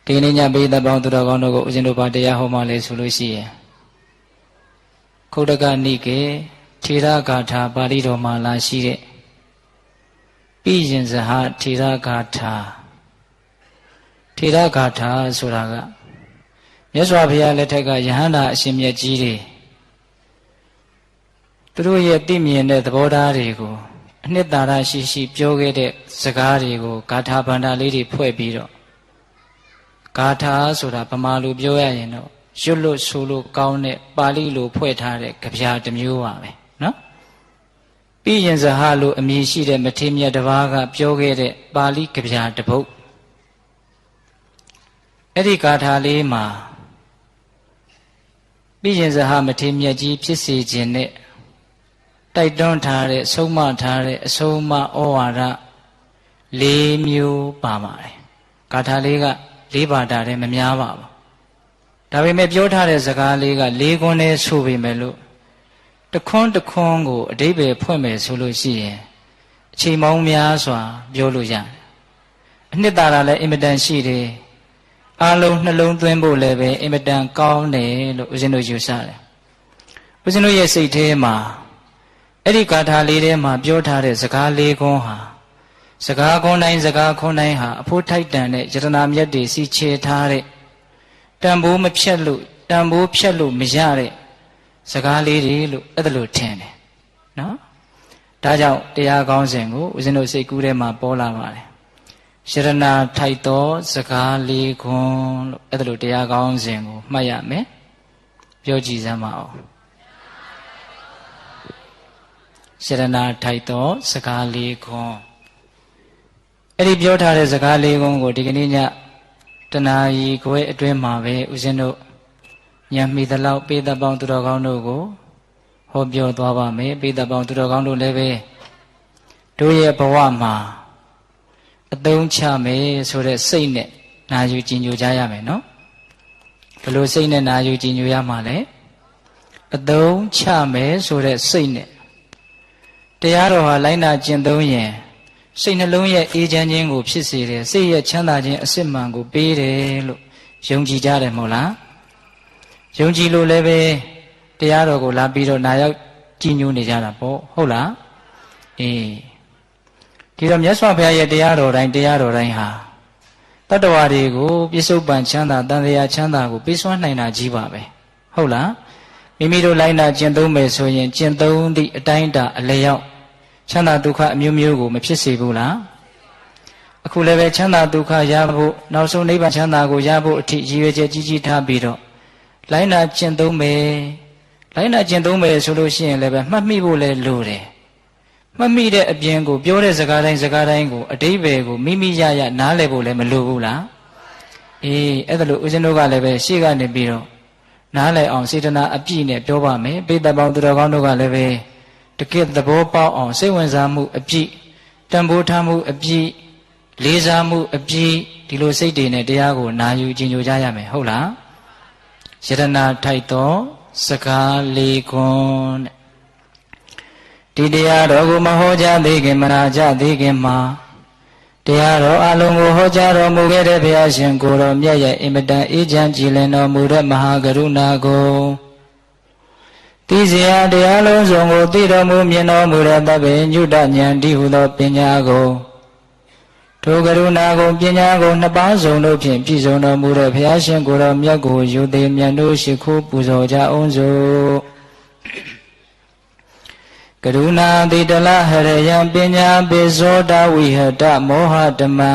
ဒီနေ့ညပိသပေါင်းသူတော်ကောင်းတို့ကိုဦးဇင်းတို့ဘာတရားဟောမှလဲဆိုလို့ရှိရင်ခုတကနိကေထေရဂါထာပါဠိတော်မှာလာရှိတဲ့ပိယင်ဇဟထေရဂါထာထေရဂါထာဆိုတာကမြတ်စွာဘုရားလက်ထက်ကယဟန္တာအရှင်မြတ်ကြီးတွေသူတို့ရဲ့သိမြင်တဲ့သဘောထားတွေကိုအနှစ်သာရရှိရှိပြောခဲ့တဲ့စကားတွေကိုဂါထာဗန္ဓာလေးတွေဖွဲ့ပြီးတော့ဂါထာဆိုတာဗမာလိုပြောရရင်တော့ရွတ်လို့ဆိုလို့ကောင်းတဲ့ပါဠိလိုဖွဲ့ထားတဲ့ကြပြတစ်မျိုးပါပဲနော်ပိယင်ဇဟလို့အမည်ရှိတဲ့မထေရမြတ်တစ်ပါးကပြောခဲ့တဲ့ပါဠိကြပြတစ်ပုဒ်အဲ့ဒီဂါထာလေးမှာပိယင်ဇဟမထေရမြတ်ကြီးဖြစ်စေခြင်းနဲ့တိုက်တွန်းထားတဲ့ဆုံးမထားတဲ့အဆုံးအမဩဝါဒ၄မျိုးပါပါတယ်ဂါထာလေးက၄ပါးတာတည်းမများပါဘူးဒါပေမဲ့ပြောထားတဲ့စကားလေးက၄ခွန်းနဲ့ဆိုပေမဲ့လို့တခွန်းတခွန်းကိုအဓိပ္ပာယ်ဖွင့်မယ်ဆိုလို့ရှိရင်အချိန်ပေါင်းများစွာပြောလို့ရတယ်အနှစ်သာရလည်းအင်မတန်ရှိတယ်အားလုံးနှလုံးသွင်းဖို့လည်းပဲအင်မတန်ကောင်းတယ်လို့ဦးဇင်းတို့ယူဆတယ်ဦးဇင်းတို့ရဲ့စိတ်ထဲမှာအဲ့ဒီဂါထာလေးထဲမှာပြောထားတဲ့စကား၄ခွန်းဟာစကားခွန်းတိုင်းဟာအဖို့ထိုက်တန်တဲ့ယတနာမြတ်တွေစီချေထားတဲ့တန်ဖိုးမဖြတ်လို့တန်ဖိုးဖြတ်လို့မရတဲ့စကားလေးတွေလို့အဲ့ဒါလို့ထင်တယ်နော်ဒါကြောင့်တရားကောင်းစဉ်ကိုဦးဇင်းတို့စိတ်ကူးထဲမှာပေါ်လာပါတယ်ယတနာထိုက်သောစကား၄ခွန်းလို့အဲ့ဒါလို့တရားကောင်းစဉ်ကိုမှတ်ရမယ်ပြောကြည့်စမ်းပါဦးယတနာထိုက်သောစကား၄ခွန်းအဲ့ဒီပြောထားတဲ့စကား၄ခွန်းကိုဒီကနေ့ညတနာရီခွဲအတွင်းမှာပဲဦးဇင်းတို့ညံမိသလောက်ပိသပေါင်းသူတော်ကောင်းတို့ကိုဟောပြောသွားပါမယ်ပိသပေါင်းသူတော်ကောင်းတို့လည်းပဲတို့ရဲ့ဘဝမှာအသုံးချမယ်ဆိုတဲ့စိတ်နဲ့နာယူကြည်ညိုကြရမယ်နော်ဘယ်လိုစိတ်နဲ့နာယူကြည်ညိုရမှာလဲအသုံးချမယ်ဆိုတဲ့စိတ်နဲ့တရားတော်ဟာလိုက်နာကျင့်သုံးရင်စိတ်နှလုံးရဲ့အေးချမ်းခြင်းကိုဖြစ်စေတယ်စိတ်ရဲ့ချမ်းသာခြင်းအစစ်မှန်ကိုပေးတယ်လို့ယုံကြည်ကြတယ်မဟုတ်လားယုံကြည်လို့လည်းပဲတရားတော်ကိုလာပြီးတော့နာရောက်ကြည်ညိုနေကြတာပေါ့ဟုတ်လားအေးဒီတော့မြတ်စွာဘုရားရဲ့တရားတော်တိုင်းဟာတတ္တဝါတွေကိုပြစ္ဆုတ်ပန်ချမ်းသာတန်ត្រာချမ်းသာကိုပေးစွမ်းနိုင်တာကြီးပါပဲဟုတ်လားမိမိတို့လိုက်နာကျင့်သုံးမယ်ဆိုရင်ကျင့်သုံးသည့်အတိုင်းအတာအလျောက်ချမ်းသာဒုက္ခအမျိုးမျိုးကိုမဖြစ်စေဘူးလားအခုလည်းပဲချမ်းသာဒုက္ခရဖို့နောက်ဆုံးနိဗ္ဗာန်ချမ်းသာကိုရဖို့အထိရည်ရွယ်ချက်ကြီးထားပြီးတော့လိုက်နာကျင့်သုံးမယ်ဆိုလို့ရှိရင်လည်းပဲမှတ်မိဖို့လည်းလိုတယ်မှတ်မိတဲ့အပြင်ကိုပြောတဲ့စကားတိုင်းကိုအတိပ္ပယ်ကိုမိမိရနားလည်ဖို့လည်းမလိုဘူးလားအေးအဲ့ဒါလို့ဦးဇင်းတို့ကလည်းပဲရှေ့ကနေပြီးတော့နားလည်အောင်စေတနာအပြည့်နဲ့ပြောပါမယ်ပိဿပေါင်းသူတော်ကောင်းတို့ကလည်းပဲတကယ်သဘောပေါက်အောင်စိတ်ဝင်စားမှုအပြည့်တန်ဖိုးထားမှုအပြည့်လေးစားမှုအပြည့်ဒီလိုစိတ်တွေနဲ့တရားကိုနာယူကြည်ညိုကြရမယ်ဟုတ်လားယတနာထိုက်သောစကား၄ခွန်းတဲ့ဒီတရားတော်ကိုမဟောကြားသေးခင်မနာကြသေးခင်မှာတရားတော်အလုံးကိုဟောကြားတော်မူခဲ့တဲ့ဘုရားရှင်ကိုယ်တော်မြတ်ရဲ့အင်မတန်အေးချမ်းကြည်လင်တော်မူတဲ့မဟာကရုဏာကိုသိစရာတရားလုံးစုံကိုသိတော်မူမြင်တော်မူတဲ့သဗ္ဗညုတဉာဏ်တည်းဟုသောပညာကိုထိုကရုဏာကိုပညာကိုနှစ်ပါးစုံတို့ဖြင့်ပြည့်စုံတော်မူတဲ့ဘုရားရှင်ကိုယ်တော်မြတ်ကိုယူသည်မြတ်တို့ရှိခိုးပူဇော်ကြအောင်စို့ကရုဏာတိတလဟရယံပညာပိဇောတဝိဟတမောဟတမံ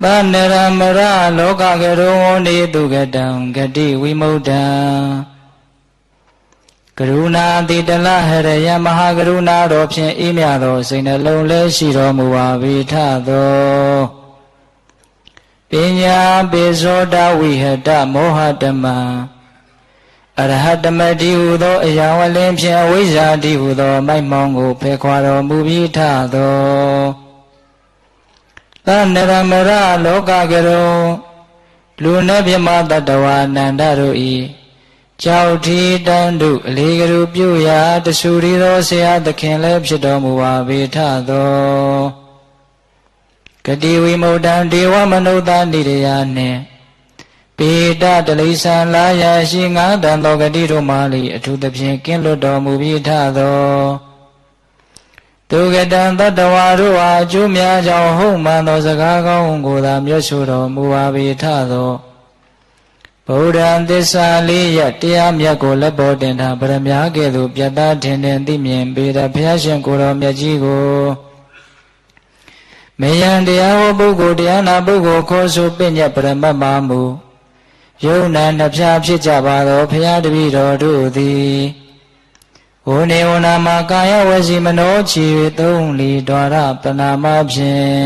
သနရမရလောကကရုံနေတုကတံဂတိဝိမု ddha ကရုဏာတိတလဟရယံမဟာကရုဏာတော်ဖြင့်အေးမြသောစိတ်နှလုံးလည်းရှိတော်မူပါ၏ထသောပညာပိဇောတဝိဟတမောဟတမံအရဟတမတိဟုသောအရာဝလင်းဖြင့်အဝိဇ္ဇာတိဟုသောမိုက်မောင်းကိုဖယ်ခွာတော်မူပြီးထသောသနရမရလောကကရုံလူနတ်မြမတတ္တဝါနန္ဒတို့ဤကြောက်ထီတန်းတို့အလေးကလူပြုရာတဆူရီသောဆရာသခင်လည်းဖြစ်တော်မူပါ၏ထသောက ဂတိဝိမုတ်တံဒေဝမနုဿနိရယနှင့်ပေတတလိษံလာယရှိငါးတန်သောဂတိတို့မှလိအထူးသဖြင့်ကင်းလွတ်တော်မူပြီးထသောသူကတံတတ္တဝါတို့အားအကျိုးများကြောင့်ဟုတ်မှန်သောစကားကောင်းကိုသာမြတ်ဆိုတော်မူပါ၏ထသောဗုဒ္ဓံသစ္စာလေးရတရားမြတ်ကိုလက်ပေါ်တင်ထားဗရမ ्या ကဲ့သို့ပြတ်သားထင်ထင်သိမြင်ပေတဘုရားရှင်ကိုယ်တော်မြတ်ကြီးကိုမေယံတရားဟောပုဂ္ဂိုလ်တရားနာပုဂ္ဂိုလ်ခေါ်ဆိုပညတ်ပရမတ်မှာမူယုံနာနှဖျားဖြစ်ကြပါသောဘုရားတပည့်တော်တို့သည်ဝနေဝနာမှာကာယဝစီမနောချီသုံးလီဒွါရပနာမဖြင့်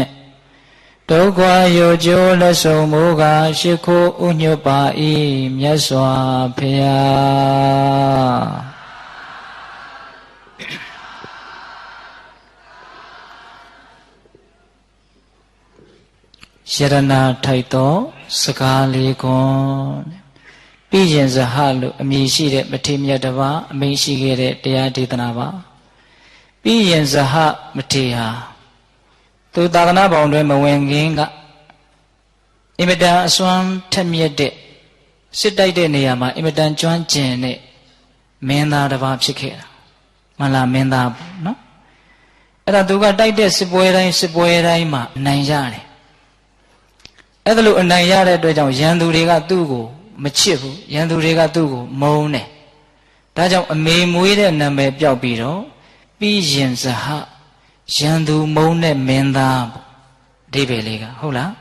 ဒုက္ခယောကျိုးလက်ဆုံးမူကားရှိခိုးဥညွတ်ပါ၏မြတ်စွာဘုရားယရဏထိုက်သောစကားလေးခွန်းပြီးရင်ဇဟလို့အမည်ရှိတဲ့မထေမြတ်တစ်ပါးအမိန့်ရှိခဲ့တဲ့တရားဒေသနာပါပြီးရင်ဇဟမထေဟာသူသာသနာပေါင်းတွင်မဝင်ခင်ကအင်မတန်အစွမ်းထက်မြက်တဲ့စစ်တိုက်တဲ့နေရာမှာအင်မတန်ကျွမ်းကျင်တဲ့မင်းသားတစ်ပါးဖြစ်ခဲ့တာမှန်လားမင်းသားပေါ့နော်အဲ့ဒါသူကတိုက်တဲ့စစ်ပွဲတိုင်းမှာအနိုင်ရတယ်အဲ့ဒါလို့အနိုင်ရတဲ့အတွက်ကြောင့်ရန်သူတွေကသူ့ကိုမချစ်ဘူးရန်သူတွေကသူ့ကိုမုန်းတယ်ဒါကြောင့်အမေမွေးတဲ့နာမည်ပျောက်ပြီးတော့ပြီးရင်ဇဟရန်သူမုန်းတဲ့မင်းသားပေါ့အဓိပ္ပာယ်လေးကဟုတ်လား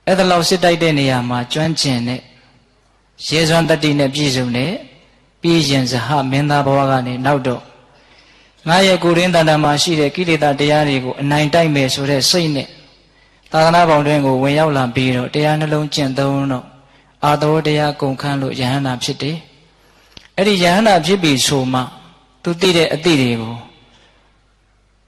အဲ့ဒါလောက်စစ်တိုက်တဲ့နေရာမှာကျွမ်းကျင်တဲ့ရဲစွမ်းတတိနဲ့ပြည့်စုံတဲ့ပြီးရင်ဇဟမင်းသားဘဝကနေနောက်တော့ငါရဲ့ကိုယ်ရင်းတန်တမှာရှိတဲ့ကိလေသာတရားတွေကိုအနိုင်တိုက်မယ်ဆိုတဲ့စိတ်နဲ့သာသနာ့ဘောင်တွင်ကိုဝင်ရောက်လာပြီးတော့တရားနှလုံးကျင့်သုံးတော့အာသောတရားကုန်ခန်းလို့ယဟန္တာဖြစ်တယ်။အဲ့ဒီယဟန္တာဖြစ်ပြီဆိုမှသူသိတဲ့အသည့်တွေကို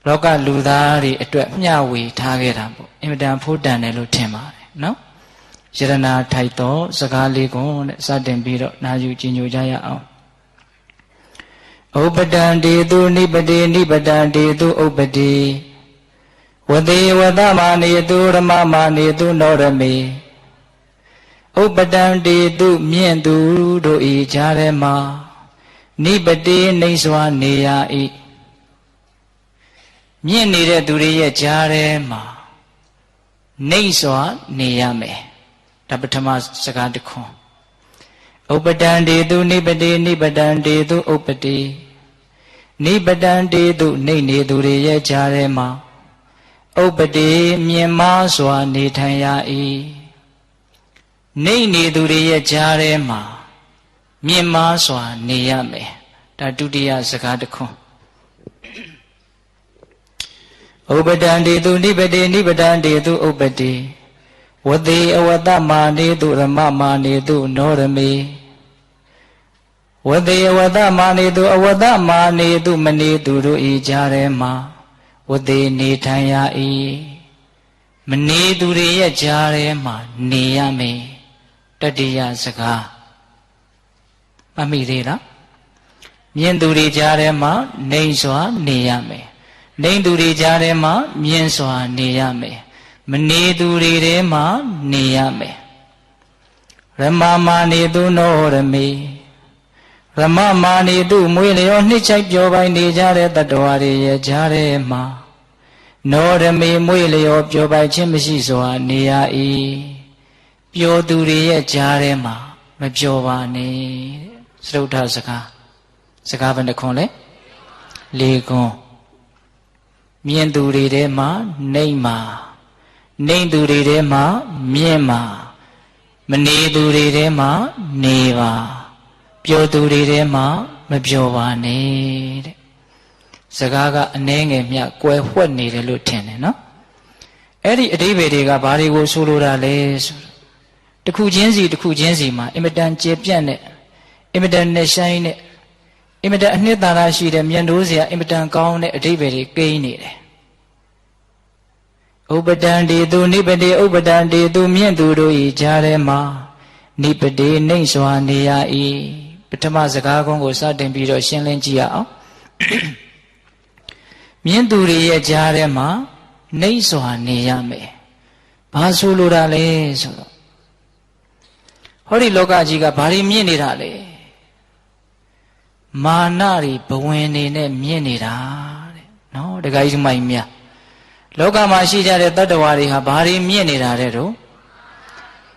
လောကလူသားတွေအတွက်မျှဝေထားခဲ့တာပေါ့အင်မတန်ဖို့တန်တယ်လို့ထင်ပါတယ်နော်။ယရဏထိုက်သောစကားလေးကိုနဲ့စတင်ပြီးတော့နာယူကြည်ညိုကြရအောင်။ဥပတံတေသူနိပတိနိပတံတေသူဥပတိဝတိဝတမာနေတုရမမာနေတုနောရမေဥပတံတေတုမြင့်သူတို့ဤကြားထဲမှာနိပတိနှိမ့်စွာနေရ၏မြင့်နေတဲ့သူတွေရဲ့ကြားထဲမှာနှိမ့်စွာနေရမယ်ဒါပထမစကားတစ်ခွန်းဥပတံတေတုနိပတိနိပတံတေတုဥပတိနိပတံတေတုနှိမ့်နေသူတွေရဲ့ကြားထဲမှာဥပတိမြင်မားစွာနေထိုင်ရ၏နေနေသူတွေရဲ့ကြားထဲမှာမြင်မားစွာနေရမယ်ဒါဒုတိယစကားတစ်ခွန်းဥပတံတေသူနိပတိနိပတံတေသူဥပတိဝတိအဝတမာနေသူရမမာနေသူနောရမေဝတိအဝတမာနေသူအဝတမာနေသူမနေသူတို့ဤကြားထဲမှာဝတိနေထိုင်ရ၏မနေသူတွေရဲ့ကြားထဲမှာနေရမယ်တတိယစကားမမိသေးလားမြင်သူတွေကြားထဲမှာနှိမ့်စွာနေရမယ်နှိမ့်သူတွေကြားထဲမှာမြင်စွာနေရမယ်မနေသူတွေထဲမှာနေရမယ်ရမမာနေသူနောရမေရမမာနေသူမွေလျောနှစ်ချိုက်ပြောပိုင်နေကြတဲ့တတ္တဝါတွေရဲ့ကြားထဲမှာနောရမေမွေလျောပြောပိုင်ခြင်းမရှိစွာနေရ၏ပြောသူတွေရဲ့ကြားထဲမှာမပြောပါနဲ့စရုဒ္ဓစကားဘယ်နှခွန်းလဲ၄ခွန်းမြင်သူတွေထဲမှာနှိမ့်မှာနှိမ့်သူတွေထဲမှာမြင်မှာမနေသူတွေထဲမှာနေပါပြောသူတွေထဲမှာမပြောပါနဲ့တဲ့စကားကအနှဲငယ်မြကွယ်ဝှက်နေတယ်လို့ထင်တယ်နော်အဲ့ဒီအဓိပ္ပာယ်တွေကဘာတွေကိုဆိုလိုတာလဲဆိုတစ်ခုချင်းစီမှာအင်မတန်ကျေပြန့်တဲ့အင်မတန်နဲ့ဆိုင်တဲ့အင်မတန်အနှစ်သာရရှိတဲ့မြတ်နိုးစရာအင်မတန်ကောင်းတဲ့အဓိပ္ပာယ်တွေကိန်းနေတယ်ဥပတံတေသူနိပတိဥပတံတေသူမြင့်သူတို့ဤကြားထဲမှာနိပတိနှိမ့်စွာနေရ၏ပထမစကားကုန်းကိုစတင်ပြီးတော့ရှင်းလင်းကြည့်ရအောင်မြင့်သူတွေရဲ့ကြားထဲမှာ နှိမ့်စွာနေရမယ်ဘာဆိုလိုတာလဲဆိုတော့ဟောဒီလောကကြီးကဘာတွေမြင့်နေတာလဲမာနတွေဘဝင်နေနဲ့မြင့်နေတာတဲ့နော်တခါကြီးမိုင်မြလောကမှာရှိကြတဲ့တတ္တဝါတွေဟာဘာတွေမြင့်နေတာတဲ့တို့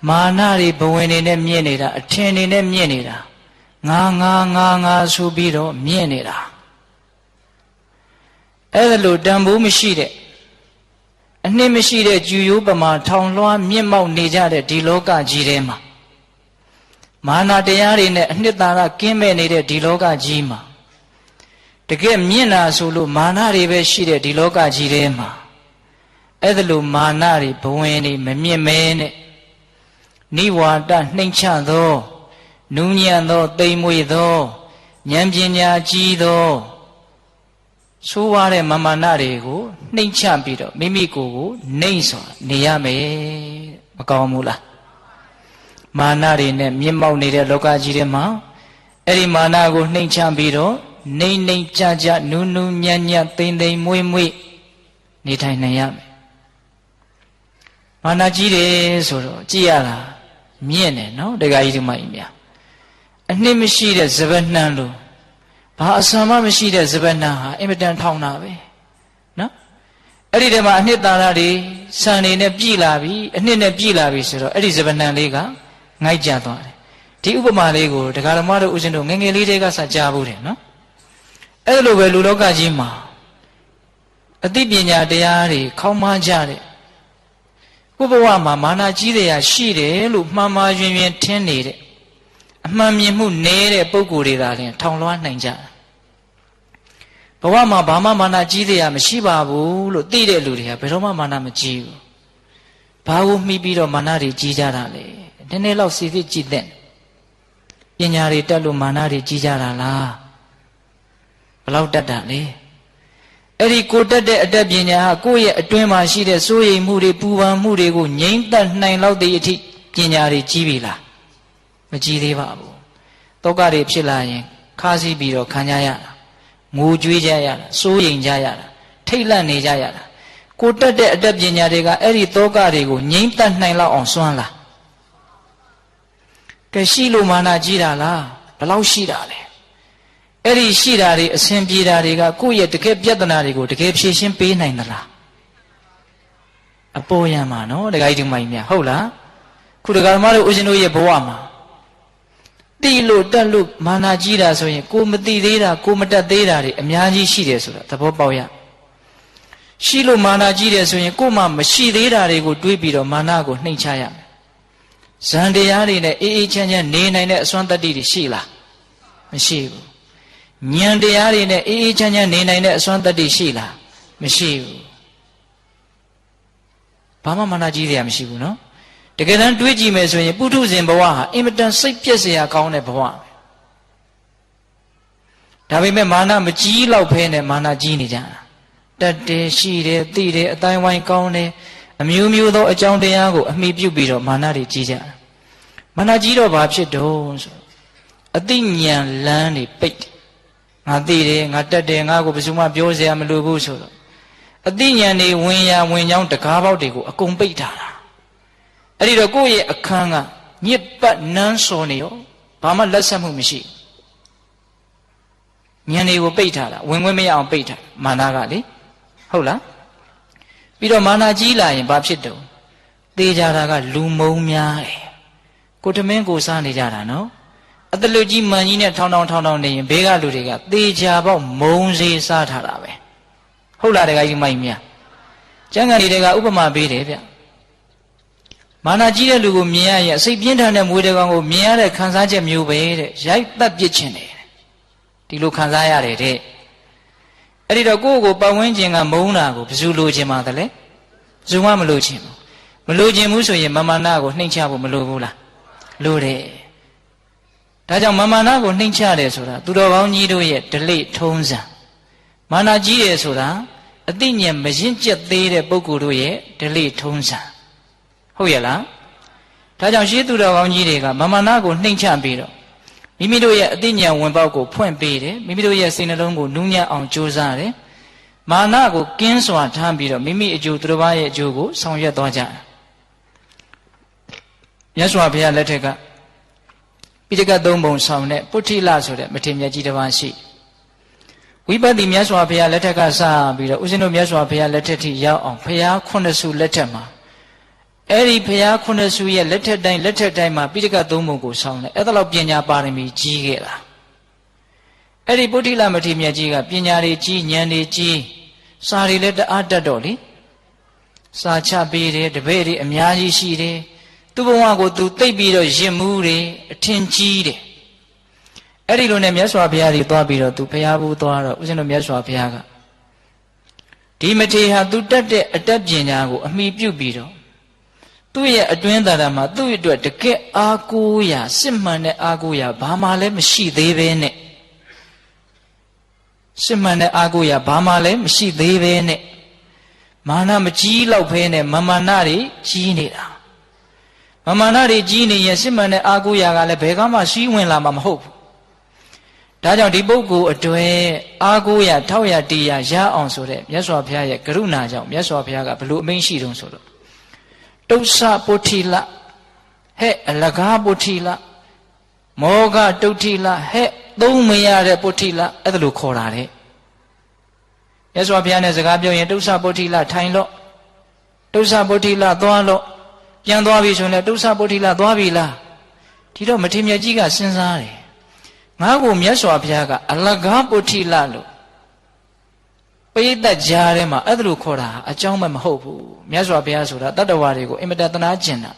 မာနတွေဘဝင်နေနဲ့မြင့်နေတာအထင်နေနဲ့မြင့်နေတာငါဆိုပြီးတော့မြင့်နေတာအဲ့ဒါလို့တန်ဖိုးမရှိတဲ့အနှစ်မရှိတဲ့ကျူရိုးပမာထောင်လွှားမြင့်မောက်နေကြတဲ့ဒီလောကကြီးထဲမှာမာနတရားတွေနဲ့အနှစ်သာရကင်းမဲ့နေတဲ့ဒီလောကကြီးမှာတကယ်မြင့်တာဆိုလို့မာနတွေပဲရှိတဲ့ဒီလောကကြီးထဲမှာအဲ့ဒါလို့မာနတွေဘဝင်တွေမမြင့်မဲနဲ့နိဝါဒနှိမ့်ချသောနူးညံ့သောတိမ်မွေသောဉာဏ်ပညာကြီးသောဆိုးဝါးတဲ့မာနတွေကိုနှိမ့်ချပြီးတော့မိမိကိုယ်ကိုနှိမ့်စွာနေရမယ်မကောင်းဘူးလားမာနတွေနဲ့မြင့်မောက်နေတဲ့လောကကြီးထဲမှာအဲ့ဒီမာနကိုနှိမ့်ချပြီးတော့နှိမ့်နှိမ့်ကြကြနူးနူးညံ့ညံ့သိမ့်သိမ့်မွေ့မွေ့နေထိုင်နိုင်ရမယ်မာနကြီးတယ်ဆိုတော့ကြည့်ရတာမြင့်တယ်နော်တရားကြီးဒီမှာကြီးများအနှစ်မရှိတဲ့စပနှံလို့ဘာအစွမ်းမှမရှိတဲ့စပနှံဟာအင်မတန်ထောင်တာပဲနော်အဲ့ဒီတည်းမှာအနှစ်သာရတွေစံနေနဲ့ပြည်လာပြီအနှစ်နဲ့ပြည်လာပြီဆိုတော့အဲ့ဒီစပနှံလေးကငိုက်ကြသွားတယ်ဒီဥပမာလေးကိုဒကာဓမ္မတို့ဦးဇင်းတို့ငယ်ငယ်လေးတွေကစကြားဘူးတယ်နော်အဲ့လိုပဲလူလောကကြီးမှာအသိပညာတရားတွေခေါင်းမကြတဲ့ကိုယ့်ဘဝမှာမာနကြီးတဲ့ရာရှိတယ်လို့မှန်မှန်ယွင်ယွင်ထင်နေတဲ့အမှန်မြင်မှုနည်းတဲ့ပုဂ္ဂိုလ်တွေသာလျှင်ထောင်လွှားနိုင်ကြတယ်ဘဝမှာဘာမှမာနကြီးတဲ့ရာမရှိပါဘူးလို့သိတဲ့လူတွေကဘယ်တော့မှမာနမကြီးဘူးဘာကိုမှီပြီးတော့မာနတွေကြီးကြတာလဲနည်းနည်းလောက်စီစစ်ကြည့်တဲ့ပညာတွေတက်လို့မာနတွေကြီးကြတာလားဘယ်လောက်တက်တာလဲအဲ့ဒီကိုတက်တဲ့အတတ်ပညာဟာကိုယ့်ရဲ့အတွင်းမှာရှိတဲ့စိုးရိမ်မှုတွေပူပန်မှုတွေကိုငြိမ်းသက်နိုင်လောက်တဲ့အထိပညာတွေကြီးပြီလားမကြီးသေးပါဘူးတောကတွေဖြစ်လာရင်ခါးစီးပြီးတော့ခံကြရတာငိုကြွေးကြရတာစိုးရိမ်ကြရတာထိတ်လန့်နေကြရတာကိုတက်တဲ့အတတ်ပညာတွေကအဲ့ဒီတောကတွေကိုငြိမ်းသက်နိုင်လောက်အောင်စွမ်းလားကဲရှိလို့မာနကြီးတာလားဘယ်လောက်ရှိတာလဲအဲ့ဒီရှိတာတွေအစဉ်ပြေတာတွေကကိုယ့်ရဲ့တကယ်ပြဿနာတွေကိုတကယ်ဖြေရှင်းပေးနိုင်သလားအပေါ်ရံမှာနော်တခါကြီးဒီမိုင်းများဟုတ်လားခုတခါဓမ္မတို့ဦးဇင်းတို့ရဲ့ဘဝမှာတိလို့တက်လို့မာနကြီးတာဆိုရင်ကိုမသိသေးတာကိုမတက်သေးတာတွေအများကြီးရှိတယ်ဆိုတာသဘောပေါက်ရရှိလို့မာနကြီးတယ်ဆိုရင်ကိုမှမရှိသေးတာတွေကိုတွေးပြီးတော့မာနကိုနှိမ့်ချရမယ်ဇန်တရားတွေနဲ့အေးအေးချမ်းချမ်းနေနိုင်တဲ့အစွမ်းတတ္တိတွေရှိလားမရှိဘူးဉာဏ်တရားတွေနဲ့အေးအေးချမ်းချမ်းနေနိုင်တဲ့အစွမ်းတတ္တိရှိလားမရှိဘူးဘာမှမာနကြီးစရာမရှိဘူးနော်တကယ်တမ်းတွေးကြည့်မယ်ဆိုရင်ပုထုဇဉ်ဘဝဟာအင်မတန်စိတ်ပြည့်စရာကောင်းတဲ့ဘဝဒါပေမဲ့မာနမကြီးလောက်ဖဲနဲ့မာနကြီးနေကြတာတက်တယ်ရှိတယ်သိတယ်အတိုင်းဝိုင်းကောင်းတယ်အမျိုးမျိုးသောအကြောင်းတရားကိုအမိပြုပြီးတော့မာနတွေကြီးကြတာမာနကြီးတော့ဘာဖြစ်တော့ဆိုအသိဉာဏ်လမ်းတွေပိတ်ငါသိတယ်ငါတက်တယ်ငါကိုဘယ်သူမှပြောစရာမလိုဘူးဆိုတော့အသိဉာဏ်တွေဝင်ရဝင်ကြောင်းတကားပေါက်တွေကိုအကုန်ပိတ်ထားတာအဲ့ဒီတော့ကိုယ့်ရဲ့အခန်းကညစ်ပတ်နန်းစော်နေရောဘာမှလက်ဆက်မှုမရှိဉာဏ်တွေကိုပိတ်ထားတာဝင်ခွင့်မရအောင်ပိတ်ထားမာနကလေဟုတ်လားပြီးတော့မာနကြီးလာရင်ဘာဖြစ်တော့သေကြတာကလူမုံများတယ်ကိုတမင်းကိုစားနေကြတာနော်အတလူကြီးမှန်ကြီးနဲ့ထောင်းနေရင်ဘေးကလူတွေကသေချာပေါက်မုံစေးစားထားတာပဲဟုတ်လားတခါကြီးမိုက်မြကျမ်းဂန်တွေကဥပမာပေးတယ်ဗျမာနကြီးတဲ့လူကိုမြင်ရရင်အစိတ်ပြင်းထန်တဲ့မွေးတကောင်ကိုမြင်ရတဲ့ခံစားချက်မျိုးပဲတဲ့ရိုက်ပတ်ပစ်ခြင်းတယ်ဒီလိုခံစားရတယ်တဲ့အဲ့ဒီတော့ကိုယ့်ကိုပတ်ဝန်းကျင်ကမုန်းတာကိုဘယ်သူလိုချင်ပါသလဲဘယ်သူမှမလိုချင်ဘူးမလိုချင်ဘူးဆိုရင်မာနကိုနှိမ့်ချဖို့မလိုဘူးလားလိုတယ်ဒါကြောင့်မာနကိုနှိမ့်ချတယ်ဆိုတာသူတော်ကောင်းကြီးတို့ရဲ့ဓလေ့ထုံးစံမာနကြီးတယ်ဆိုတာအသိဉာဏ်မရင့်ကျက်သေးတဲ့ပုဂ္ဂိုလ်တို့ရဲ့ဓလေ့ထုံးစံဟုတ်ရဲ့လားဒါကြောင့်ရှေးသူတော်ကောင်းကြီးတွေကမာနကိုနှိမ့်ချပြီးတော့မိမိတို့ရဲ့အသိဉာဏ်ဝင်ပေါက်ကိုဖွင့်ပေးတယ်မိမိတို့ရဲ့စိတ်နှလုံးကိုနူးညံ့အောင်ကြိုးစားတယ် မာနကိုကင်းစွာထားပြီးတော့မိမိအကျိုးသူတစ်ပါးရဲ့အကျိုးကိုဆောင်ရွက်သွားကြတယ်မြတ်စွာဘုရားလက်ထက်ကပိဋကတ်သုံးပုံဆောင်တဲ့ပုထိလဆိုတဲ့မထေရမြတ်ကြီးတစ်ပါးရှိဝိပဿနာမြတ်စွာဘုရားလက်ထက်ကစပြီးတော့ဦးဇင်းတို့မြတ်စွာဘုရားလက်ထက်ထိရောက်အောင်ဘုရားခုနှစ်စုလက်ထက်မှာအဲ့ဒီဘုရားခုနှစ်စုရဲ့လက်ထက်တိုင်းမှာပိဋကတ်သုံးပုံကိုဆောင်တယ်အဲ့ဒါလောက်ပညာပါရမီကြီးခဲ့တာအဲ့ဒီပုထိလမထေရမြတ်ကြီးကပညာတွေကြီးဉာဏ်တွေကြီးစာတွေလည်းတအားတတ်တော့လေစာချပေးတယ်တပည့်တွေအများကြီးရှိတယ်သူ့ဘဝကိုသူသိပ်ပြီးတော့ရင်မှုတယ်အထင်ကြီးတယ်အဲ့ဒီလိုနဲ့မြတ်စွာဘုရားကြီးသွားပြီးတော့သူဘုရားဘူးသွားတော့ဦးဇင်းတို့မြတ်စွာဘုရားကဒီမထေရဟာသူတတ်တဲ့အတတ်ပညာကိုအမိပြုပြီးတော့သူ့ရဲ့အတွင်းသာတာမှာသူ့အတွက်တကယ်အားကိုးရာစစ်မှန်တဲ့အားကိုးရာဘာမှလည်းမရှိသေးပဲနဲ့စစ်မှန်တဲ့အားကိုးရာဘာမှလည်းမရှိသေးပဲနဲ့မာနမကြီးလောက်ဖဲနဲ့မာနတွေကြီးနေတာမာနတွေကြီးနေရင်စစ်မှန်တဲ့အားကိုးရာကလည်းဘယ်ကမှစီးဝင်လာမှာမဟုတ်ဘူးဒါကြောင့်ဒီပုဂ္ဂိုလ်အတွက်အားကိုးရာထောက်ရတရားရအောင်ဆိုတဲ့မြတ်စွာဘုရားရဲ့ကရုဏာကြောင့်မြတ်စွာဘုရားကဘလို့အမိန့်ရှိတုံးဆိုတော့တုစ္ဆပုထိလဟဲ့အလကားပုထိလမောဂတုဋ္ဌိလဟဲ့သုံးမရတဲ့ပုထိလအဲ့ဒါလိုခေါ်တာတဲ့မြတ်စွာဘုရားနဲ့စကားပြောရင်တုစ္ဆပုထိလထိုင်လို့တုစ္ဆပုထိလသွားလို့ပြန်သွားပြီဆိုရင်တုစ္ဆပုထိလသွားပြီလားဒီတော့မထေရမြတ်ကြီးကစဉ်းစားတယ်ငါ့ကိုမြတ်စွာဘုရားကအလကားပုထိလလို့ပိဋကကြားထဲမှာအဲ့ဒါလိုခေါ်တာအကြောင်းမဟုတ်ဘူးမြတ်စွာဘုရားဆိုတာတတ္တဝါတွေကိုအင်မတန်သနာကျင်တာ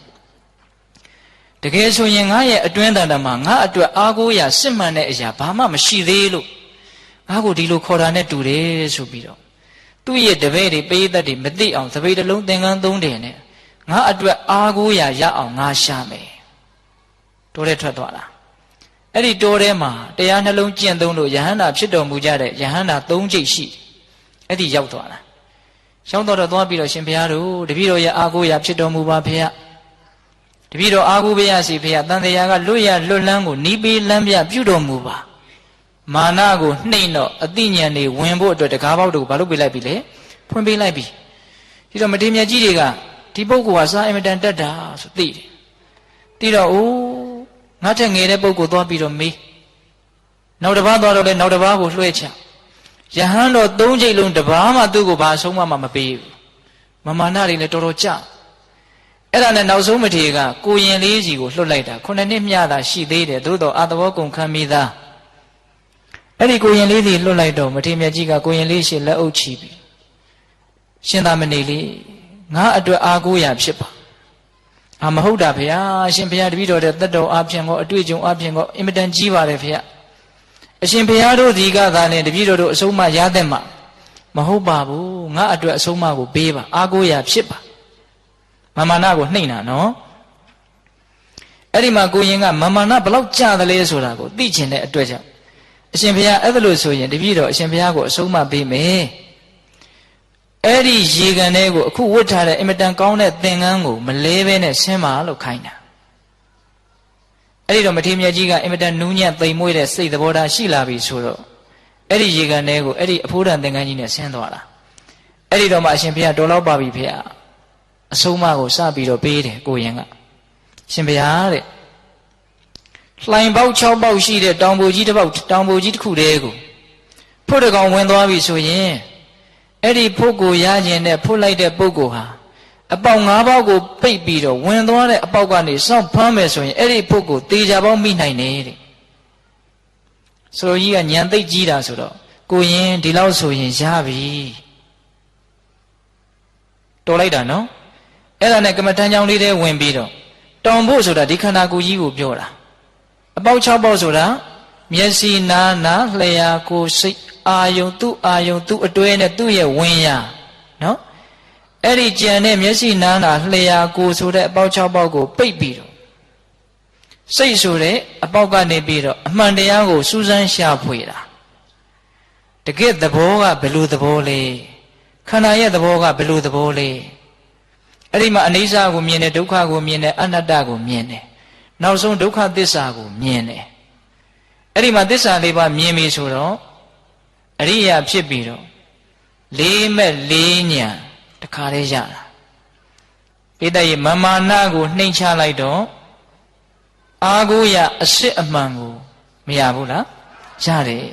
တကယ်ဆိုရင်ငါရဲ့အတွင်းတန်တမှာငါအတွက်အားကိုးရာစစ်မှန်တဲ့အရာဘာမှမရှိသေးလို့ငါ့ကိုဒီလိုခေါ်တာနဲ့တူတယ်ဆိုပြီးတော့သူ့ရဲ့တပည့်တွေပိဋကတွေမသိအောင်သပိတ်တစ်လုံးသင်္ကန်းသုံးတယ်နဲ့ငါအတွက်အားကိုးရာရအောင်ငါရှာမယ်တိုးတဲ့ထွက်သွားတာအဲ့ဒီတိုးထဲမှာတရားနှလုံးကျင့်သုံးလို့ယဟန္တာဖြစ်တော်မူကြတဲ့ယဟန္တာ၃ကျိတ်ရှိအဲ့ဒီရောက်သွားတာရောက်တော့သွားပြီးတော့ရှင်ဘုရားတို့တပည့်တော်ရဲ့အားကိုးရာဖြစ်တော်မူပါဖေရတပည့်တော်အားကိုးပါရစီဖေရတန်တရားကလွတ်ရလွတ်လန်းကိုနီးပေးလမ်းပြပြုတော်မူပါမာနကိုနှိမ့်တော့အတိညာဉ်တွေဝင်ဖို့အတွက်တကားပေါက်တို့ဘာလို့ပေးလိုက်ပြီလဲဖွင့်ပေးလိုက်ပြီဒီတော့မထေရမြတ်ကြီးတွေကဒီပုဂ္ဂိုလ်ဟာစာအင်မတန်တက်တာဆိုသိတယ်သိတော့အိုးငါထက်ငယ်တဲ့ပုဂ္ဂိုလ်သွားပြီးတော့မေးနောက်တစ်ပါးသွားတော့လေနောက်တစ်ပါးကိုလွှဲချယဟန်တော်၃ချိန်လုံးတစ်ပါးမှသူ့ကိုဘာဆုံးမပေးဘူးမာနတွေလည်းတော်တော်ကြအဲ့ဒါနဲ့နောက်ဆုံးမထေရကကိုရင်လေးစီကိုလွှတ်လိုက်တာ9နှစ်မြတာရှိသေးတယ်သို့တော့အာသဘောကုန်ခံမိသားအဲ့ဒီကိုရင်လေးစီလွှတ်လိုက်တော့မထေရမြတ်ကြီးကကိုရင်လေးရှိလက်အုပ်ချီပြီးရှင်သာမဏေလေးငါအတွက်အားကိုးရာဖြစ်ပါမဟုတ်တာဗျာရှင်ဘုရားတပည့်တော်တဲ့တတ်တော်အပြင်ကောအတွေ့အကြုံအပြင်ကောအင်မတန်ကြီးပါတယ်ဗျာအရှင်ဘုရားတို့ဒီကသာနဲ့တပည့်တော်တို့အဆုံးမရတဲ့မှာမဟုတ်ပါဘူးငါအတွက်အဆုံးမကိုပေးပါအားကိုးရာဖြစ်ပါမာနကိုနှိမ့်တာနော်အဲ့ဒီမှာကိုရင်ကမာနဘလောက်ကြတယ်လဲဆိုတာကိုသိချင်တဲ့အတွက်ကြောင့်အရှင်ဘုရားအဲ့ဒါလို့ဆိုရင်တပည့်တော်အရှင်ဘုရားကိုအဆုံးမပေးမယ်အဲ့ဒီရေကန်ထဲကိုအခုဝတ်ထားတဲ့အင်မတန်ကောင်းတဲ့သင်္ကန်းကိုမလဲဘဲနဲ့ဆင်းပါလို့ခိုင်းတာအဲ့ဒီတော့မထေရမြတ်ကြီးကအင်မတန်နူးညံ့သိမ်မွေ့တဲ့စိတ်သဘောထားရှိလာပြီဆိုတော့အဲ့ဒီရေကန်ထဲကိုအဲ့ဒီအဖိုးတန်သင်္ကန်းကြီးနဲ့ဆင်းသွားတာအဲ့ဒီတော့မှအရှင်ဘုရားတော်တော့ပါပြီဖေဟာအဆုံးမကိုစပြီးတော့ပေးတယ်ကိုရင်ကရှင်ဘုရားတဲ့လှိုင်ပေါက်6ပေါက်ရှိတဲ့တောင်ပိုကြီးတစ်ပေါက်တောင်ပိုကြီးတစ်ခုတည်းကိုဖို့တကောင်ဝင်သွားပြီဆိုရင်အဲ့ဒီဖို့ကိုရခြင်းနဲ့ဖို့လိုက်တဲ့ပုဂ္ဂိုလ်ဟာအပေါက်5ပေါက်ကိုပိတ်ပြီးတော့ဝင်သွားတဲ့အပေါက်ကနေစောင့်ဖမ်းမယ်ဆိုရင်အဲ့ဒီဖို့ကိုတေချာပေါင်းမိနိုင်တယ်တဲ့ဆိုလိုကြီးကညံသိပ်ကြီးတာဆိုတော့ကိုရင်ဒီလောက်ဆိုရင်ရပြီတော်လိုက်တာနော်အဲ့ဒါနဲ့ကမ္မထမ်းကြောင်းလေးတွေဝင်ပြီးတော့တောင်ဖို့ဆိုတာဒီခန္ဓာကိုယ်ကြီးကိုပြောတာအပေါက်6ပေါက်ဆိုတာမျက်စိနာနာလျှာကိုယ်စိတ်အာယုံသူ့အာယုံသူ့အတွဲနဲ့သူ့ရဲ့ဝင်ရနော်အဲ့ဒီကြံတဲ့မျက်စိနာနာလျှာကိုယ်ဆိုတဲ့အပေါက်6ပေါက်ကိုပိတ်ပြီးတော့စိတ်ဆိုတဲ့အပေါက်ကနေပြီးတော့အမှန်တရားကိုစူးစမ်းရှာဖွေတာတကယ်သဘောကဘယ်လိုသဘောလဲခန္ဓာရဲ့သဘောကဘယ်လိုသဘောလဲအဲ့ဒီမှာအနိစ္စကိုမြင်တယ်ဒုက္ခကိုမြင်တယ်အနတ္တကိုမြင်တယ်နောက်ဆုံးဒုက္ခသစ္စာကိုမြင်တယ်အဲ့ဒီမှာသစ္စာလေးပါမြင်ပြီဆိုတော့အရိယာဖြစ်ပြီးတော့ လေးမဲ့လေးညံတခါတည်းရတာပိဋကရဲ့မာမာနကိုနှိမ်ချလိုက်တော့အာကိုရအစစ်အမှန်ကိုမရဘူးလားရတယ်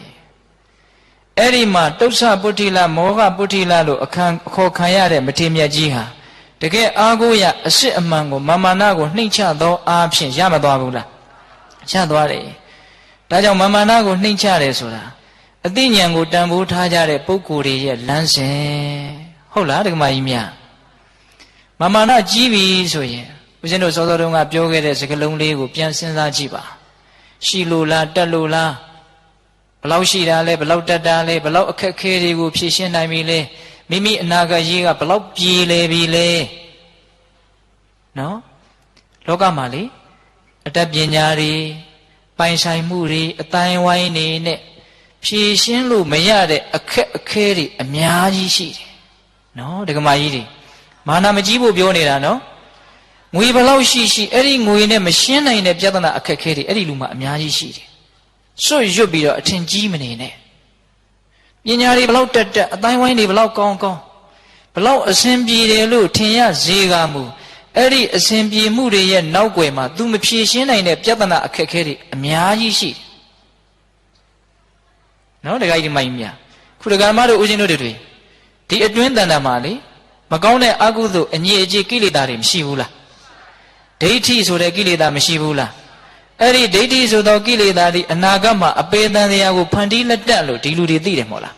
အဲ့ဒီမှာတုစ္ဆပုဋ္ဌိလမောဟပုဋ္ဌိလလို့အခေါ်ခံရတဲ့မထေမြတ်ကြီးဟာတကယ်အာကိုရအစစ်အမှန်ကိုမာမာနကိုနှိမ်ချသောအားဖြင့်ရမသွားဘူးလားရသွားတယ်ဒါကြောင့်မာမာနကိုနှိမ်ချတယ်ဆိုတာအသိဉာဏ်ကိုတန်ဖိုးထားကြတဲ့ပုဂ္ဂိုလ်တွေရဲ့လမ်းစဉ်ဟုတ်လားဒကမကြီးများမာမာနကြီးပြီဆိုရင်ဦးဇင်းတို့စောစောတုန်းကပြောခဲ့တဲ့စကားလုံးလေးကိုပြန်စဉ်းစားကြည့်ပါရှိလို့လားတက်လို့လားဘလောက်ရှိတာလဲဘလောက်တက်တာလဲဘလောက်အခက်ခဲတွေကိုဖြေရှင်းနိုင်ပြီလဲမိမိအနာဂတ်ရေးကဘလောက်ပြေလေပြီလဲနော်လောကမှာလေအတတ်ပညာတွေပိုင်ဆိုင်မှုတွေအတိုင်းဝိုင်းနေနဲ့ဖြေရှင်းလို့မရတဲ့အခက်အခဲတွေအများကြီးရှိတယ်နော်ဒကမာကြီးတွေမာနမကြီးဖို့ပြောနေတာနော်ငွေဘလောက်ရှိရှိအဲ့ဒီငွေနဲ့မရှင်းနိုင်တဲ့ပြဿနာအခက်အခဲတွေအဲ့ဒီလူမှာအများကြီးရှိတယ်စွတ်ရွတ်ပြီးတော့အထင်ကြီးမနေနဲ့ပညာတွေဘလောက်တက်တက်အတိုင်းဝိုင်းတွေဘလောက်ကောင်းကောင်းဘလောက်အစဉ်ပြေတယ်လို့ထင်ရစေကမူအဲ့ဒီအစဉ်ပြေမှုတွေရဲ့နောက်ွယ်မှာ तू မဖြေရှင်းနိုင်တဲ့ပြဿနာအခက်အခဲတွေအများကြီးရှိတယ်နော်တခါကြီးမိုင်းမြခုတက္ကမတို့ဦးဇင်းတို့တွေဒီအတွင်းတန်တာမှာလေမကောင်းတဲ့အကုသိုလ်အငြိအကျေးကိလေသာတွေမရှိဘူးလားဒိဋ္ဌိဆိုတဲ့ကိလေသာမရှိဘူးလားအဲ့ဒီဒိဋ္ဌိဆိုသောကိလေသာတွေအနာဂတ်မှာအပေတန်တရားကိုဖန်တီးလက်တက်လို့ဒီလူတွေသိတယ်မဟုတ်လား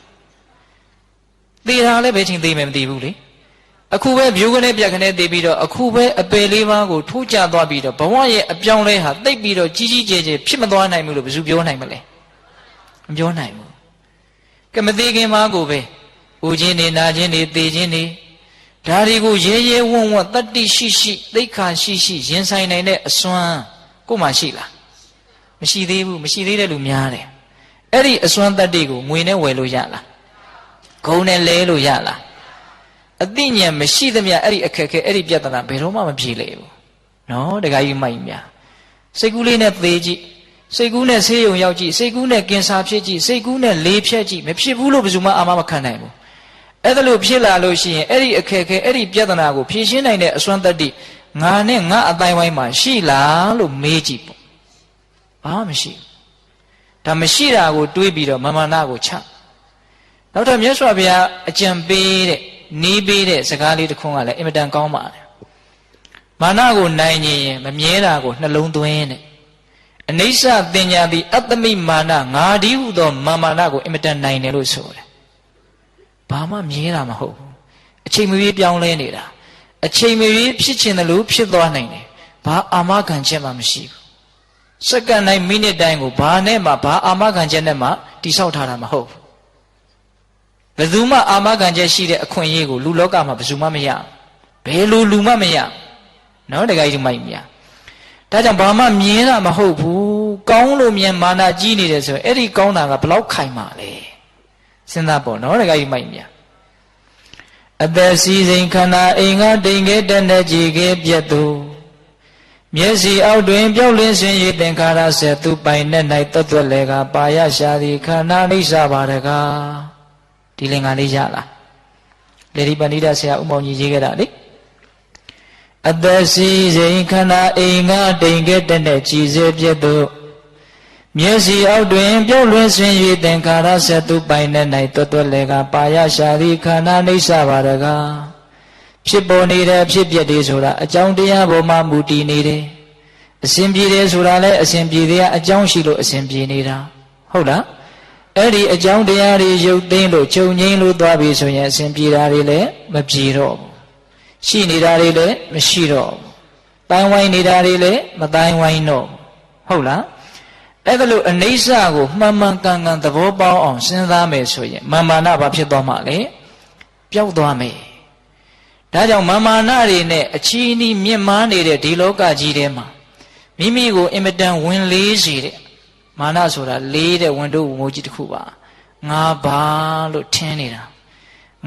သိတာလည်းဘယ်ချိန်သိမယ်မသိဘူးလေအခုပဲဗျူကနေပြက်ကနေသိပြီးတော့အခုပဲအပေလေးပါးကိုထိုးကျသွားပြီးတော့ဘဝရဲ့အပြောင်းလဲဟာတိတ်ပြီးတော့ကြီးကြီးကျယ်ကျယ်ဖြစ်မသွားနိုင်ဘူးလို့ဘယ်သူပြောနိုင်မလဲမပြောနိုင်ဘူးကမသိခင်မှာကိုပဲဦးချင်းနေနာချင်းနေသေချင်းနေဒါတွေကိုရဲရဲဝံ့ဝံ့တတ္တိရှိရှိသိက္ခာရှိရှိရင်ဆိုင်နိုင်တဲ့အစွမ်းကိုမှရှိလားမရှိသေးဘူးမရှိသေးတဲ့လူများတယ်အဲ့ဒီအစွမ်းတတ္တိကိုငွေနဲ့ဝယ်လို့ရလားဂုံနဲ့လဲလို့ရလားအသိဉာဏ်မရှိသမျှအဲ့ဒီအခက်ခဲအဲ့ဒီပြဿနာဘယ်တော့မှမပြေလေဘူးနော်တခါကြီးမိုက်များစိတ်ကူးလေးနဲ့သေးကြည့်စိတ်ကူးနဲ့ဆေးရုံရောက်ကြည့်စိတ်ကူးနဲ့ကင်ဆာဖြစ်ကြည့်စိတ်ကူးနဲ့လေးဖြတ်ကြည့်မဖြစ်ဘူးလို့ဘယ်သူမှအာမမခံနိုင်ဘူးအဲ့ဒါလို့ဖြစ်လာလို့ရှိရင်အဲ့ဒီအခက်ခဲအဲ့ဒီပြဿနာကိုဖြေရှင်းနိုင်တဲ့အစွမ်းတတ္တိငါနဲ့ငါအတိုင်းဝိုင်းမှာရှိလားလို့မေးကြည့်ပေါ့ဘာမှမရှိဘူးဒါမရှိတာကိုတွေးပြီးတော့မာမာနကိုချနောက်တော့မြတ်စွာဘုရားအကြံပေးတဲ့နီးပေးတဲ့စကားလေးတစ်ခုကလည်းအင်မတန်ကောင်းပါတယ်မာနကိုနိုင်ရင်မမြဲတာကိုနှလုံးသွင်းတဲ့အနိစ္စတင်ညာသည်အတ္တမိမာနငါဒီဟုသောမာနကိုအင်မတန်နိုင်တယ်လို့ဆိုတယ်ဘာမှမြဲတာမဟုတ်ဘူးအချိန်မရွေးပြောင်းလဲနေတာအချိန်မရွေးဖြစ်ချင်တယ်လို့ဖြစ်သွားနိုင်တယ်ဘာအာမခံချက်မှမရှိဘူးစက္ကန့်တိုင်းမိနစ်တိုင်းကိုဘာနဲ့မှဘာအာမခံချက်နဲ့မှတိဆောက်ထားတာမဟုတ်ဘူးဘယ်သူမှအာမခံချက်ရှိတဲ့အခွင့်အရေးကိုလူလောကမှာဘယ်သူမှမရဘယ်လိုလူမှမရနော်တခါကြီးမိုက်မြဒါကြောင့်ဘာမှမြင်တာမဟုတ်ဘူးကောင်းလို့မြင်မာနကြီးနေတယ်ဆိုရင်အဲ့ဒီကောင်းတာကဘလောက်ခိုင်မာလဲစဉ်းစားပေါ့နော်တခါကြီးမိုက်မြအသက်စီစိန်ခန္ဓာအိမ်ကတိမ်ခဲတက်တဲ့ကြည်ခဲပြတ်သူမျက်စိအောက်တွင်ပြောက်လင်းစင်ရသင်္ခါရဆက်သူပိုင်နဲ့၌တွတ်တွတ်လေကပါရရှာသည်ခန္ဓာအိဋ္ဌပါတကားဒီလင်္ကာလေးရလားလေဒီပဏိဒဆရာဥမောင်ကြီးရေးခဲ့တာလေအသက်စီစိန်ခန္ဓာအိမ်ကတိမ်ခဲတက်တဲ့ကြည်စေပြတ်သူမျက်စိအောက်တွင်ပြုတ်လွင်ဆွင်၍သင်္ခါရဆက်သူပိုင်နဲ့၌တွတ်တွတ်လေကပါရရှာသည်ခန္ဓာအိဋ္ဌပါတကားဖြစ်ပေါ်နေတဲ့ဖြစ်ပျက်တွေဆိုတာအကြောင်းတရားပေါ်မှာမူတည်နေတယ်အစဉ်ပြေတယ်ဆိုတာလည်းအစဉ်ပြေတဲ့အကြောင်းရှိလို့အစဉ်ပြေနေတာဟုတ်လားအဲ့ဒီအကြောင်းတရားတွေရုပ်သိမ်းလို့ချုပ်ငိမ့်လို့သွားပြီဆိုရင်အစဉ်ပြေတာတွေလည်းမပြေတော့ဘူးရှိနေတာတွေလည်းမရှိတော့ဘူးတိုင်းဝိုင်းနေတာတွေလည်းမတိုင်းဝိုင်းတော့ဟုတ်လားအဲ့ဒါလို့အနိစ္စကိုမှန်မှန်ကန်ကန်သဘောပေါက်အောင်စဉ်းစားမယ်ဆိုရင်မာမာနဘာဖြစ်သွားမှာလဲပျောက်သွားမယ်ဒါကြောင့်မာမာနတွေနဲ့အချီးနှီးမြင့်မားနေတဲ့ဒီလောကကြီးထဲမှာမိမိကိုအင်မတန်ဝင်လေးစေတဲ့မာနဆိုတာလေးတဲ့ဝန်တို့ဝိုးကြီးတစ်ခုပါငါဘာလို့ထင်းနေတာ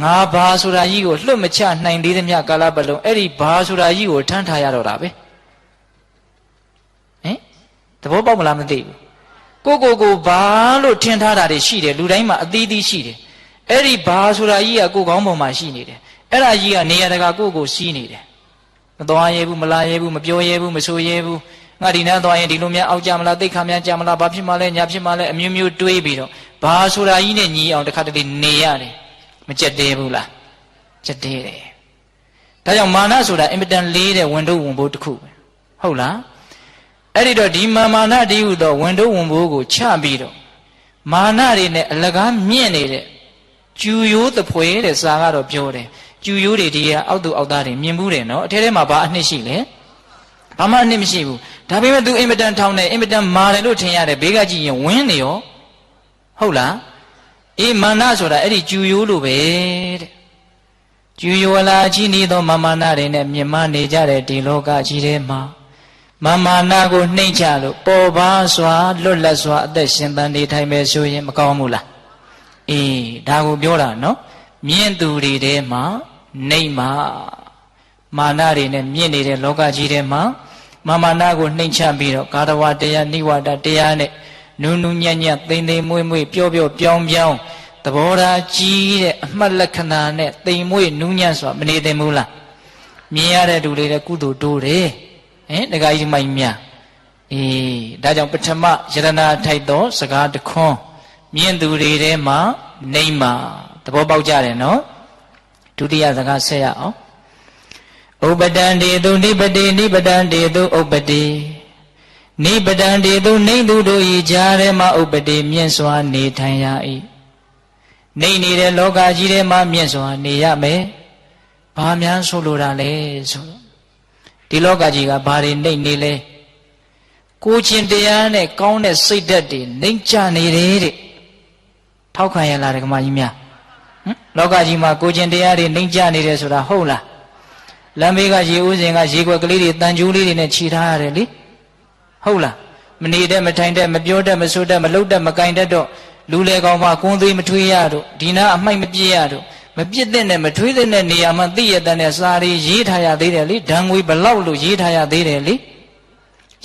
ငါဘာဆိုတာကြီးကိုလွတ်မချနိုင်သေးသမျှကာလပတ်လုံးအဲ့ဒီဘာဆိုတာကြီးကိုထမ်းထားရတော့တာပဲဟင်သဘောပေါက်မလားမသိဘူးကိုဘာလို့ထင်ထားတာတွေရှိတယ်လူတိုင်းမှာအသီးသီးရှိတယ် အဲ့ဒီဘာဆိုတာကြီးကကိုယ်ကောင်းပေါ်မှာရှိနေတယ်အဲ့ဒါကြီးကနေရာတကာကိုစီးနေတယ်မသွားရဲဘူးမလာရဲဘူးမပြောရဲဘူးမဆိုရဲဘူးငါဒီနားသွားရင်ဒီလိုများအောက်ကြမလားတိတ်ခါများကြမလားဘာဖြစ်မှလဲညာဖြစ်မှလဲအမျိုးမျိုးတွေးပြီးတော့ဘာဆိုတာကြီးနဲ့ညီအောင်တစ်ခါတလေနေရတယ်မကြက်တဲဘူးလားကြက်တဲတယ်ဒါကြောင့်မာနဆိုတာအင်မတန်လေးတဲ့ဝန်တို့ဝန်ဘိုးတစ်ခုပဲဟုတ်လားအဲ့ဒီတော့ဒီမာနတည်းဟုသောဝန်တို့ဝန်ဘိုးကိုချပြီးတော့မာနတွေနဲ့အလကားမြင့်နေတဲ့ကျူရိုးသဖွယ်တဲ့စာကတော့ပြောတယ်ကျူရိုးတွေဒီကအောက်သူအောက်သားတွေမြင်ဘူးတယ်နော်အထဲထဲမှာဘာအနှစ်ရှိလဲဘာမှအနှစ်မရှိဘူးဒါပေမဲ့ तू အင်မတန်ထောင်းတယ်အင်မတန်မာတယ်လို့ထင်ရတယ်ဘေးကကြည့်ရင်ဝင်းနေရောဟုတ်လားအေးမာနဆိုတာအဲ့ဒီကျူရိုးလိုပဲတဲ့ကျူရိုးလာအချင်းဤသောမာနတွေနဲ့မြင်မနေကြတဲ့ဒီလောကကြီးထဲမှာမာနကိုနှိမ့်ချလို့ပေါ်ပါစွာလွတ်လပ်စွာအသက်ရှင်သန်နေထိုင်မယ်ဆိုရင်မကောင်းဘူးလားအေးဒါကိုပြောတာနော်မြင့်သူတွေထဲမှာနှိမ့်မာနတွေနဲ့မြင့်နေတဲ့လောကကြီးထဲမှာမာနကိုနှိမ့်ချပြီးတော့ကာရဝတရားနိဝါဒတရားနဲ့နုနုညံ့ညံ့သိမ့်သိမ့်မွေ့မွေ့ပျော့ပျော့ပြောင်းပြောင်းသဘောထားကြီးတဲ့အမှတ်လက္ခဏာနဲ့သိမ်မွေ့နူးညံ့စွာမနေသင့်ဘူးလားမြင်ရတဲ့သူတွေလည်းကုသိုလ်တိုးတယ်ဟင်တခါကြီးမိုက်မြအေးဒါကြောင့်ပထမယရနာထိုက်သောစကားတခွန်းမြင့်သူတွေထဲမှာနှိမ့်မာသဘောပေါက်ကြတယ်နော်ဒုတိယစကားဆက်ရအောင်ဥပတံတေသူနိပတိနိပတံတေသူဥပတိနိပတံတေသူနှိမ့်သူတို့ဤကြားထဲမှာဥပတိမြင့်စွာနေထိုင်ရ၏နှိမ့်နေတဲ့လောကကြီးထဲမှာမြင့်စွာနေရမယ်ဘာများဆိုလိုတာလဲဆိုတော့ဒီလောကကြီးကဘာတွေနှိမ့်နေလဲကိုချင်းတရားနဲ့ကောင်းတဲ့စိတ်ဓာတ်တွေနှိမ့်ချနေတယ်တဲ့ထောက်ခံရလားဓမ္မကြီးများလောကကြီးမှာကိုချင်းတရားတွေနှိမ့်ချနေတယ်ဆိုတာဟုတ်လားလမ်းဘေးကရေဦးစင်ကရေခွက်ကလေးတွေတန်ကြိုးလေးတွေနဲ့ခြိထားရတယ်လေဟုတ်လားမနေတတ်မထိုင်တတ်မပြောတတ်မဆိုတတ်မလှုပ်တတ်မကင်တတ်တော့လူလေကောင်မှကွန်းသွေးမထွေးရတော့ဒီနာအမိုက်မပြည့်ရတော့မပြစ်တဲ့နဲ့မထွေးတဲ့နေရာမှာသိရတဲ့စာရီရေးထားရသေးတယ်လေဓာငွေဘလောက်လို့ရေးထားရသေးတယ်လေ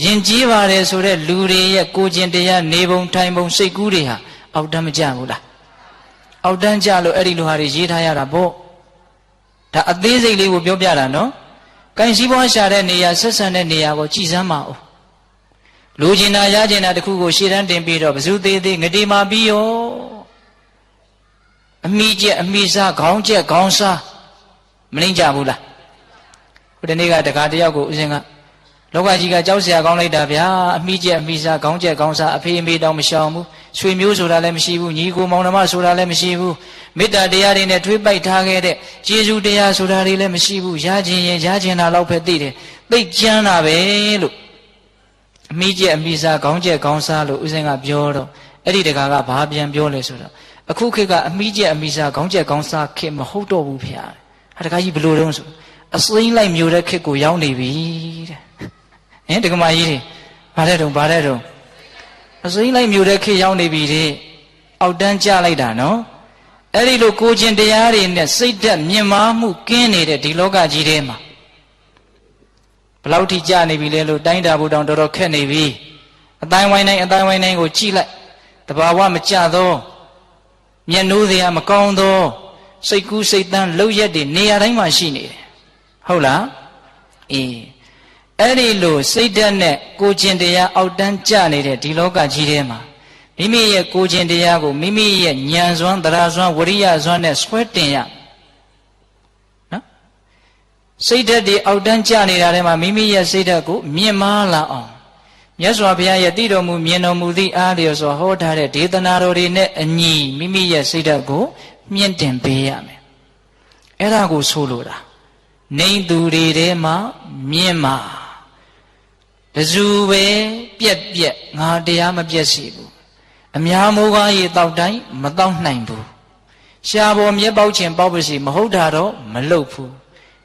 ယဉ်ကျေးပါတယ်ဆိုတဲ့လူတွေရဲ့ကိုကျင်တရားနေပုံထိုင်ပုံစိတ်ကူးတွေဟာအောက်တန်းမကြဘူးလားအောက်တန်းကြလို့အဲ့ဒီလိုဟာတွေရေးထားရတာပေါ့ဒါအသေးစိတ်လေးကိုပြောပြတာနော်။ကိုင်စည်းပွားရှာတဲ့နေရာဆက်ဆံတဲ့နေရာကိုကြည်စမ်းပါဦး။လူကျင်တာရကျင်တာတခုကိုရှေ့တန်းတင်ပြီးတော့ဘဇုသေးသေးငတိမာပြီးရောအမိကျက်အမိစားခေါင်းကျက်ခေါင်းစားမနှိမ့်ကြဘူးလား။ခုဒီနေ့ကတခါတယောက်ကိုဦးစင်ကလောကကြီးကကြောက်เสียကောင်းလိုက်တာဗျာအမိကျက်အမိစားခေါင်းကျက်ခေါင်းစားအဖေအမေတောင်မရှောင်ဘူးဆွေမျိုးဆိုတာလည်းမရှိဘူးညီကိုမောင်နှမဆိုတာလည်းမရှိဘူးမေတ္တာတရားတွေနဲ့ထွေးပိုက်ထားခဲ့တဲ့ကျေးဇူးတရားဆိုတာတွေလည်းမရှိဘူးရခြင်းရင်ရခြင်းတာလောက်ပဲသိတယ်သိကျမ်းတာပဲလို့အမိကျက်အမိစားခေါင်းကျက်ခေါင်းစားလို့ဦးစင်ကပြောတော့အဲ့ဒီတကာကဘာပြန်ပြောလဲဆိုတော့အခုခေတ်ကအမိကျက်အမိစားခေါင်းကျက်ခေါင်းစားခေတ်မဟုတ်တော့ဘူးဗျာဟာတကာကြီးဘလို့တုံးဆိုအစိမ့်လိုက်မျိုးတဲ့ခေတ်ကိုရောက်နေပြီတဲ့ဟင်တက္ကမကြီးတွေဘာတဲ့တုံအစိမ့်လိုက်မျိုးတဲ့ခေတ်ရောက်နေပြီတဲ့အောက်တန်းကြလိုက်တာနော်အဲ့ဒီလိုကိုချင်းတရားတွေနဲ့စိတ်ဓာတ်မြင့်မားမှုကင်းနေတဲ့ဒီလောကကြီးထဲမှာဘယ်လောက်ထိကြနေပြီလဲလို့တိုင်းတာဖို့တောင်တော်တော်ခက်နေပြီအတိုင်းဝိုင်းတိုင်းကိုကြည့်လိုက်တဘာဝမကြသောမျက်နှိုးစရာမကောင်းသောစိတ်ကူးစိတ်တန်းလှုပ်ရက်တွေနေရာတိုင်းမှာရှိနေတယ်ဟုတ်လားအေးအဲ့ဒီလိုစိတ်ဓာတ်နဲ့ကိုကျင်တရားအောက်တန်းကျနေတဲ့ဒီလောကကြီးထဲမှာမိမိရဲ့ကိုကျင်တရားကိုမိမိရဲ့ဉာဏ်စွမ်းသရစွမ်းဝရိယစွမ်းနဲ့ဆွဲတင်ရနော်စိတ်ဓာတ်တွေအောက်တန်းကျနေတာထဲမှာမိမိရဲ့စိတ်ဓာတ်ကိုမြင့်မားလာအောင်မြတ်စွာဘုရားရဲ့တည်တော်မူမြင်တော်မူသည့်အားလျော်စွာဟောထားတဲ့ဒေသနာတော်တွေနဲ့အညီမိမိရဲ့စိတ်ဓာတ်ကိုမြင့်တင်ပေးရမယ်အဲ့ဒါကိုဆိုလိုတာနှိမ့်သူတွေထဲမှာမြင့်မာတဇူပဲပြက်ပြက်ငါတရားမပြက်စီဘူးအများမိုးကားရေတောက်တိုင်းမတောက်နိုင်ဘူးရှားပေါ်မြက်ပေါက်ခြင်းပေါက်ပါစီမဟုတ်တာတော့မလုပ်ဘူး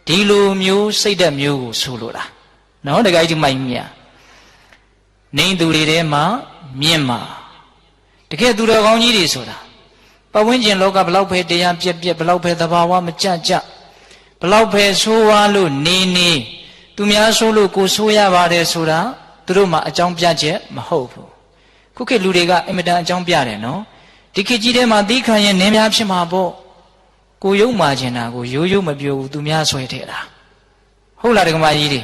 ဒီလိုမျိုးစိတ်ဓာတ်မျိုးကိုဆိုလိုတာနော်တခါကြီးမိုက်မြနှိမ့်သူတွေထဲမှာမြင့်မာတကယ်သူတော်ကောင်းကြီးတွေဆိုတာပတ်ဝန်းကျင်လောကဘလောက်ပဲတရားပြက်ပြက်ဘလောက်ပဲသဘာဝမကြကြဘလောက်ပဲဆိုးဝါးလို့နေသူများဆိုးလို့ကိုဆိုးရပါတယ်ဆိုတာသူတို့မှအကြောင်းပြချက်မဟုတ်ဘူးခုခေတ်လူတွေကအင်မတန်အကြောင်းပြတယ်နော် ဒီခေတ်ကြီးထဲမှာသီးခံရင်နင်းများဖြစ်မှာပေါ့ကိုယုံမာကျင်တာကိုရိုးရိုးမပြောဘူးသူများဆွဲထည့်တာဟုတ်လားဒကမာကြီးတွေ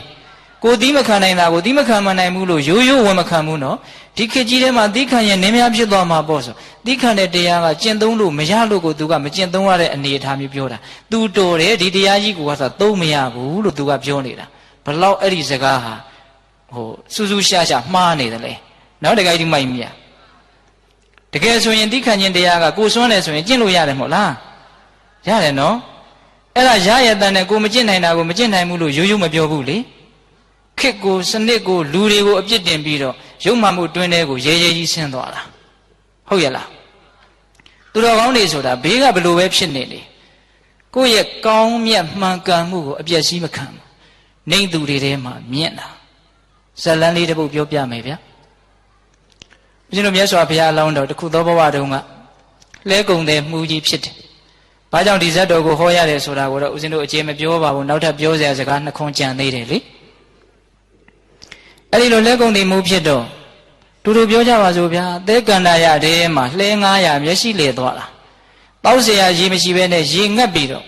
ကိုသီးမခံနိုင်တာကိုသီးမခံမနိုင်ဘူးလို့ရိုးရိုးဝင်မခံဘူးနော်ဒီခေတ်ကြီးထဲမှာသီးခံရင်နင်းများဖြစ်သွားမှာပေါ့ဆိုသီးခံတဲ့တရားကကျင့်သုံးလို့မရလို့ကိုသူကမကျင့်သုံးရတဲ့အနေအထားမျိုးပြောတာသူတော်တယ်ဒီတရားကြီးကိုကဆိုသုံးမရဘူးလို့သူကပြောနေတာဘလောက်အဲ့ဒီစကားဟာစူးစူးရှားရှားမှားနေတယ်လေနော်တကယ်ဒီမိုက်မြတ်တကယ်ဆိုရင်သီးခံခြင်းတရားကကိုစွန့်တယ်ဆိုရင်ကျင့်လို့ရတယ်မဟုတ်လားရတယ်နော်အဲ့ဒါရရတဲ့နဲ့ကိုမကျင့်နိုင်တာကိုမကျင့်နိုင်ဘူးလို့ရိုးရိုးမပြောဘူးလေခစ်ကိုစနစ်ကိုလူတွေကိုအပြစ်တင်ပြီးတော့ရုပ်မှမှုတွင်းတဲ့ကိုရဲရဲကြီးဆင်းသွားတာဟုတ်ရဲ့လားသူတော်ကောင်းတွေဆိုတာဘေးကဘလို့ပဲဖြစ်နေလေကိုယ့်ရဲ့ကောင်းမြတ်မှန်ကန်မှုကိုအပြည့်စည်းမခံဘူးနှိမ့်သူတွေထဲမှာမြင့်တာဇလန်းလေးတစ်ပုဒ်ပြောပြမယ်ဗျာဦးဇင်းတို့မြတ်စွာဘုရားအလောင်းတော်တခုသောဘဝတုန်းကလဲကုံတဲ့မှုကြီးဖြစ်တယ်။ဘာကြောင့်ဒီဇတ်တော်ကိုဟောရတယ်ဆိုတာကိုတော့ဦးဇင်းတို့အခြေမပြောပါဘူးနောက်ထပ်ပြောစရာစကားနှစ်ခွန်းကြံသေးတယ်လေ။အဲ့ဒီလိုလဲကုံတဲ့မှုဖြစ်တော့တူတူပြောကြပါစို့ဗျာသဲကန္တာရထဲမှာလှဲ900မျက်ရှိလေသွားတာ။တောက်เสียရေမရှိဘဲနဲ့ရေငတ်ပြီးတော့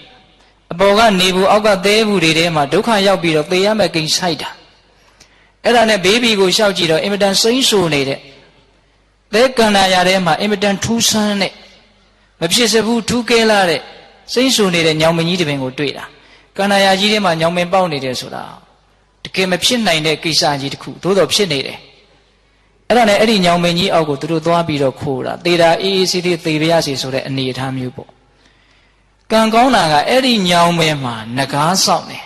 အပေါ်ကနေဘူးအောက်ကသဲဘူးတွေထဲမှာဒုက္ခရောက်ပြီးတော့သေရမယ့်ကိန်းဆိုင်တာ။အဲ့ဒါနဲ့ဘေးဘီကိုရှောက်ကြည့်တော့အင်မတန်စိမ့်ဆူနေတဲ့သဲကန္တာရထဲမှာအင်မတန်ထူးဆန်းတဲ့မဖြစ်စဘူးထူးကဲလာတဲ့စိမ့်ဆူနေတဲ့ညောင်မင်းကြီးတစ်ပင်ကိုတွေ့တာကန္တာရကြီးထဲမှာညောင်မင်းပေါက်နေတယ်ဆိုတာတကယ်မဖြစ်နိုင်တဲ့ကိစ္စကြီးတစ်ခုသို့တော်ဖြစ်နေတယ်အဲ့ဒါနဲ့အဲ့ဒီညောင်မင်းကြီးအောက်ကိုသူတို့သွားပြီးတော့ခိုးတာသေတာအေးအေးဆေးဆေးသေပါရစေဆိုတဲ့အနေအထားမျိုးပေါ့ကံကောင်းတာကအဲ့ဒီညောင်မင်းမှာငကားဆောက်နေ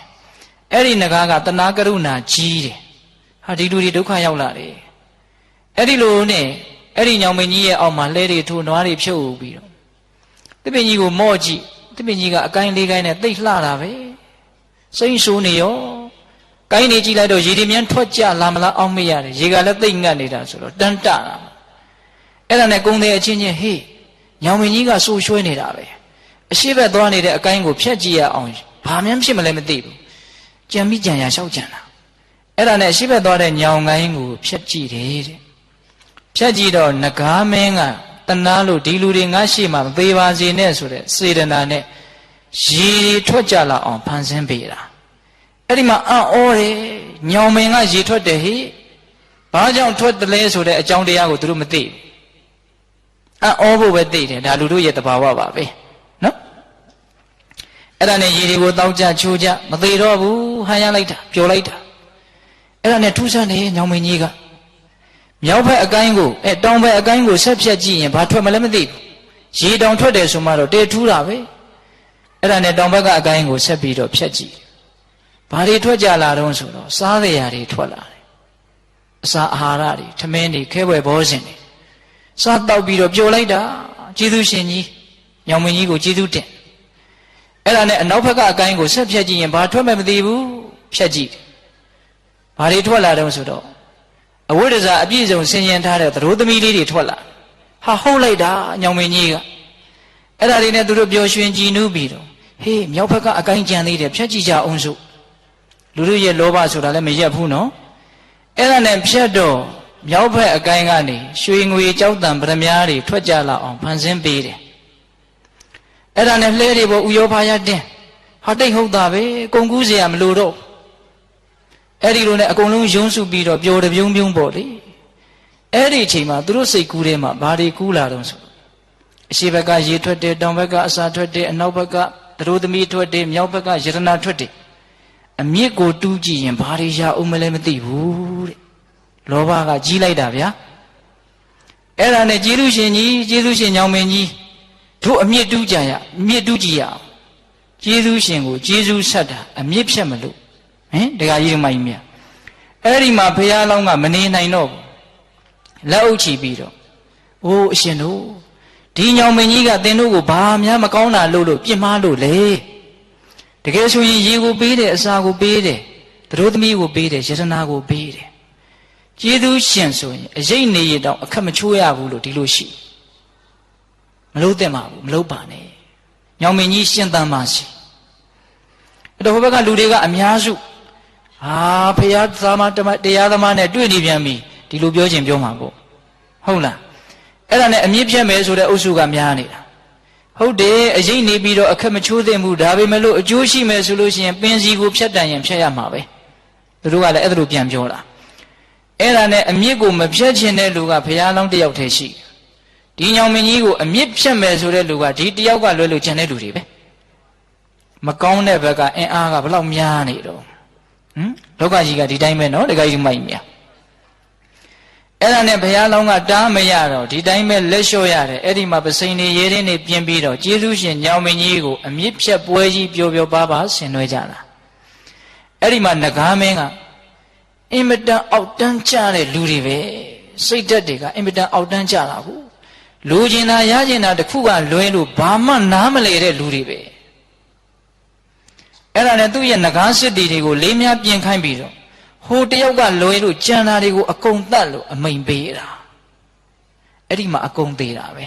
အဲ့ဒီငကားကတဏှာကရုဏာကြီးတယ်ဟာဒီလူတွေဒုက္ခရောက်လာတယ်အဲ့ဒီလိုနဲ့အဲ့ဒီညောင်မင်းကြီးရဲ့အောက်မှာလှဲတွေထိုးနွားတွေဖြုတ်ပြီးတော့တပင်ကြီးကိုမော့ကြည့်တပင်ကြီးကအကိုင်းလေးကိုင်းနဲ့သိပ်လှတာပဲစိမ့်ဆိုးနေရောကိုင်းနေကြည့်လိုက်တော့ရေဒီမြန်ထွက်ကြလာမလားအောက်မေ့ရတယ်ရေကလည်းသိပ်ငတ်နေတာဆိုတော့တန်းတတာအဲ့ဒါနဲ့ကုန်းတဲ့အချင်းချင်းဟေးညောင်မင်းကြီးကဆိုးရွှဲနေတာပဲအရှိဘက်သွားနေတဲ့အကိုင်းကိုဖျက်ကြည့်ရအောင်ဘာမှဖြစ်မလဲမသိဘူးကြံပြီးကြံရရှောက်ကြံတာအဲ့ဒါနဲ့အရှိဘက်သွားတဲ့ညောင်ကိုင်းကိုဖျက်ကြည့်တယ်တဲ့ဖြတ်ကြည့်တော့ငကားမင်းကတနာလို့ဒီလူတွေငါရှိမှမသေးပါစေနဲ့ဆိုတဲ့စေတနာနဲ့ရေထွက်ကြလာအောင်ဖန်ဆင်းပေးတာအဲ့ဒီမှာအံ့ဩတယ်ညောင်မင်းကရေထွက်တယ်ဟိဘာကြောင့်ထွက်တယ်လဲဆိုတဲ့အကြောင်းတရားကိုသူတို့မသိဘူးအံ့ဩဖို့ပဲသိတယ်ဒါလူတို့ရဲ့တဘာဝပါပဲနော်အဲ့ဒါနဲ့ရေတွေကိုတောက်ကြချိုးကြမသေးတော့ဘူးဟန်ရလိုက်တာပျော်လိုက်တာအဲ့ဒါနဲ့ထူးဆန်းတယ်ညောင်မင်းကြီးကမြောက်ဘက်အကိုင်းကိုတောင်ဘက်အကိုင်းကိုဆက်ဖြတ်ကြည့်ရင်ဘာထွက်မလဲမသိဘူးရေတောင်ထွက်တယ်ဆိုမှတော့တဲထူးတာပဲအဲ့ဒါနဲ့တောင်ဘက်ကအကိုင်းကိုဆက်ပြီးတော့ဖြတ်ကြည့်ဘာတွေထွက်ကြလာတော့ဆိုတော့စားစရာတွေထွက်လာတယ်အစာအာဟာရတွေထမင်းတွေခဲဘွယ်ဘောဇင်တွေစားတောက်ပြီးတော့ပျော်လိုက်တာကျေးဇူးရှင်ကြီးညောင်မင်းကြီးကိုကျေးဇူးတင်အဲ့ဒါနဲ့အနောက်ဘက်ကအကိုင်းကိုဆက်ဖြတ်ကြည့်ရင်ဘာထွက်မှမသိဘူးဖြတ်ကြည့်ဘာတွေထွက်လာတော့ဆိုတော့အဝိဒ္ဒဇာအပြည့်စုံဆင်ញင်ထားတဲ့သရိုးသမီးလေးတွေထွက်လာဟာဟုတ်လိုက်တာညောင်မင်းကြီးကအဲ့ဒါလေးနဲ့သူတို့ပျော်ရွှင်ကြည်နူးပြီးတော့ဟေးမြောက်ဘက်ကအကိုင်းကြံသေးတယ်ဖြတ်ကြည့်ကြအောင်စို့လူတို့ရဲ့လောဘဆိုတာလည်းမရက်ဘူးနော်အဲ့ဒါနဲ့ဖြတ်တော့မြောက်ဘက်အကိုင်းကနေရွှေငွေကြောက်တံပရမများတွေထွက်ကြလာအောင်ဖန်ဆင်းပေးတယ်အဲ့ဒါနဲ့လှဲတွေပေါ်ဥယောဖာရတင်းဟာတိတ်ဟုတ်တာပဲကုံကူးเสียမလို့တော့အဲ့ဒီလိုနဲ့အကုန်လုံးယုံစုပြီးတော့ပျော်တပြုံးပြုံးပေါ့လေအဲ့ဒီအချိန်မှာသူတို့စိတ်ကူးထဲမှာဘာတွေကူးလာတော့ဆိုအရှိဘက်ကရေထွက်တယ်တောင်ဘက်ကအစာထွက်တယ်အနောက်ဘက်ကသရိုးသမီးထွက်တယ်မြောက်ဘက်ကယရနာထွက်တယ်အမြင့်ကိုတူးကြည့်ရင်ဘာတွေရအောင်မလဲမသိဘူးတဲ့လောဘကကြီးလိုက်တာဗျာအဲ့ဒါနဲ့ကျေးဇူးရှင်ကြီးကျေးဇူးရှင်ညောင်မင်းကြီးတို့အမြင့်တူးကြရအမြင့်တူးကြည့်ရအောင်ကျေးဇူးရှင်ကိုကျေးဇူးဆက်တာအမြင့်ဖြတ်မလို့ဟင်ဒကာကြီးတို့မကြီးမြတ်အဲ့ဒီမှာဘုရားလောင်းကမနေနိုင်တော့ဘူးလက်အုပ်ချီပြီးတော့အိုးအရှင်တို့ဒီညောင်မင်းကြီးကသင်တို့ကိုဘာများမကောင်းတာလို့ပြစ်မှားလို့လေတကယ်ဆိုရင်ရေကိုပေးတယ်အစာကိုပေးတယ်သတို့သမီးကိုပေးတယ်ယတနာကိုပေးတယ်ကျေးဇူးရှင်ဆိုရင်အရေးနေရတော့အခက်မချိုးရဘူးလို့ဒီလိုရှိမလို့သင့်ပါဘူးမလို့ပါနဲ့ညောင်မင်းကြီးရှင်သန်ပါစီအဲ့တော့ဘက်ကလူတွေကအများစုဟာဖရာသမားတရားသမားနဲ့တွေ့နေပြန်ပြီဒီလိုပြောချင်ပြောမှာပေါ့ဟုတ်လား အဲ့ဒါနဲ့အမြင့်ပြတ်မယ်ဆိုတဲ့အုပ်စုကများနေတာဟုတ်တယ်အရင်နေပြီးတော့အခက်မချိုးသင့်ဘူးဒါပေမဲ့လို့အကျိုးရှိမယ်ဆိုလို့ရှိရင်ပင်စီကိုဖြတ်တန်ရင်ဖြတ်ရမှာပဲသူတို့ကလည်းအဲ့ဒါလိုပြန်ပြောတာအဲ့ဒါနဲ့အမြင့်ကိုမဖြတ်ချင်တဲ့လူကဘုရားလောင်းတယောက်တည်းရှိဒီညောင်မင်းကြီးကိုအမြင့်ဖြတ်မယ်ဆိုတဲ့လူကဒီတယောက်ကလွယ်လို့ကျန်တဲ့လူတွေပဲမကောင်းတဲ့ဘက်ကအင်အားကဘလောက်များနေတော့လောကကြီးကဒီတိုင်းပဲနော်တကယ်ကြီးမိုက်မြအဲ့ဒါနဲ့ဘုရားလောင်းကတားမရတော့ဒီတိုင်းပဲလက်လျှော့ရတယ်အဲ့ဒီမှာပစိန်နေရေရင်းနေပြင်းပြီးတော့ကျေးဇူးရှင်ညောင်မင်းကြီးကိုအမြင့်ဖြတ်ပွဲကြီးပျော်ပျော်ပါပါဆင်နွှဲကြတာအဲ့ဒီမှာနဂါမင်းကအင်မတန်အောက်တန်းကျတဲ့လူတွေပဲစိတ်ဓာတ်တွေကအင်မတန်အောက်တန်းကျတာကိုလူကျင်တာရကျင်တာတစ်ခုကလွဲလို့ဘာမှနားမလည်တဲ့လူတွေပဲအဲ့ဒါနဲ့သူ့ရဲ့နဂါစစ်တီတွေကိုလေးများပြင်ခိုင်းပြီးတော့ဟိုတယောက်ကလွဲလို့ကြံတာတွေကိုအကုန်တတ်လို့အမိန်ပေးတာအဲ့ဒီမှာအကုန်သေးတာပဲ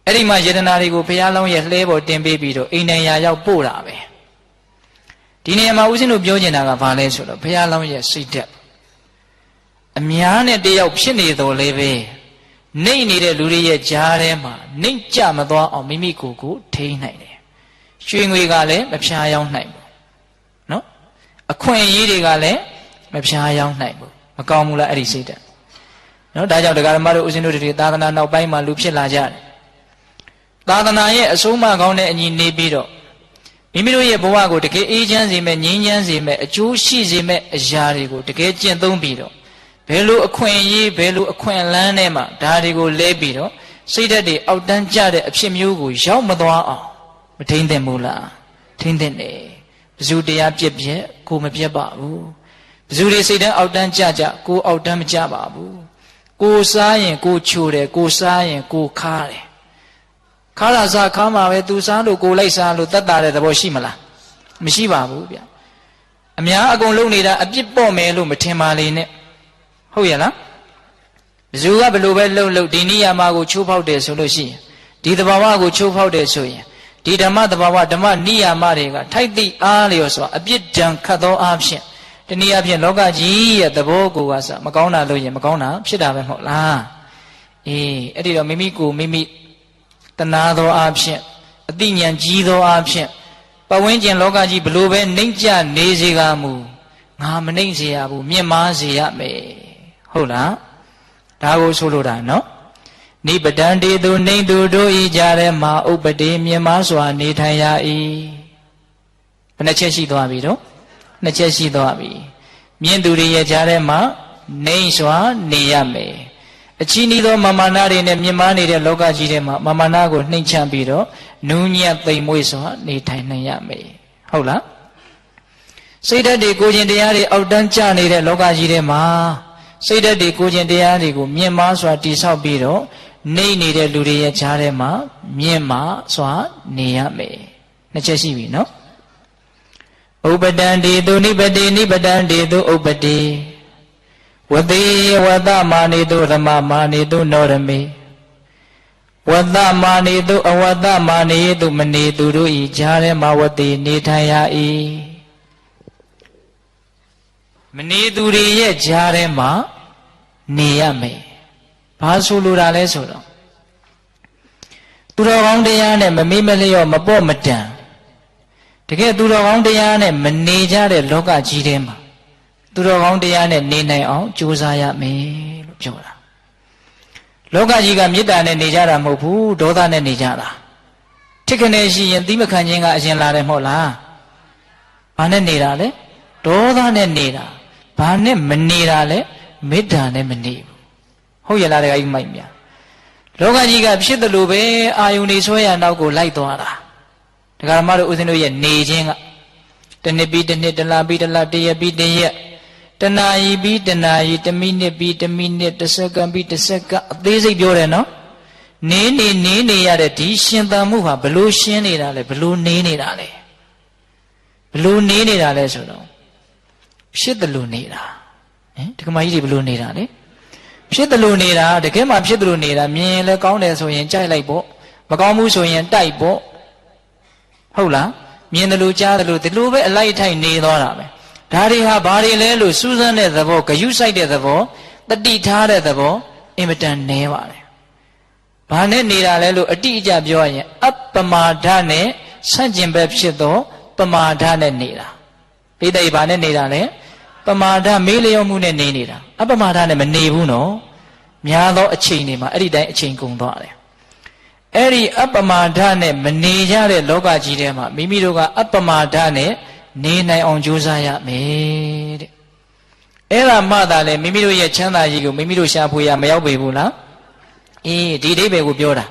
အဲ့ဒီမှာယတနာတွေကိုဘုရားလောင်းရဲ့လှဲပေါ်တင်ပေးပြီးတော့အိမ်နိုင်ရာရောက်ပို့တာပဲဒီနေရာမှာဦးဇင်းတို့ပြောချင်တာကဘာလဲဆိုတော့ဘုရားလောင်းရဲ့စိတ်ဓာတ်အများနဲ့တယောက်ဖြစ်နေတော်လဲပဲနှိမ့်နေတဲ့လူတွေရဲ့ကြားထဲမှာနှိမ့်ကြမသွားအောင်မိမိကိုယ်ကိုထိန်းနိုင်တယ်ရွှေငွေကလည်းမဖြားယောင်းနိုင်ဘူးနော်အခွင့်အရေးတွေကလည်းမဖြားယောင်းနိုင်ဘူးမကောင်းဘူးလားအဲ့ဒီစိတ်ဓာတ်နော်ဒါကြောင့်တရားဓမ္မတို့ဦးဇင်းတို့တွေသာသနာနောက်ပိုင်းမှာလူဖြစ်လာကြတယ်သာသနာရဲ့အဆုံးအမကောင်းတဲ့အညီနေပြီးတော့မိမိတို့ရဲ့ဘဝကိုတကယ်အေးချမ်းစေမဲ့ငြိမ်းချမ်းစေမဲ့အကျိုးရှိစေမဲ့အရာတွေကိုတကယ်ကျင့်သုံးပြီးတော့ဘယ်လိုအခွင့်အရေးဘယ်လိုအခွင့်အလမ်းနဲ့မှဒါတွေကိုလဲပြီးတော့စိတ်ဓာတ်တွေအောက်တန်းကျတဲ့အဖြစ်မျိုးကိုရောက်မသွားအောင်မထိမ့်သင့်ဘူးလားထိမ့်သင့်တယ်ဘယ်သူတရားပြက်ပြက်ကိုမပြက်ပါဘူးဘယ်သူတွေစိတ်ဓာတ်အောက်တန်းကျကြကိုအောက်တန်းမကျပါဘူးကိုစားရင်ကိုချိုတယ်ကိုစားရင်ကိုခါတယ်ခါလာစားခါမှာပဲသူစားလို့ကိုလိုက်စားလို့တတ်တာတဲ့သဘောရှိမလားမရှိပါဘူးဗျအများအကုန်လုံးနေတာအပြစ်ပေါ့မယ်လို့မထင်ပါလေနဲ့ဟုတ်ရဲ့လားဘယ်သူကဘယ်လိုပဲလှုပ်လှုပ်ဒီနိယာမကိုချိုးဖောက်တယ်ဆိုလို့ရှိရင်ဒီသဘာဝကိုချိုးဖောက်တယ်ဆိုရင်ဒီဓမ္မသဘာဝဓမ္မနိယာမတွေကထိုက်သိအားလျော်စွာအပြစ်ဒဏ်ခတ်သောအားဖြင့်တနည်းအားဖြင့်လောကကြီးရဲ့သဘောကိုကစမကောင်းတာလို့ရင်မကောင်းတာဖြစ်တာပဲမဟုတ်လားအေးအဲ့ဒီတော့မိမိကိုမိမိတဏှာသောအားဖြင့်အတိညာဉ်ကြီးသောအားဖြင့်ပဝင်းကျင်လောကကြီးဘလို့ပဲနှိမ့်ကျနေစေကမူငါမနှိမ့်စေရဘူးမြင့်မားစေရမယ်ဟုတ်လားဒါကိုဆိုလိုတာနော်နိပတံတေသူနှိမ့်သူတို့ဤကြတဲ့မှာဥပတိမြင့်မားစွာနေထိုင်ရ၏ဘယ်နှချက်ရှိသွားပြီတော့နှစ်ချက်ရှိသွားပြီမြင့်သူတွေရဲ့ကြားထဲမှာနှိမ့်စွာနေရမယ်အချီးနှီးသောမာမနာတွေနဲ့မြင့်မားနေတဲ့လောကကြီးထဲမှာမာမနာကိုနှိမ့်ချပြီးတော့နူးညံ့သိမ်မွေ့စွာနေထိုင်နိုင်ရမယ်ဟုတ်လားစိတ်ဓာတ်တွေကိုခြင်းတရားတွေအောက်တန်းကျနေတဲ့လောကကြီးထဲမှာစိတ်ဓာတ်တွေကိုခြင်းတရားတွေကိုမြင့်မားစွာတည်ဆောက်ပြီးတော့နှိမ့်နေတဲ့လူတွေရဲ့ကြားထဲမှာမြင့်မားစွာနေရမယ်နှစ်ချက်ရှိပြီနော်ဥပတံတေသူနိပတိနိပတံတေသူဥပတိဝတိဝတ္တမာနေတုဓမ္မမာနေတုနောရမေဝတ္တမာနေတုအဝတ္တမာနေတုမနေသူတို့ဤကြားထဲမှာဝတိနေထိုင်ရ၏မနေသူတွေရဲ့ကြားထဲမှာနေရမယ်ဘာဆိုလိုတာလဲဆိုတော့သူတော်ကောင်းတရားနဲ့မမေ့မလျော့မပေါ့မတန်တကယ်သူတော်ကောင်းတရားနဲ့မနေကြတဲ့လောကကြီးထဲမှာသူတော်ကောင်းတရားနဲ့နေနိုင်အောင်ကြိုးစားရမယ်လို့ပြောတာလောကကြီးကမေတ္တာနဲ့နေကြတာမဟုတ်ဘူးဒေါသနဲ့နေကြတာထိခနဲ့ရှိရင်သီးမခံခြင်းကအရင်လာတယ်မဟုတ်လားဘာနဲ့နေတာလဲဒေါသနဲ့နေတာဘာနဲ့မနေတာလဲမေတ္တာနဲ့မနေဘူးဟုတ်ရလားတခါကြီးမိုက်မြလောကကြီးကဖြစ်တယ်လို့ပဲအာယုန်နေဆွဲရနောက်ကိုလိုက်သွားတာဒကာမတို့ဦးဇင်းတို့ရဲ့နေခြင်းကတစ်နှစ်ပြီးတစ်နှစ်တစ်လပြီးတစ်လတစ်ရက်ပြီးတစ်ရက်တနာရီပြီးတနာရီတစ်မိနစ်ပြီးတစ်မိနစ်တစ်စက္ကန့်ပြီးတစ်စက္ကန့်အသေးစိတ်ပြောတယ်နော်နေနေရတဲ့ဒီရှင်သန်မှုဟာဘလို့ရှင်းနေတာလဲဘလို့နေနေတာလဲဘလို့နေနေတာလဲဆိုတော့ဖြစ်တယ်လို့နေတာဒကာမကြီးတွေဘလို့နေတာလဲဖြစ်တယ်လို့နေတာတကယ်မှဖြစ်တယ်လို့နေတာမြင်လဲကောင်းတယ်ဆိုရင်ကြိုက်လိုက်ပေါ့မကောင်းဘူးဆိုရင်တိုက်ပေါ့ဟုတ်လားမြင်တယ်လို့ကြားတယ်လို့ဒီလိုပဲအလိုက်ထိုက်နေသွားတာပဲဒါတွေဟာဘာတွေလဲလို့စူးစမ်းတဲ့သဘောဂယုစိုက်တဲ့သဘောတတိထားတဲ့သဘောအင်မတန်နည်းပါတယ် ဘာနဲ့နေတာလဲလို့အတိအကျပြောရရင်အပမာဒနဲ့ဆန့်ကျင်ဘက်ဖြစ်သောပမာဒနဲ့နေတာပိဋကဘာနဲ့နေတာလဲပမာဒမေးလျောမှုနဲ့နေနေတာအပမာဒနဲ့မနေဘူးနော်များသောအချိန်တွေမှာအဲ့ဒီတိုင်းအချိန်ကုန်သွားတယ်အဲ့ဒီအပမာဒနဲ့မနေကြတဲ့လောကကြီးထဲမှာမိမိတို့ကအပမာဒနဲ့နေနိုင်အောင်ကြိုးစားရမယ်တဲ့အဲ့ဒါမှသာလေမိမိတို့ရဲ့ချမ်းသာကြီးကိုမိမိတို့ရှာဖွေရမရောက်ပေဘူးလားအေးဒီအဓိပ္ပာယ်ကိုပြောတာ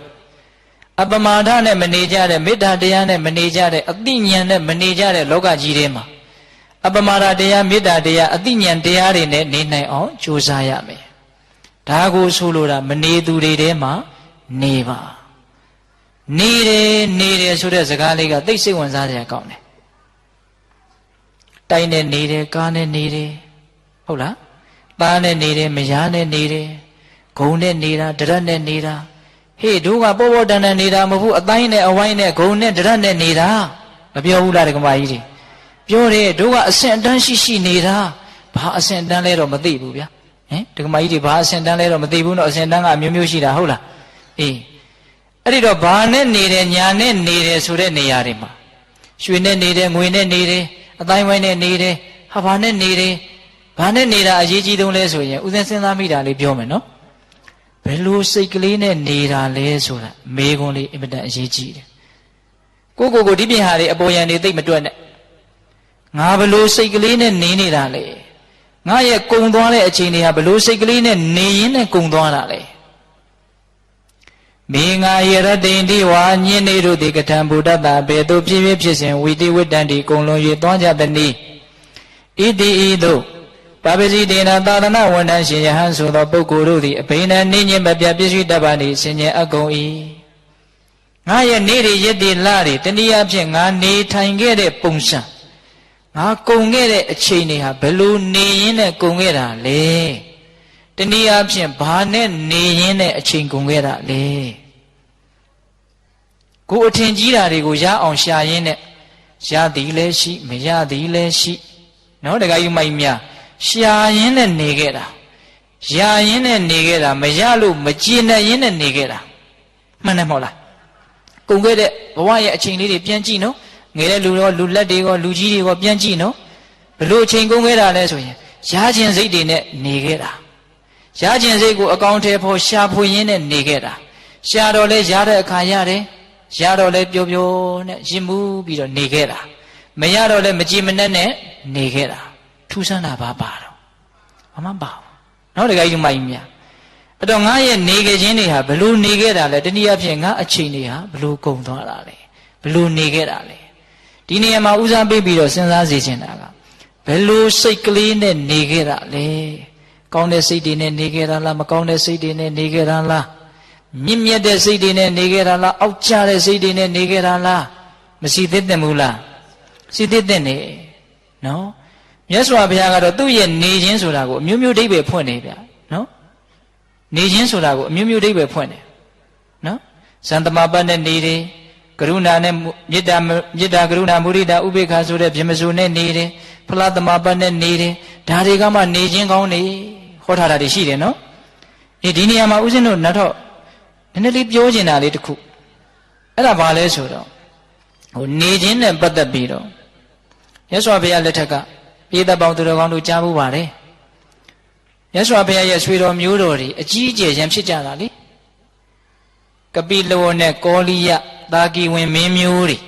အပမာဒနဲ့မနေကြတဲ့မေတ္တာတရားနဲ့မနေကြတဲ့အသိဉာဏ်နဲ့မနေကြတဲ့လောကကြီးထဲမှာအပမာဒတရားမေတ္တာတရားအသိဉာဏ်တရားတွေနဲ့နေနိုင်အောင်ကြိုးစားရမယ်ဒါကိုဆိုလိုတာမနေသူတွေထဲမှာနေပါနေတယ်ဆိုတဲ့စကားလေးကသိစိတ်ဝင်စားတဲ့အကောင်းတယ်တိုင်းနဲ့နေတယ်ကားနဲ့နေတယ်ဟုတ်လားသားနဲ့နေတယ်မယားနဲ့နေတယ်ဂုံနဲ့နေတာဒရက်နဲ့နေတာဟေးတို့ကပေါ်ပေါ်တန်တန်နေတာမဟုတ်ဘူးအတိုင်းနဲ့အဝိုင်းနဲ့ဂုံနဲ့ဒရက်နဲ့နေတာမပြောဘူးလားဓမ္မကြီးတွေပြောတယ်တို့ကအဆင့်အတန်းရှိနေတာဘာအဆင့်အတန်းလဲတော့မသိဘူးဗျာဟင်ဓမ္မကြီးတွေဘာအဆင့်အတန်းလဲတော့မသိဘူးတော့အဆင့်အတန်းကအမျိုးမျိုးရှိတာဟုတ်လားအေးအဲ့ဒီတော့ဘာနဲ့နေတယ်ညာနဲ့နေတယ်ဆိုတဲ့နေရာတွေမှာရွှေနဲ့နေတယ်ငွေနဲ့နေတယ်အတိုင်းဝိုင်းနဲ့နေတယ်ဟာဘာနဲ့နေတယ်ဘာနဲ့နေတာအရေးကြီးဆုံးလဲဆိုရင်ဥစဉ်စဉ်းစားမိတာလေးပြောမယ်နော်ဘယ်လိုစိတ်ကလေးနဲ့နေတာလဲဆိုတာမေးခွန်းလေးအင်မတန်အရေးကြီးတယ်ကိုဒီပြင်ဟာတွေအပေါ်ယံတွေသိမ့်မတွက်နဲ့ငါဘယ်လိုစိတ်ကလေးနဲ့နေနေတာလဲငါရဲ့ကုံသွားတဲ့အချိန်တွေဟာဘယ်လိုစိတ်ကလေးနဲ့နေရင်းနဲ့ကုံသွားတာလဲမေငါယရတိန်တိဝါညင်းနေတို့ဒီကထံဗုဒ္ဓတာဘေတို့ပြည့်ပြည့်ဖြစ်စဉ်ဝီတိဝတ္တန်တိကုံလုံး၍သွားကြသည်နိဣတိဤတို့ပါပစီတေနသာသနာဝန်ထမ်းရှင်ယဟန်ဆိုသောပုဂ္ဂိုလ်တို့သည်အဘိဓမ္မာနေညင်မပြပြည့်စုံတတ်ပါနေဆင်ញင်အကုန်၏ငါရဲ့နေ့တွေရက်တွေလတွေတနည်းအားဖြင့်ငါနေထိုင်ခဲ့တဲ့ပုံစံငါကုံခဲ့တဲ့အချိန်တွေဟာဘယ်လိုနေရင်းနဲ့ကုံခဲ့တာလဲတနည်းအားဖြင့်ဘာနဲ့နေရင်းနဲ့အချိန်ကုန်ခဲ့တာလဲကိုအထင်ကြီးတာတွေကိုရအောင်ရှာရင်းနဲ့ရသည်လည်းရှိမရသည်လည်းရှိနော်တခါယူမိုက်များရှာရင်းနဲ့နေခဲ့တာရရင်းနဲ့နေခဲ့တာမရလို့မကျေနပ်ရင်းနဲ့နေခဲ့တာမှန်တယ်မဟုတ်လားကုန်ခဲ့တဲ့ဘဝရဲ့အချိန်လေးတွေပြန်ကြည့်နော်ငယ်တဲ့လူရောလူလက်တွေရောလူကြီးတွေရောပြန်ကြည့်နော်ဘလို့အချိန်ကုန်ခဲ့တာလဲဆိုရင်ရခြင်းစိတ်တွေနဲ့နေခဲ့တာရခြင်းစိတ်ကိုအကောင်းထဲဖို့ရှာဖွေရင်းနဲ့နေခဲ့တာရှာတော့လဲရတဲ့အခါရတယ်ရတော့လဲပျော်ပျော်နဲ့ရင်မှုပြီးတော့နေခဲ့တာမရတော့လဲမကြည်မနှက်နဲ့နေခဲ့တာထူးဆန်းတာဘာပါတော့ဘာမှမပါဘူးနောက်တခါကြီးမိုင်းမြအဲ့တော့ငါရဲ့နေခဲ့ခြင်းတွေဟာဘလို့နေခဲ့တာလဲတနည်းအားဖြင့်ငါအချိန်တွေဟာဘလို့ကုန်သွားတာလဲဘလို့နေခဲ့တာလဲဒီနေရာမှာဦးစားပေးပြီးတော့စဉ်းစားစေချင်တာကဘယ်လိုစိတ်ကလေးနဲ့နေခဲ့တာလဲကောင်းတဲ့စိတ်တွေနဲ့နေခဲ့တာလားမကောင်းတဲ့စိတ်တွေနဲ့နေခဲ့တာလားမြင့်မြတ်တဲ့စိတ်တွေနဲ့နေခဲ့တာလားအောက်ကျတဲ့စိတ်တွေနဲ့နေခဲ့တာလားမရှိသေးတဲ့မူလားရှိသေးတဲ့နေနော်မြတ်စွာဘုရားကတော့သူ့ရဲ့နေခြင်းဆိုတာကိုအမျိုးမျိုးအဓိပ္ပာယ်ဖွင့်နေဗျနော်နေခြင်းဆိုတာကိုအမျိုးမျိုးအဓိပ္ပာယ်ဖွင့်နေနော်ဇန်တမပတ်နဲ့နေတယ်ကရုဏာနဲ့မေတ္တာကရုဏာမုဒိတာဥပေက္ခဆိုတဲ့ဗြဟ္မစုနဲ့နေတယ်ဖလားသမပတ်နဲ့နေတယ်ဒါတွေကမှနေခြင်းကောင်းနေဟောထားတာတွေရှိတယ်နော်ဒီနေရာမှာဦးဇင်းတို့နောက်တော့နည်းနည်းလေးပြောချင်တာလေးတစ်ခုအဲ့ဒါဘာလဲဆိုတော့နေခြင်းနဲ့ပတ်သက်ပြီးတော့မြတ်စွာဘုရားလက်ထက်ကပြေသက်ပေါင်းသူတော်ကောင်းတို့ကြားမှုပါတယ်မြတ်စွာဘုရားရဲ့ဆွေတော်မျိုးတော်တွေအကြီးအကျယ်ရန်ဖြစ်ကြတာလေကပိလဝနဲ့ကောလိယသာကီဝင်မင်းမျိုးတွေ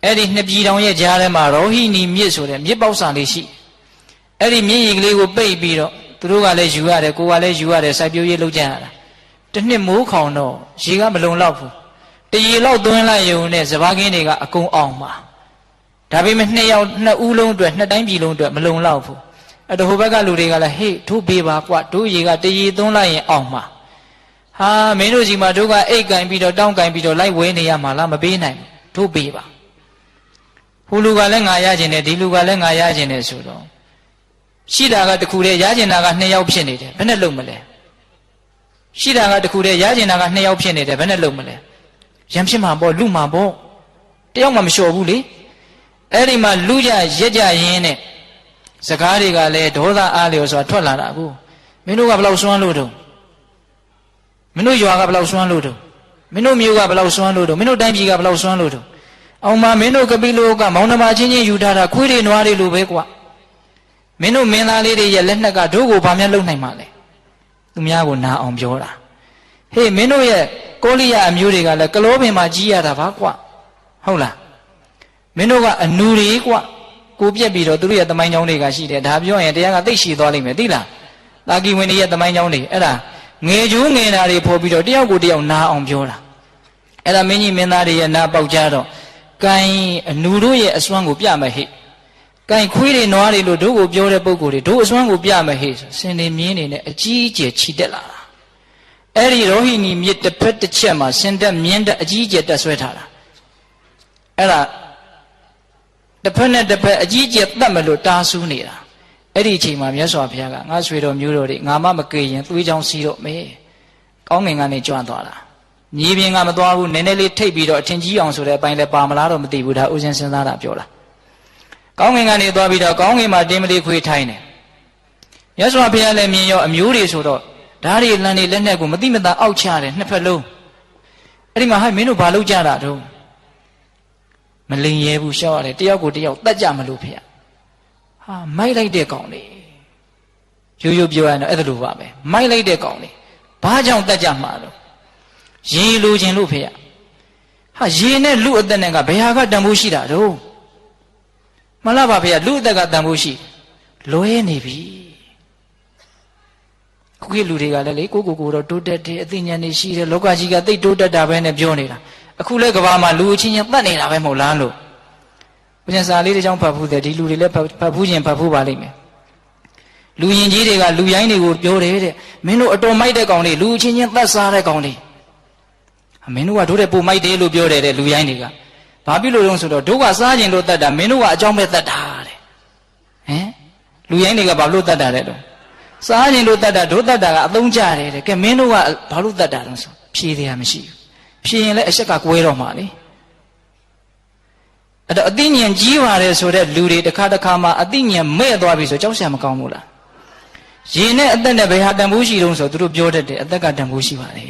အဲ့ဒီနှစ်ပြည်တော်ရဲ့ကြားထဲမှာရောဟိနီမြစ်ဆိုတဲ့မြစ်ပေါက်စာလေးရှိအဲ့ဒီမြစ်ရည်ကလေးကိုပိတ်ပြီးတော့သူတို့ကလည်းယူရတယ်ကိုကလည်းယူရတယ်စိုက်ပျိုးရေးလုပ်ကြရတာတစ်နှစ်မိုးခေါင်တော့ရေကမလုံလောက်ဘူးတရေလောက်သွင်းလိုက်ရုံနဲ့စပါးကင်းတွေကအကုန်အောင်ပါဒါပေမဲ့နှစ်ဦးလုံးအတွက်နှစ်တိုင်းပြည်လုံးအတွက်မလုံလောက်ဘူးအဲ့တော့ဟိုဘက်ကလူတွေကလည်းဟေးတို့ပေးပါကွာတို့ရေကတရေသွင်းလိုက်ရင်အောင်ပါဟာမင်းတို့ကြီးမှာတို့ကအိတ်ကင်ပြီးတော့တောင်းကင်ပြီးတော့လိုက်ဝဲနေရမှာလားမပေးနိုင်ဘူးတို့ပေးပါဟိုလူကလည်းငါရခြင်းနဲ့ဒီလူကလည်းငါရခြင်းနဲ့ဆိုတော့ရှိတာကတခုတည်းရခြင်းတာက2ယောက်ဖြစ်နေတယ်ဘယ်နဲ့လုံမလဲရှိတာကတခုတည်းရခြင်းတာက2ယောက်ဖြစ်နေတယ်ဘယ်နဲ့လုံမလဲရံဖြစ်မှာပေါ့လူမှာပေါ့တယောက်မှမလျှော်ဘူးလေအဲ့ဒီမှာလူကြရက်ကြရင်းနဲ့စကားတွေကလည်းဒေါသအားလျော်စွာထွက်လာတာကိုမင်းတို့ကဘယ်လောက်စွမ်းလို့တုံးမ မင်းတို့ရွာကဘယ်လောက်စွမ်းလို့တော့မင်းတို့မြို့ကဘယ်လောက်စွမ်းလို့တော့မင်းတို့တိုင်းပြည်ကဘယ်လောက်စွမ်းလို့တော့အောင်မမင်းတို့ကပိလိုကမောင်နှမချင်းချင်းယူထားတာခွေးတွေနွားတွေလိုပဲကွာမင်းတို့မင်းသားလေးတွေရဲ့လက်နှက်ကတို့ကိုဘာမှလုပ်နိုင်မှာလဲသူများကိုနာအောင်ပြောတာဟေးမင်းတို့ရဲ့ကောလိယအမျိုးတွေကလည်းကလောပင်မှာကြီးရတာပါကွာဟုတ်လားမင်းတို့ကအနူတွေကွာကိုပြက်ပြီးတော့သူတို့ရဲ့သမိုင်းကြောင်းတွေကရှိတယ်ဒါပြောရင်တရားကသိရှိသွားလိမ့်မယ်သိလားတာကီဝင်တွေရဲ့သမိုင်းကြောင်းတွေအဲ့ဒါငယ်ကျိုးငယ်နာတွေပေါ်ပြီးတော့တယောက်ကိုတယောက်နာအောင်ပြောတာအဲ့ဒါမင်းကြီးမင်းသားတွေရဲ့နာပေါက်ကြတော့ကိုင်အနူတို့ရဲ့အစွမ်းကိုပြမယ်ဟဲ့ကိုင်ခွေးတွေနွားတွေလို့တို့ကိုပြောတဲ့ပုံကိုယ်တွေတို့အစွမ်းကိုပြမယ်ဟဲ့စင်နေမြင်းနေနဲ့အကြီးအကျယ်ခြိတက်လာတာအဲ့ဒီရောဟိနီမြစ်တစ်ဖက်တစ်ချက်မှာစင်တက်မြင်းတက်အကြီးအကျယ်တက်ဆွဲထားတာအဲ့ဒါတစ်ဖက်နဲ့တစ်ဖက်အကြီးအကျယ်တတ်မလို့တားဆူးနေတာအဲ့ဒီအချိန်မှာမြတ်စွာဘုရားကငါဆွေတော်မျိုးတော်တွေငါမကေရင်သွေးချောင်းစီးတော့မေကောင်းငင်ကနေကြွသွားတာမြေပြင်ကမသွားဘူးနည်းနည်းလေးထိပ်ပြီးတော့အထင်ကြီးအောင်ဆိုတဲ့အပိုင်းလဲပါမလားတော့မသိဘူးဒါဥစဉ်စဉ်းစားတာပြောတာကောင်းငင်ကနေသွားပြီးတော့ကောင်းငင်မှာတင်းမလေးခွေထိုင်းတယ်မြတ်စွာဘုရားလည်းမြင်ရောအမျိုးတွေဆိုတော့ဓာရီလန်နေလက်နဲ့ကိုမတိမတာအောက်ချတယ်နှစ်ဖက်လုံးအဲ့ဒီမှာဟဲ့မင်းတို့ဘာလုပ်ကြတာတော့မလင်ရဲဘူးရှောက်ရတယ်တယောက်ကိုတယောက်တတ်ကြမလို့ဖေဟာမိုက်လိုက်တဲ့ကောင်လေးရိုးရိုးပြောရရင်တော့အဲ့ဒါလိုပါပဲမိုက်လိုက်တဲ့ကောင်လေးဘာကြောင့်တတ်ကြမှာတော့ရေလိုချင်လို့ဖေဟာရေနဲ့လူအသက်နဲ့ကဘယ်ဟာကတန်ဖိုးရှိတာတော့မလားပါဖေလူအသက်ကတန်ဖိုးရှိလွဲနေပြီခုခေတ်လူတွေကလည်းလေကိုတော့တိုးတက်တယ်အသိဉာဏ်တွေရှိတယ်လောကကြီးကသိတိုးတက်တာပဲနဲ့ပြောနေတာအခုလဲကဘာမှာလူအချင်းချင်းတတ်နေတာပဲမဟုတ်လားလို့ဘုရားစာလေးတစ်ကြောင်းဖတ်ဖူးတယ်ဒီလူတွေလည်းဖတ်ဖူးခြင်းဖတ်ဖူးပါလိမ့်မယ်လူရင်ကြီးတွေကလူရိုင်းတွေကိုပြောတယ်တဲ့မင်းတို့အတော်မိုက်တဲ့ကောင်တွေလူအချင်းချင်းတတ်စားတဲ့ကောင်တွေမင်းတို့ကတို့တဲ့ပုံမိုက်တယ်လို့ပြောတယ်တဲ့လူရိုင်းတွေကဘာဖြစ်လို့လဲဆိုတော့တို့ကစားခြင်းလို့တတ်တာမင်းတို့ကအကြောင်းပဲတတ်တာတဲ့ဟမ်လူရိုင်းတွေကဘာလို့တတ်တာတဲ့တော့စားခြင်းလို့တတ်တာတို့တတ်တာကအသုံးကျတယ်တဲ့ကဲမင်းတို့ကဘာလို့တတ်တာလဲဆိုဖြေတယ်မရှိဘူးဖြေရင်လည်းအချက်ကကွဲတော့မှာလေအဲ့တော့အသိဉာဏ်ကြီးပါတယ်ဆိုတဲ့လူတွေတစ်ခါတစ်ခါမှအသိဉာဏ်မဲ့သွားပြီဆိုကြောက်စရာမကောင်းဘူးလားရင်နဲ့အသက်နဲ့ဘယ်ဟာတန်ဖိုးရှိတုံးဆိုသူတို့ပြောတတ်တယ်အသက်ကတန်ဖိုးရှိပါလေ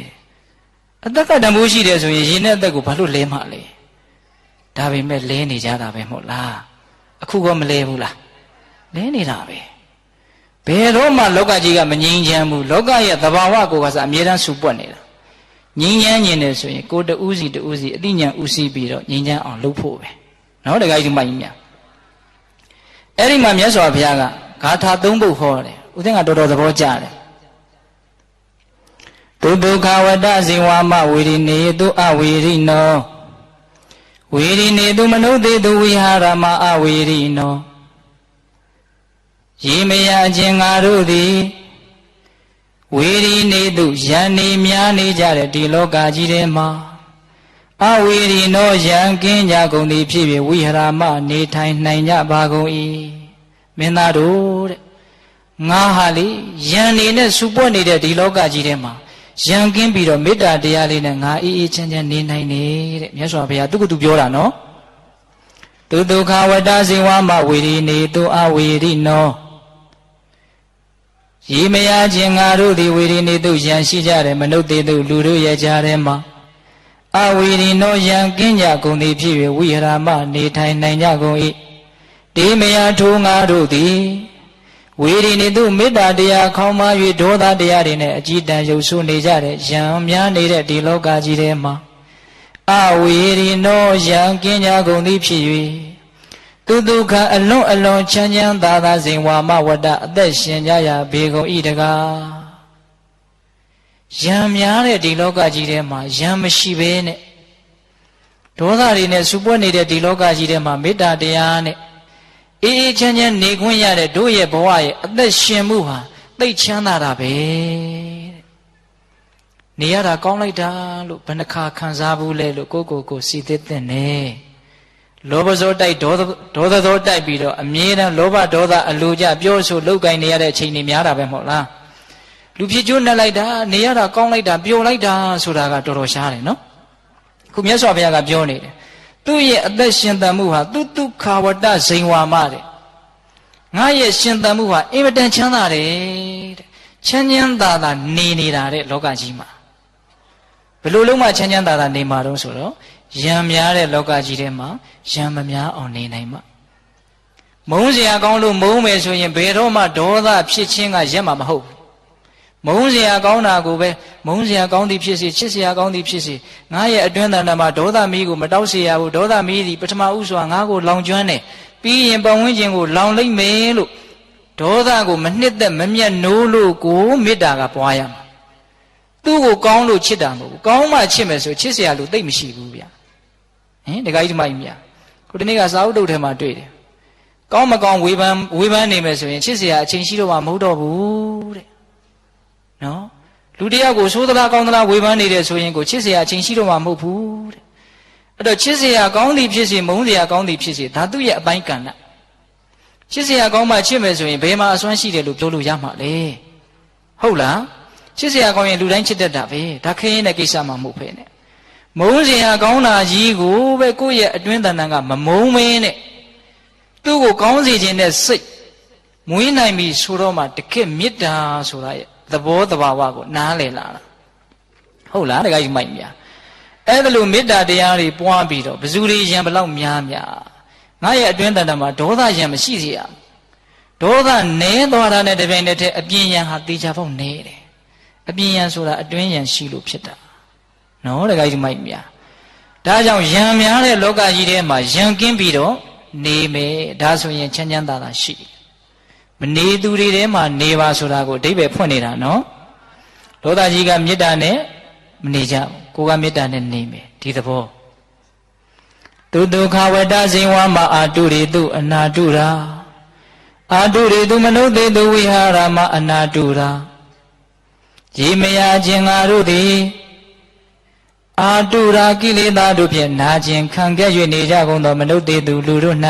အသက်ကတန်ဖိုးရှိတယ်ဆိုရင်ရင်နဲ့အသက်ကိုဘာလို့လဲမှလဲဒါပေမဲ့လဲနေကြတာပဲမဟုတ်လားအခုကမလဲဘူးလားလဲနေတာပဲဘယ်တော့မှလောကကြီးကမငြိမ်းချမ်းဘူးလောကရဲ့သဘာဝကိုကစားအမြဲတမ်းဆူပွက်နေတာငြိမ်းချမ်းခြင်းနဲ့ဆိုရင်ကိုတဦးစီအသိဉာဏ်ဦးစီးပြီးတော့ငြိမ်းချမ်းအောင်လုပ်ဖို့ပဲနော်တခါကြီးမိုက်ကြီးများအဲ့ဒီမှာမြတ်စွာဘုရားကဂါထာ၃ပုဒ်ဟောတယ်ဦးသိန်းကတော်တော်သဘောကျတယ်တုဒုက္ခဝတ္တဇင်ဝမဝေရိနေတုအဝေရိနောဝေရိနေတုမနုဿေတုဝိဟာရမအဝေရိနောရေမရခြင်းငါတို့သည်ဝေရိနေတုယံနေများနေကြတဲ့ဒီလောကကြီးထဲမှာအဝေရိနောယံကင်းကြကုန်သည်ဖြစ်ပြီးဝိဟာရမနေထိုင်နိုင်ကြပါကုန်၏မင်းသားတို့တဲ့ငါဟာလေယံနေနဲ့စူပွက်နေတဲ့ဒီလောကကြီးထဲမှာယံကင်းပြီးတော့မေတ္တာတရားလေးနဲ့ငါအေးအေးချမ်းချမ်းနေနိုင်နေတဲ့မြတ်စွာဘုရားသူကသူပြောတာနော်တုဒုက္ခဝတ္တဇင်ဝမဝေရိနေတုအဝေရိနောရေမရခြင်းငါတို့သည်ဝေရိနေတုယံရှိကြတယ်မနုဿေတုလူတို့ရဲ့ကြားထဲမှာအဝေရိနောယံကင်းကြကုန်သည်ဖြစ်၍ဝိဟရမနေထိုင်နိုင်ကြကုန်၏တေမယထိုငါတို့သည်ဝေရိနေတုမေတ္တာတရားခေါင်းမ၍ဒေါသတရားတွေနဲ့အကြည်တန်ရုပ်ဆိုးနေကြတဲ့ယံများနေတဲ့ဒီလောကကြီးထဲမှာအဝေရိနောယံကင်းကြကုန်သည်ဖြစ်၍သူဒုက္ခအလွန်အလွန်ချမ်းချမ်းသာသာစဉ်ဝါမဝတ္တအသက်ရှင်ကြရဘေကုန်ဤတကားယံများတဲ့ဒီလောကကြီးထဲမှာယံမရှိဘဲနဲ့ဒေါသတွေနဲ့စူပွက်နေတဲ့ဒီလောကကြီးထဲမှာမေတ္တာတရားနဲ့အေးအေးချမ်းချမ်းနေခွင့်ရတဲ့တို့ရဲ့ဘဝရဲ့အသက်ရှင်မှုဟာသိချမ်းသာတာပဲနေရတာကောင်းလိုက်တာလို့ဘယ်နှခါခံစားဘူးလဲလို့ကိုစီသစ်တဲ့နဲ့လောဘဇောတိုက်ဒေါသဇောတိုက်ပြီးတော့အမြဲတမ်းလောဘဒေါသအလိုကြပြောဆိုလောက်ကင်နေရတဲ့အချိန်တွေများတာပဲမဟုတ်လားလူဖြစ်ကျိုးနဲ့လိုက်တာနေရတာကောင်းလိုက်တာပျော်လိုက်တာဆိုတာကတော်တော်ရှားတယ်နော်ခုမြတ်စွာဘုရားကပြောနေတယ်သူ့ရဲ့အသက်ရှင်သန်မှုဟာသူဒုက္ခဝတ္တဇိန်ဝါမတဲ့ငါရဲ့ရှင်သန်မှုဟာအင်မတန်ချမ်းသာတယ်တဲ့ချမ်းချမ်းသာသာနေနေတာတဲ့လောကကြီးမှာ ဘယ်လိုလုံးမှချမ်းချမ်းသာသာနေမှာတော့ဆိုတော့ယံများတဲ့လောကကြီးထဲမှာယံမများအောင်နေနိုင်မှာမုန်းစရာကောင်းလို့မုန်းမယ်ဆိုရင်ဘယ်တော့မှဒေါသဖြစ်ခြင်းကရက်မှာမဟုတ်ဘူးမုန်းစရာကောင်းတာကိုပဲမုန်းစရာကောင်းသည်ဖြစ်စေချစ်စရာကောင်းသည်ဖြစ်စေငါရဲ့အတွင်းတဏ္ဍာမှာဒေါသမီးကိုမတောက်စေရဘူးဒေါသမီးသည်ပထမဥစွာငါကိုလောင်ကျွမ်းတယ်ပြီးရင်ပတ်ဝန်းကျင်ကိုလောင်လိုက်မယ်လို့ဒေါသကိုမနှစ်သက်မမျက်နိုးလို့ကိုမေတ္တာကပွားရမှာသူ့ကိုကောင်းလို့ချစ်တာမဟုတ်ဘူးကောင်းမှချစ်မယ်ဆိုချစ်စရာလူသိမ့်မရှိဘူးဗျဟင်တခါကြီးဒီမကြီးမြခုဒီနေ့ကစာအုပ်တုပ်ထဲမှာတွေ့တယ်ကောင်းမကောင်းဝေဖန်နေမယ်ဆိုရင်ချစ်စရာအချိန်ရှိတော့မှမဟုတ်တော့ဘူးတဲ့နော်လူတယောက်ကိုဆိုးသလားကောင်းသလားဝေဖန်နေတယ်ဆိုရင်ကိုချစ်စရာအချိန်ရှိတော့မှမဟုတ်ဘူးတဲ့အဲ့တော့ချစ်စရာကောင်းသည်ဖြစ်စေမုန်းစရာကောင်းသည်ဖြစ်စေဒါသူ့ရဲ့အပိုင်းကဏ္ဍချစ်စရာကောင်းမှချစ်မယ်ဆိုရင်ဘယ်မှာအစွမ်းရှိတယ်လို့ပြောလို့ရမှာလဲဟုတ်လားချစ်စရာကောင်းရင်လူတိုင်းချစ်တတ်တာပဲဒါခရင်တဲ့ကိစ္စမှမဟုတ်ဖ ೇನೆ မုန်းစရာကောင်းတာကြီးကိုပဲကိုယ့်ရဲ့အတွင်းတဏ္ဍာကမမုန်းမင်းနဲ့သူ့ကိုကောင်းစေခြင်းနဲ့စိတ်မွေးနိုင်ပြီဆိုတော့မှတခက်မေတ္တာဆိုတာရဲ့သဘောတဘာဝကိုနားလည်လာတာဟုတ်လားတခါကြီးမိုက်များအဲ့ဒါလိုမေတ္တာတရားတွေပွားပြီးတော့ဘယ်သူတွေရံဘလောက်များများငါရဲ့အတွင်းတဏ္ဍာမှာဒေါသရံမရှိစေရဒေါသနည်းသွားတာနဲ့တပြိုင်တည်းအပြင်းရံဟာတေချာဖို့နည်းတယ်အပြင်းရံဆိုတာအတွင်းရံရှိလို့ဖြစ်တာနော်တခါကြီးမိုက်များဒါကြောင့်ရံများတဲ့လောကကြီးထဲမှာရံကင်းပြီးတော့နေမယ်ဒါဆိုရင်ချမ်းချမ်းသာသာရှိမနေသူတွေထဲမှာနေပါဆိုတာကိုအဓိပ္ပာယ်ဖွင့်နေတာနော်ဒေါသကြီးကမေတ္တာနဲ့မနေကြဘူးကိုကမေတ္တာနဲ့နေမယ်ဒီသဘောသူဒုက္ခဝတ္တဇိဝမအာတုရိတုအနာတုရာအာတုရိတုမနုဿေတုဝိဟာရမအနာတုရာရေမယာခြင်းငါတို့သည်အာတုရာကိလေသာတို့ဖြင့်နာခြင်းခံခဲ့၍နေကြကုန်သောမနုဿေတုလူတို့၌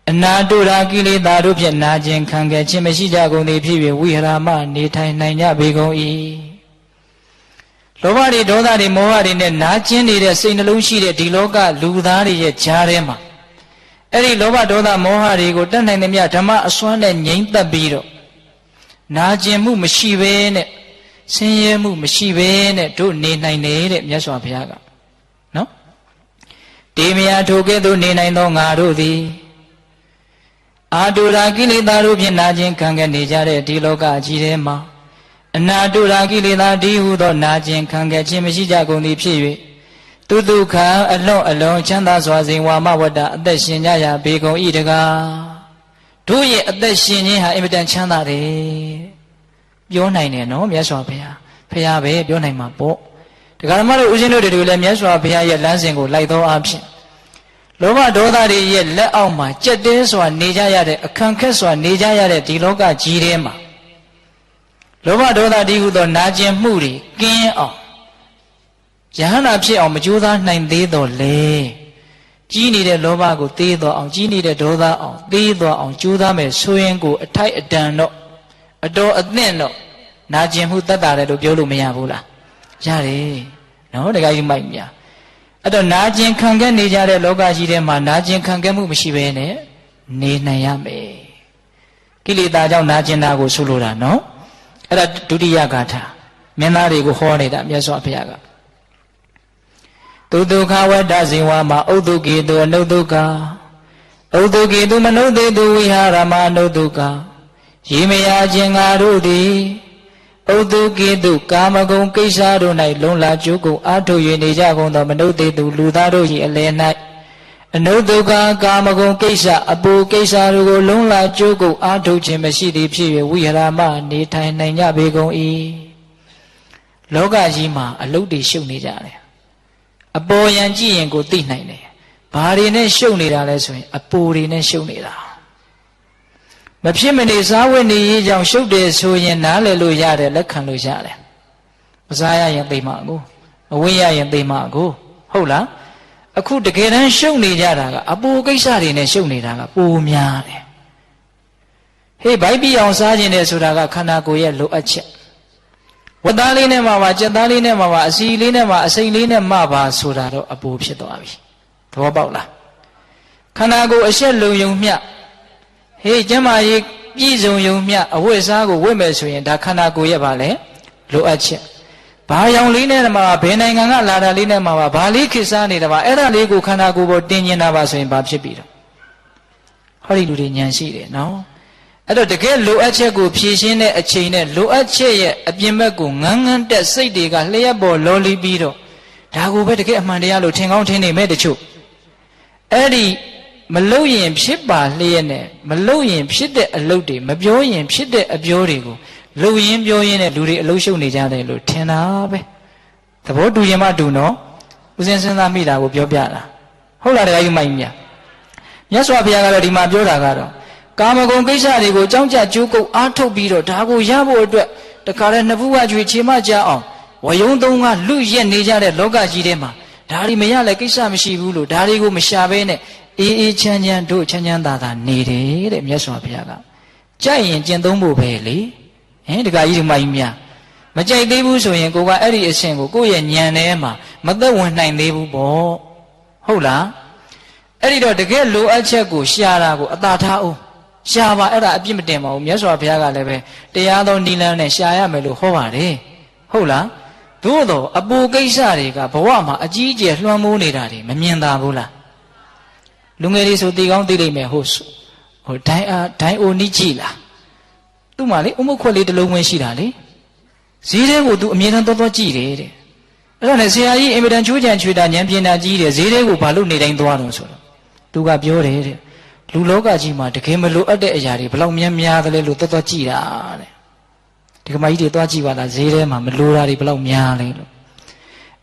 အနာတုရာကိလေသာတို့ဖြင့်နာခြင်းခံခဲ့ခြင်းမရှိကြကုန်သည်ဖြစ်၍ဝိဟာရမနေထိုင်နိုင်ကြပေကုန်၏လောဘတွေဒေါသတွေမောဟတွေနဲ့နာကျင်နေတဲ့စိတ်နှလုံးရှိတဲ့ဒီလောကလူသားတွေရဲ့ကြားထဲမှာအဲ့ဒီလောဘဒေါသမောဟတွေကိုတတ်နိုင်သမျှဓမ္မအစွမ်းနဲ့ငြိမ့်သက်ပြီးတော့နာကျင်မှုမရှိဘဲနဲ့ဆင်းရဲမှုမရှိဘဲနဲ့တို့နေနိုင်တယ်တဲ့မြတ်စွာဘုရားကနော်တေမယထိုကဲ့သို့နေနိုင်သောငါတို့သည်အာတုရာကိလေသာတို့ဖြင့်နာကျင်ခံခဲ့နေကြတဲ့ဒီလောကကြီးထဲမှာအနာတုရာကိလေသာဒီဟုသောနာကျင်ခံခဲ့ခြင်းမရှိကြကုန်သည်ဖြစ်၍သူဒုက္ခအလွန်အလွန်ချမ်းသာစွာစဉ်ဝါမဝတ္တအသက်ရှင်ကြရာဘေကုန်ဤတကားတို့ရဲ့အသက်ရှင်ခြင်းဟာအင်မတန်ချမ်းသာတယ်ပြောနိုင်တယ်နော်မြတ်စွာဘုရားဖရာပဲပြောနိုင်မှာပေါ့တရားဓမ္မတို့ဦးဇင်းတို့တွေလည်းမြတ်စွာဘုရားရဲ့လမ်းစဉ်ကိုလိုက်သောအဖြစ်လောဘဒေါသတွေရဲ့လက်အောက်မှာကြက်တဲစွာနေကြရတဲ့အခန့်ခက်စွာနေကြရတဲ့ဒီလောကကြီးထဲမှာလောဘဒေါသတည်းဟုသောနာကျင်မှုတွေကင်းအောင်ယဟန္တာဖြစ်အောင်မကြိုးစားနိုင်သေးတော့လေကြီးနေတဲ့လောဘကိုသေးတော့အောင်ကြီးနေတဲ့ဒေါသအောင်သေးတော့အောင်ကြိုးစားမယ်ဆိုရင်ကိုအထိုက်အတန်တော့အတော်အသင့်တော့နာကျင်မှုတတ်တာတယ်လို့ပြောလို့မရဘူးလားရတယ်နော်တခါကြီးမိုက်မြအဲ့တော့နာကျင်ခံခဲ့နေကြတဲ့လောကကြီးထဲမှာနာကျင်ခံခဲ့မှုမရှိဘဲနဲ့နေနိုင်ရမယ်ကိလေသာကြောင့်နာကျင်တာကိုဆိုလိုတာနော်အဲ့ဒါဒုတိယဂါထာမင်းသားတွေကိုဟောနေတာမြတ်စွာဘုရားကသူဒုက္ခဝတ္တဇိဝမှာဥဒ္ဒကေတုအနုဒုက္ခဥဒ္ဒကေတုမနုဿေတုဝိဟာရမအနုဒုက္ခရေမယာခြင်းငါတို့သည်ဥဒ္ဒကေတုကာမဂုဏ်ကိစ္စတို့၌လုံလာကျုပ်ကိုအာထုတ်၍နေကြကုန်သောမနုဿေတုလူသားတို့၏အလယ်၌အနုဒုက္ခကာမဂုဏ်ကိစ္စအပူကိစ္စတို့ကိုလုံလာကျုပ်ကိုအာထုတ်ခြင်းမရှိသည်ဖြစ်၍ဝိဟာရမနေထိုင်နိုင်ကြပေကုန်၏လောကကြီးမှာအလုတ်တွေရှုပ်နေကြတယ်အပေါ်ယံကြည့်ရင်ကိုသိနိုင်တယ်ဘာတွေနဲ့ရှုပ်နေတာလဲဆိုရင်အပူတွေနဲ့ရှုပ်နေတာမဖြစ်မနေစားဝတ်နေရေးကြောင့်ရှုပ်တယ်ဆိုရင်နားလည်လို့ရတယ်လက်ခံလို့ရတယ်မစားရရင်သိမှာကိုအဝိရရင်သိမှာကိုဟုတ်လားအခုတကယ်တမ်းရှုပ်နေကြတာကအပူကိစ္စတွေနဲ့ရှုပ်နေတာကပိုများတယ်ဟေးဗိုက်ပြအောင်စားခြင်းတယ်ဆိုတာကခန္ဓာကိုယ်ရဲ့လိုအပ်ချက်ဝတ်သားလေးနဲ့မှပါကြက်သားလေးနဲ့မှပါအစီလေးနဲ့မှအစိမ့်လေးနဲ့မှပါဆိုတာတော့အပူဖြစ်သွားပြီသဘောပေါက်လားခန္ဓာကိုယ်အရှက်လုံယုံမျှဟေးကျမကြီးပြည်စုံယုံမျှအဝတ်စားကိုဝတ်မယ်ဆိုရင်ဒါခန္ဓာကိုယ်ရဲ့ပါလေလိုအပ်ချက် ဘာရောင်လေးနဲ့မှာဘယ်နိုင်ငံကလာတာလေးနဲ့မှာဘာလေးခေစားနေတာပါအဲ့ဒါလေးကိုခန္ဓာကိုယ်ပေါ်တင်နေတာပါဆိုရင်ဘာဖြစ်ပြီတော့ဟောဒီလူတွေဉာဏ်ရှိတယ်နော်အဲ့တော့တကယ်လိုအပ်ချက်ကိုဖြည့်ရှင်းတဲ့အချိန်နဲ့လိုအပ်ချက်ရဲ့အပြင်ဘက်ကိုငန်းငန်းတက်စိတ်တွေကလျှက်ပေါ်လောလီပြီးတော့ဒါကိုပဲတကယ်အမှန်တရားလို့ထင်ကောင်းထင်နေမဲ့တချို့အဲ့ဒီမလို့ရင်ဖြစ်ပါလျက်နဲ့မလို့ရင်ဖြစ်တဲ့အလုပ်တွေမပြောရင်ဖြစ်တဲ့အပြောတွေကိုလူရင်းပြောရင်းနဲ့လူတွေအလုပ်ရှုပ်နေကြတယ်လို့ထင်တာပဲသဘောတူရင်မှတူနော်ဦးစင်းစဉ်းစားမိတာကိုပြောပြတာဟုတ်လားတရားယူမိုက်မြတ်မြတ်စွာဘုရားကတော့ဒီမှာပြောတာကတော့ကာမဂုဏ်ကိစ္စတွေကိုကြောင်းကြကြိုးကုပ်အားထုတ်ပြီးတော့ဒါကိုရဖို့အတွက်တခါတည်းနှစ်ဖူးကကြွေခြေမကြအောင်ဝယုံသုံးကလူရက်နေကြတဲ့လောကကြီးထဲမှာဒါတွေမရလဲကိစ္စမရှိဘူးလို့ဒါတွေကိုမရှာဘဲနဲ့အေးအေးချမ်းချမ်းတို့ချမ်းချမ်းသာသာနေတယ်တဲ့မြတ်စွာဘုရားကကြိုက်ရင်ကျင့်သုံးဖို့ပဲလေဟင်တခါကြီးဒီမိုင်းများမကြိုက်သေးဘူးဆိုရင်ကိုကအဲ့ဒီအရှင်ကိုကိုယ့်ရဲ့ဉာဏ်ထဲမှာမသက်ဝင်နိုင်သေးဘူးပေါ့ဟုတ်လားအဲ့ဒီတော့တကယ်လိုအပ်ချက်ကိုရှာတာကိုအသာထားအောင်ရှာပါအဲ့ဒါအပြစ်မတင်ပါဘူးမြတ်စွာဘုရားကလည်းပဲတရားသောနိလန်းနဲ့ရှာရမယ်လို့ဟောပါတယ်ဟုတ်လားသို့တော့အပူကိစ္စတွေကဘဝမှာအကြီးအကျယ်လွှမ်းမိုးနေတာတွေမမြင်သာဘူးလားလူငယ်တွေဆိုတည်ကောင်းသိလိမ့်မယ်ဟိုဒိုင်အိုနီးကြည့်လားသူ့မှာလေအုံမခွက်လေးတစ်လုံးဝင်ရှိတာလေဈေးထဲကိုသူအမြဲတမ်းသွားကြည့်တယ်တဲ့အဲ့ဒါနဲ့ဆရာကြီးအင်မတန်ချိုးချံချွေတာဉာဏ်ပညာကြီးတယ်ဈေးထဲကိုဘာလို့နေတိုင်းသွားတော့ဆိုတော့သူကပြောတယ်တဲ့လူလောကကြီးမှာတကယ်မလိုအပ်တဲ့အရာတွေဘယ်လောက်များသလဲလို့သွားကြည့်တာတဲ့ဒီကမကြီးတွေသွားကြည့်ပါလားဈေးထဲမှာမလိုတာတွေဘယ်လောက်များလဲလို့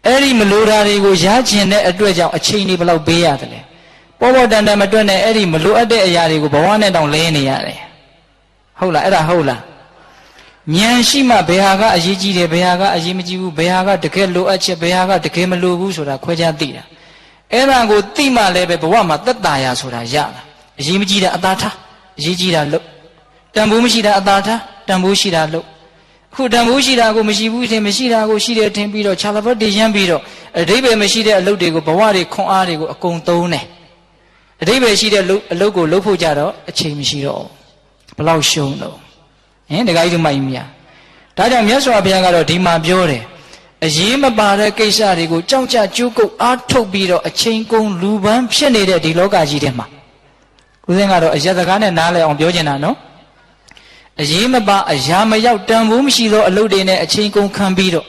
အဲ့ဒီမလိုတာတွေကိုရကျင်တဲ့အတွက်ကြောင့်အချိန်တွေဘယ်လောက်ပေးရတယ်လဲပေါ်ပေါ်တန်တန်မတွက်နဲ့အဲ့ဒီမလိုအပ်တဲ့အရာတွေကိုဘဝနဲ့တောင်လဲနေရတယ်ဟုတ်လားအဲ့ဒါဟုတ်လားဉာဏ်ရှိမှဘယ်ဟာကအရေးကြီးတယ်ဘယ်ဟာကအရေးမကြီးဘူးဘယ်ဟာကတကယ်လိုအပ်ချက်ဘယ်ဟာကတကယ်မလိုဘူးဆိုတာခွဲခြားသိတာအဲ့ဒါကိုသိမှလည်းပဲဘဝမှာသက်သာရာဆိုတာရတာအရေးမကြီးတာအသာထားအရေးကြီးတာလို့တန်ဖိုးမရှိတာအသာထားတန်ဖိုးရှိတာလို့အခုတန်ဖိုးရှိတာကိုမရှိဘူးထင်မရှိတာကိုရှိတယ်ထင်ပြီးတော့ခြာလဘတ်တွေရမ်းပြီးတော့အဓိပ္ပာယ်မရှိတဲ့အလုပ်တွေကိုဘဝတွေခွန်အားတွေကိုအကုန်သုံးတယ်အဓိပ္ပာယ်ရှိတဲ့အလုပ်ကိုလုပ်ဖို့ကြတော့အချိန်မရှိတော့ဘယ်လောက်ရှုံးတော့ဟင်တခါကြီးတို့မိုက်မြာဒါကြောင့်မြတ်စွာဘုရားကတော့ဒီမှာပြောတယ်အရေးမပါတဲ့ကိစ္စတွေကိုကြောက်ကြကြိုးကုပ်အားထုတ်ပြီးတော့အချိန်ကုန်လူပန်းဖြစ်နေတဲ့ဒီလောကကြီးထဲမှာဦးဇင်းကတော့အယက်စကားနဲ့နားလည်အောင်ပြောချင်တာနော်အရေးမပါအရာမရောက်တန်ဖိုးမရှိသောအလုပ်တွေနဲ့အချိန်ကုန်ခံပြီးတော့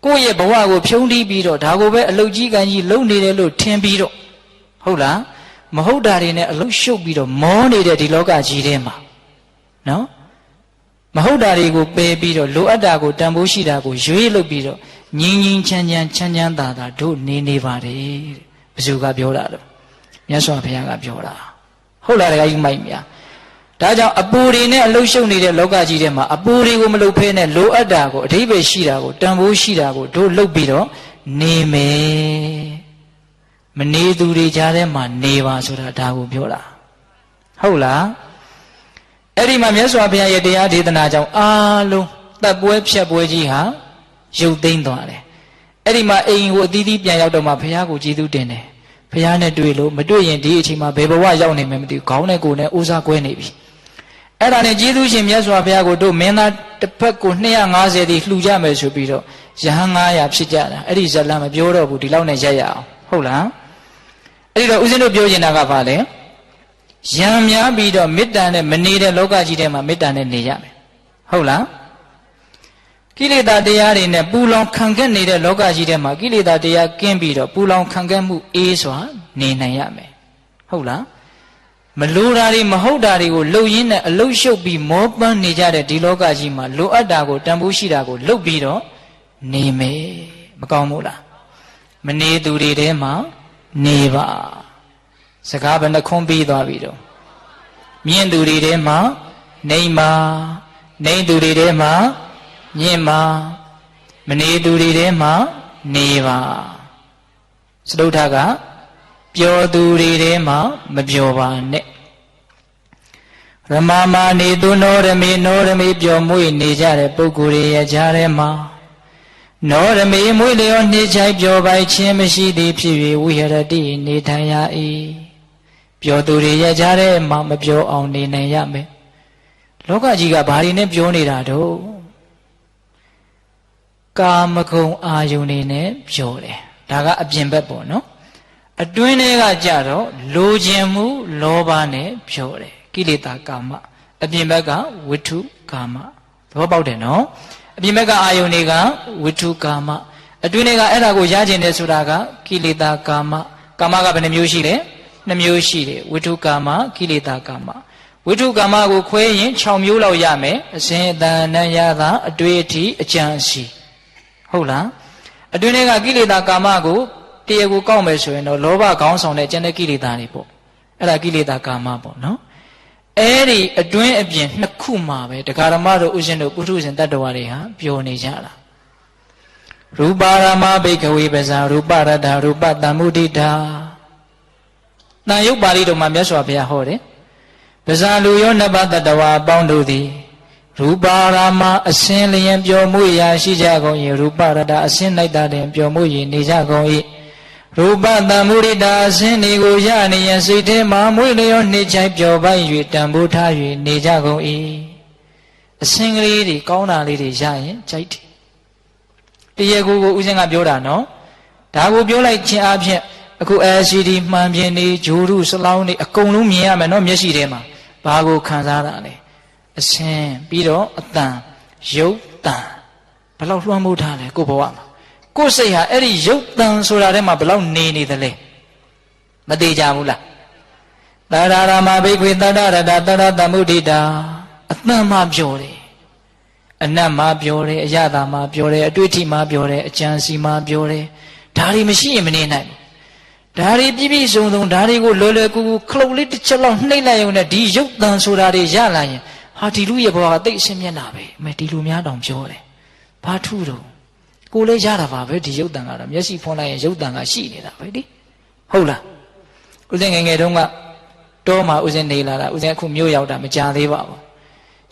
ကိုယ့်ရဲ့ဘဝကိုဖြုံးတီးပြီးတော့ဒါကိုပဲအလုပ်ကြီးကံကြီးလုပ်နေတယ်လို့ထင်ပြီးတော့ဟုတ်လားမဟုတ်တာတွေနဲ့အလုပ်ရှုပ်ပြီးတော့မောနေတဲ့ဒီလောကကြီးထဲမှာနော်မဟုတ်တာတွေကိုပယ်ပြီးတော့လိုအပ်တာကိုတန်ဖိုးရှိတာကိုရွေးလုပ်ပြီးတော့ငြင်းငြင်းချမ်းချမ်းသာသာတို့နေပါတယ်တဲ့ဘယ်သူကပြောတာတော့မြတ်စွာဘုရားကပြောတာဟုတ်လားတခါကြီးမိုက်မြာဒါကြောင့်အပူတွေနဲ့အလုရှုပ်နေတဲ့လောကကြီးထဲမှာအပူတွေကိုမလုပ်ဖဲနဲ့လိုအပ်တာကိုအဓိပ္ပာယ်ရှိတာကိုတန်ဖိုးရှိတာကိုတို့လုပ်ပြီးတော့နေမယ်မနေသူတွေကြားထဲမှာနေပါဆိုတာဒါကိုပြောတာဟုတ်လားအဲ့ဒီမှာမြတ်စွာဘုရားရဲ့တရားဒေသနာကြောင့်အားလုံးတပ်ပွဲဖြတ်ပွဲကြီးဟာရုပ်သိမ်းသွားတယ်အဲ့ဒီမှာအိမ်ကိုအသီးသီးပြန်ရောက်တော့မှဘုရားကိုကျေးဇူးတင်တယ်ဘုရားနဲ့တွေ့လို့မတွေ့ရင်ဒီအချိန်မှာဘယ်ဘဝရောက်နေမှမသိဘူးခေါင်းနဲ့ကိုယ်နဲ့အိုးစားကွဲနေပြီအဲ့ဒါနဲ့ကျေးဇူးရှင်မြတ်စွာဘုရားကိုတို့မင်းသားတစ်ဖက်ကို250တိလှူကြမယ်ဆိုပြီးတော့ရဟန်း900ဖြစ်ကြတာအဲ့ဒီဇလံမပြောတော့ဘူးဒီလောက်နဲ့ရက်ရအောင်ဟုတ်လားအဲ့ဒီတော့ဦးဇင်းတို့ပြောနေတာကဘာလဲရံများပြီးတော့မေတ္တာနဲ့မနေတဲ့လောကကြီးထဲမှာမေတ္တာနဲ့နေရမယ်ဟုတ်လားကိလေသာတရားတွေနဲ့ပူလောင်ခံခဲ့နေတဲ့လောကကြီးထဲမှာကိလေသာတရားကင်းပြီးတော့ပူလောင်ခံခဲ့မှုအေးစွာနေနိုင်ရမယ်ဟုတ်လားမလိုတာတွေမဟုတ်တာတွေကိုလှုပ်ရင်းနဲ့အလုရှုပ်ပြီးမောပန်းနေကြတဲ့ဒီလောကကြီးမှာလိုအပ်တာကိုတန်ဖိုးရှိတာကိုလှုပ်ပြီးတော့နေမယ်မကောင်းဘူးလားမနေသူတွေထဲမှာနေပါစကားဘယ်နှခွန်းပြီးသွားပြီတော့မြင့်သူတွေထဲမှာနေပါနေသူတွေထဲမှာမြင့်ပါမနေသူတွေထဲမှာနေပါစတုထကပျော်သူတွေထဲမှာမပျော်ပါနဲ့ရမမာနေသူနောရမေပျော်မွေ့နေကြတဲ့ပုဂ္ဂိုလ်တွေရဲ့ကြားထဲမှာနောရမေမွေ့လျောနှိမ့်ချိုက်ပျော်ပိုက်ခြင်းမရှိသည်ဖြစ်၍ဝိဟရတိနေထိုင်ရ၏ပျော်သူတွေရဲ့ကြားထဲမှာမပျော်အောင်နေနိုင်ရမယ်လောကကြီးကဘာတွေနဲ့ပြောနေတာတော့ ကာမဂုဏ်အာယုန်နေနဲ့ပြောတယ်ဒါကအပြင်ဘက်ပေါ့နော်အတွင်းထဲကကြတော့လိုချင်မှုလောဘနဲ့ပြောတယ်ကိလေသာကာမအပြင်ဘက်ကဝိတ္ထုကာမသဘောပေါက်တယ်နော်အပြင်ဘက်ကအာယုန်တွေကဝိတ္ထုကာမအတွင်းတွေကအဲ့ဒါကိုရကျင်တယ်ဆိုတာကကိလေသာကာမကာမကဘယ်နှမျိုးရှိလဲ2မျိုးရှိတယ်ဝိတ္ထုကာမကိလေသာကာမဝိတ္ထုကာမကိုခွဲရင်6မျိုးလောက်ရမယ်အစဉ်အတန်နဲ့ရတာအတွေ့အထိအကြံရှိဟုတ်လားအတွင်းတွေကကိလေသာကာမကိုတရားကိုကောက်မယ်ဆိုရင်တော့လောဘခေါင်းဆောင်တဲ့ကျန်တဲ့ကိလေသာတွေပေါ့အဲ့ဒါကိလေသာကာမပေါ့နော်အဲ့ဒီအတွင်းအပြင်နှစ်ခုမှာပဲတရားဓမ္မတို့ဥရှင်တို့ပုထုဇဉ်တတ္တဝါတွေဟာပျော်နေကြတာရူပါရမဘိက္ခဝေပဇာရူပရတ္ထရူပတမ္မုဒိတာတန်ယုတ်ပါဠိတော်မှာမြတ်စွာဘုရားဟောတယ်ပဇာလူရောနတ်ဘတတ္တဝါအပေါင်းတို့သည်ရူပါရမအစင်းလျင်ပျော်မှုရာရှိကြကုန်၏ရူပရတ္ထအစင်းလိုက်တာတွင်ပျော်မှု၏နေကြကုန်၏ရူပတမ္မုဒိတာအစင်းတွေကိုရနေရန်စိတ်ထဲမှာမွေးလျောနှိမ့်ချိုက်ပျော်ပိုက်၍တန်ဖိုးထား၍နေကြကုန်၏အစင်းကလေးတွေကောင်းတာလေးတွေရရင်ကြိုက်တယ်တရားကိုဦးဇင်းကပြောတာနော်ဒါကိုပြောလိုက်ခြင်းအပြင်အခု LCD မှန်ပြင်းနေဂျိုးရုစလောင်းနေအကုန်လုံးမြင်ရမယ်နော်မျက်စိထဲမှာဘာကိုခံစားတာလဲအစင်းပြီးတော့အတန်ရုပ်တန်ဘယ်လောက်လွှမ်းမိုးထားလဲကိုဘဝမှာကိုယ်စိတ်ဟာအဲ့ဒီရုပ်တန်ဆိုတာထဲမှာဘယ်လောက်နေနေသလဲမသေးကြဘူးလားတာရရမဘိက္ခွေတတ္တရတတရတမုဒိတာအတန်မှပြောတယ်အနတ်မှပြောတယ်အယတာမှပြောတယ်အတွေ့အထိမှပြောတယ်အကြံစီမှပြောတယ်ဒါတွေမရှိရင်မနေနိုင်ဘူးဒါတွေပြည့်ပြည့်စုံစုံဒါတွေကိုလွယ်လွယ်ကူကူခလုတ်လေးတစ်ချက်လောက်နှိမ့်လိုက်ရုံနဲ့ဒီရုပ်တန်ဆိုတာတွေရလာရင်ဟာဒီလူရဲ့ဘဝကတိတ်အရှင်းမျက်နှာပဲအမေဒီလူများတောင်ပြောတယ်ဘာထူးတော့ကိုလည်းရတာပါပဲဒီရုပ်တန်ကတော့မျက်စိဖွင့်လိုက်ရင်ရုပ်တန်ကရှိနေတာပဲဒီဟုတ်လားဦးဇင်းငယ်ငယ်တုန်းကတောမှာဦးဇင်းနေလာတာဦးဇင်းအခုမြို့ရောက်တာမကြသေးပါဘူး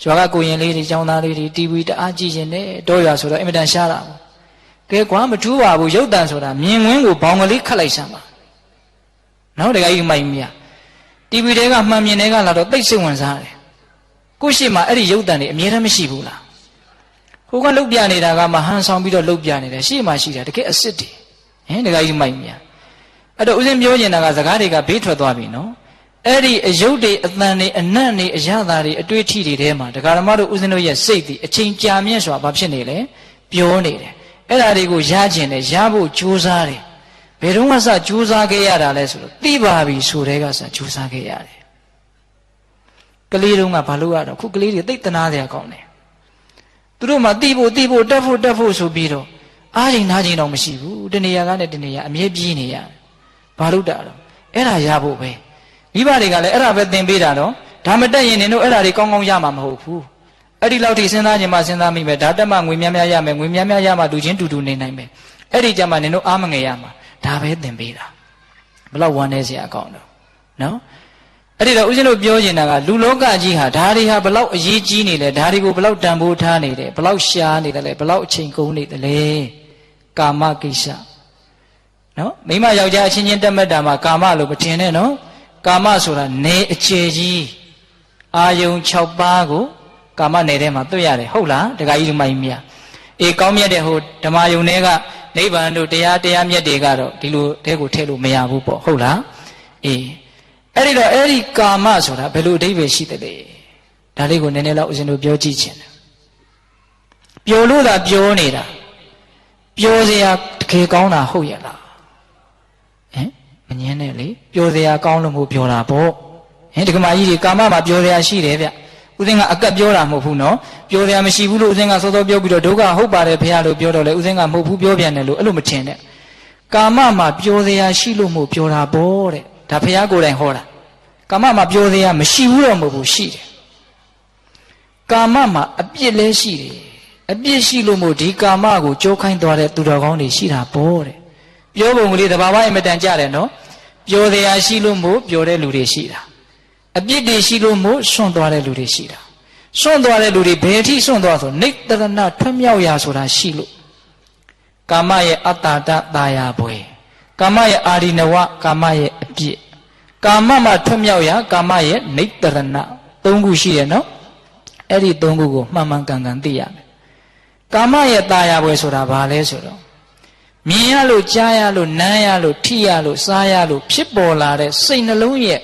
ရွာကကိုရင်လေးတွေကျောင်းသားလေးတွေ TV တအားကြည့်ရှင်တယ်တောရွာဆိုတော့အင်မတန်ရှားတာပေါ့ကဲကွာမထူးပါဘူးရုပ်တန်ဆိုတာမြင်ကွင်းကိုဘောင်ကလေးခတ်လိုက်စမ်းပါနောက်တခါကြီးမိုက်မြ TV တဲကမှန်မြင်တွေကလာတော့သိစိတ်ဝင်စားတယ်ကိုရှိမှအဲ့ဒီရုပ်တန်တွေအမြဲတမ်းမရှိဘူးလားဟိုကလုတ်ပြနေတာကမှဟန်ဆောင်ပြီးတော့လုတ်ပြနေတယ်ရှေ့မှာရှိတာတကယ်အစ်စ်တွေဟင်တခါကြီးမိုက်မြအဲ့တော့ဦးဇင်းပြောနေတာကစကားတွေကဘေးထွက်သွားပြီနော်အဲ့ဒီအယုတ်တွေအတန်တွေအနတ်တွေအရသာတွေအတွေ့အထိတွေထဲမှာဒကာဓမ္မတို့ဦးဇင်းတို့ရဲ့စိတ်တွေအချိန်ကြာမြင့်စွာဘာဖြစ်နေလဲပြောနေတယ်အဲ့ဒါတွေကိုရခြင်းနဲ့ရဖို့ကြိုးစားတယ်ဘယ်တော့မှစကြိုးစားခဲ့ရတာလဲဆိုတော့သိပါပြီဆိုတဲ့ကစကြိုးစားခဲ့ရတယ်ကလေးတုန်းကဘာလို့ရတော့ခုကလေးတွေသိတနာစရာကောင်းတယ်သူတို့မှသိဖို့တက်ဖို့ဆိုပြီးတော့အားချိန်နားချိန်တော့မရှိဘူးတနေရာကနဲ့တနေရာအမြဲပြေးနေရတယ်ဘာလို့တာတော့အဲ့ဒါရဖို့ပဲမိဘတွေကလည်းအဲ့ဒါပဲသင်ပေးတာတော့ဒါမတက်ရင်နင်တို့အဲ့ဒါတွေကောင်းကောင်းရမှာမဟုတ်ဘူးအဲ့ဒီလောက်ထိစဉ်းစားခြင်းမှစဉ်းစားမိမယ်ဒါတက်မှငွေများများရမယ်ငွေများများရမှလူချင်းတူတူနေနိုင်မယ်အဲ့ဒီကြမှာနင်တို့အားမငယ်ရမှာဒါပဲသင်ပေးတာဘလောက်ဝမ်းနေစရာအကောင်းတော့နော်အဲ့ဒီတော့ဦးဇင်းတို့ပြောနေတာကလူလောကကြီးဟာဒါတွေဟာဘလောက်အရေးကြီးနေလဲဒါတွေကိုဘလောက်တန်ဖိုးထားနေတယ်ဘလောက်ရှားနေတယ်လဲဘလောက်အချိန်ကုန်နေတယ်လဲကာမကိစ္စနော်မိမယောက်ျားအချင်းချင်းတက်မှတ်တာမှာကာမလို့မထင်နဲ့နော်ကာမဆိုတာနေအခြေကြီးအာယုံ6ပါးကိုကာမနယ်ထဲမှာတွေ့ရတယ်ဟုတ်လားတခါကြီးဒီမိုင်းမြတ်အေးကောင်းမြတ်တဲ့ဟိုဓမ္မယုံတွေကနိဗ္ဗာန်တို့တရားမြတ်တွေကတော့ဒီလိုတဲကိုထည့်လို့မရဘူးပေါ့ဟုတ်လားအေးအဲ့ဒီတော့အဲ့ဒီကာမဆိုတာဘယ်လိုအဓိပ္ပာယ်ရှိသလဲဒါလေးကိုနည်းနည်းလောက်ဦးဇင်းတို့ပြောကြည့်ခြင်းပျော်လို့သာပြောနေတာပျော်စရာတကယ်ကောင်းတာဟုတ်ရဲ့လားဟင်မငင်းနဲ့လေပျော်စရာကောင်းလို့မို့ပြောတာပေါ့ဟင်ဒီကမာကြီးတွေကာမမှာပျော်စရာရှိတယ်ဗျဦးဇင်းကအကတ်ပြောတာမဟုတ်ဘူးနော်ပျော်စရာမရှိဘူးလို့ဦးဇင်းကစောစောပြောပြီးတော့ဒုက္ခဟုတ်ပါတယ်ဖေရလို့ပြောတော့လေဦးဇင်းကမဟုတ်ဘူးပြောပြန်တယ်လို့အဲ့လိုမထင်နဲ့ကာမမှာပျော်စရာရှိလို့မို့ပြောတာပေါ့တဲ့ဒါဖေရကိုယ်တိုင်ဟောတာကာမမှာပျော်စရာမရှိဘူးတော့မဟုတ်ဘူးရှိတယ်ကာမမှာအပြစ်လည်းရှိတယ်အပြစ်ရှိလို့မို့ဒီကာမကိုကြိုးခိုင်းသွားတဲ့သူတော်ကောင်းတွေရှိတာပေါ့တဲ့ပြောပုံကလေးတဘာဝအမတန်ကြတယ်နော်ပျော်တရားရှိလို့မို့ပျော်တဲ့လူတွေရှိတာအပြစ်တွေရှိလို့မို့ဆွန့်သွားတဲ့လူတွေရှိတာဆွန့်သွားတဲ့လူတွေဘယ်အထိဆွန့်သွားဆိုနိတ္တရဏထွတ်မြောက်ရာဆိုတာရှိလို့ကာမရဲ့အတ္တတသာယာပွဲကာမရဲ့အာရိနဝကာမရဲ့အပြစ်ကာမမှာထွတ်မြောက်ရာကာမရဲ့နိတ္တရဏ၃ခုရှိတယ်နော်အဲ့ဒီ၃ခုကိုမှန်မှန်ကန်ကန်သိရမယ် ကာမရဲ့ตายပွဲဆိုတာဘာလဲဆိုတော့မြင်ရလို့ကြားရလို့နားရလို့ထိရလို့စားရလို့ဖြစ်ပေါ်လာတဲ့စိတ်နှလုံးရဲ့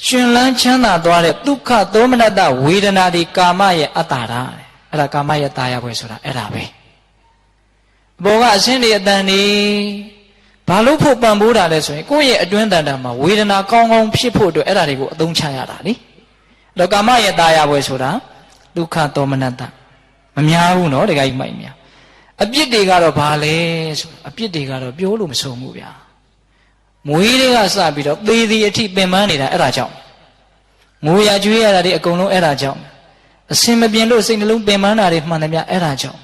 ရှင်လန်းချမ်းသာသွားတဲ့ဒုက္ခသောမနတဝေဒနာဒီကာမရဲ့အတ္တရာအဲ့ဒါကာမရဲ့ตายပွဲဆိုတာအဲ့ဒါပဲဘောကအရှင်းတွေအတန်နေဘာလို့ဖို့ပံပိုးတာလဲဆိုရင်ကိုယ့်ရဲ့အတွင်းတန်တာမှာဝေဒနာကောင်းကောင်းဖြစ်ဖို့အတွက်အဲ့ဒါတွေကိုအသုံးချရတာလေအဲ့တော့ကာမရဲ့ตายပွဲဆိုတာဒုက္ခသောမနတမများဘူးနော်တခါကြီးမိုက်များအပြစ်တွေကတော့ဘာလဲဆိုအပြစ်တွေကတော့ပြောလို့မဆုံးဘူးဗျာမွေးတွေကစပြီးတော့သေသည်အထိပင်ပန်းနေတာအဲ့ဒါကြောင့်ငိုရကြွေးရတာတွေအကုန်လုံးအဲ့ဒါကြောင့်အစင်မပြင်းလို့စိတ်နှလုံးပင်ပန်းတာတွေမှန်တယ်ဗျအဲ့ဒါကြောင့်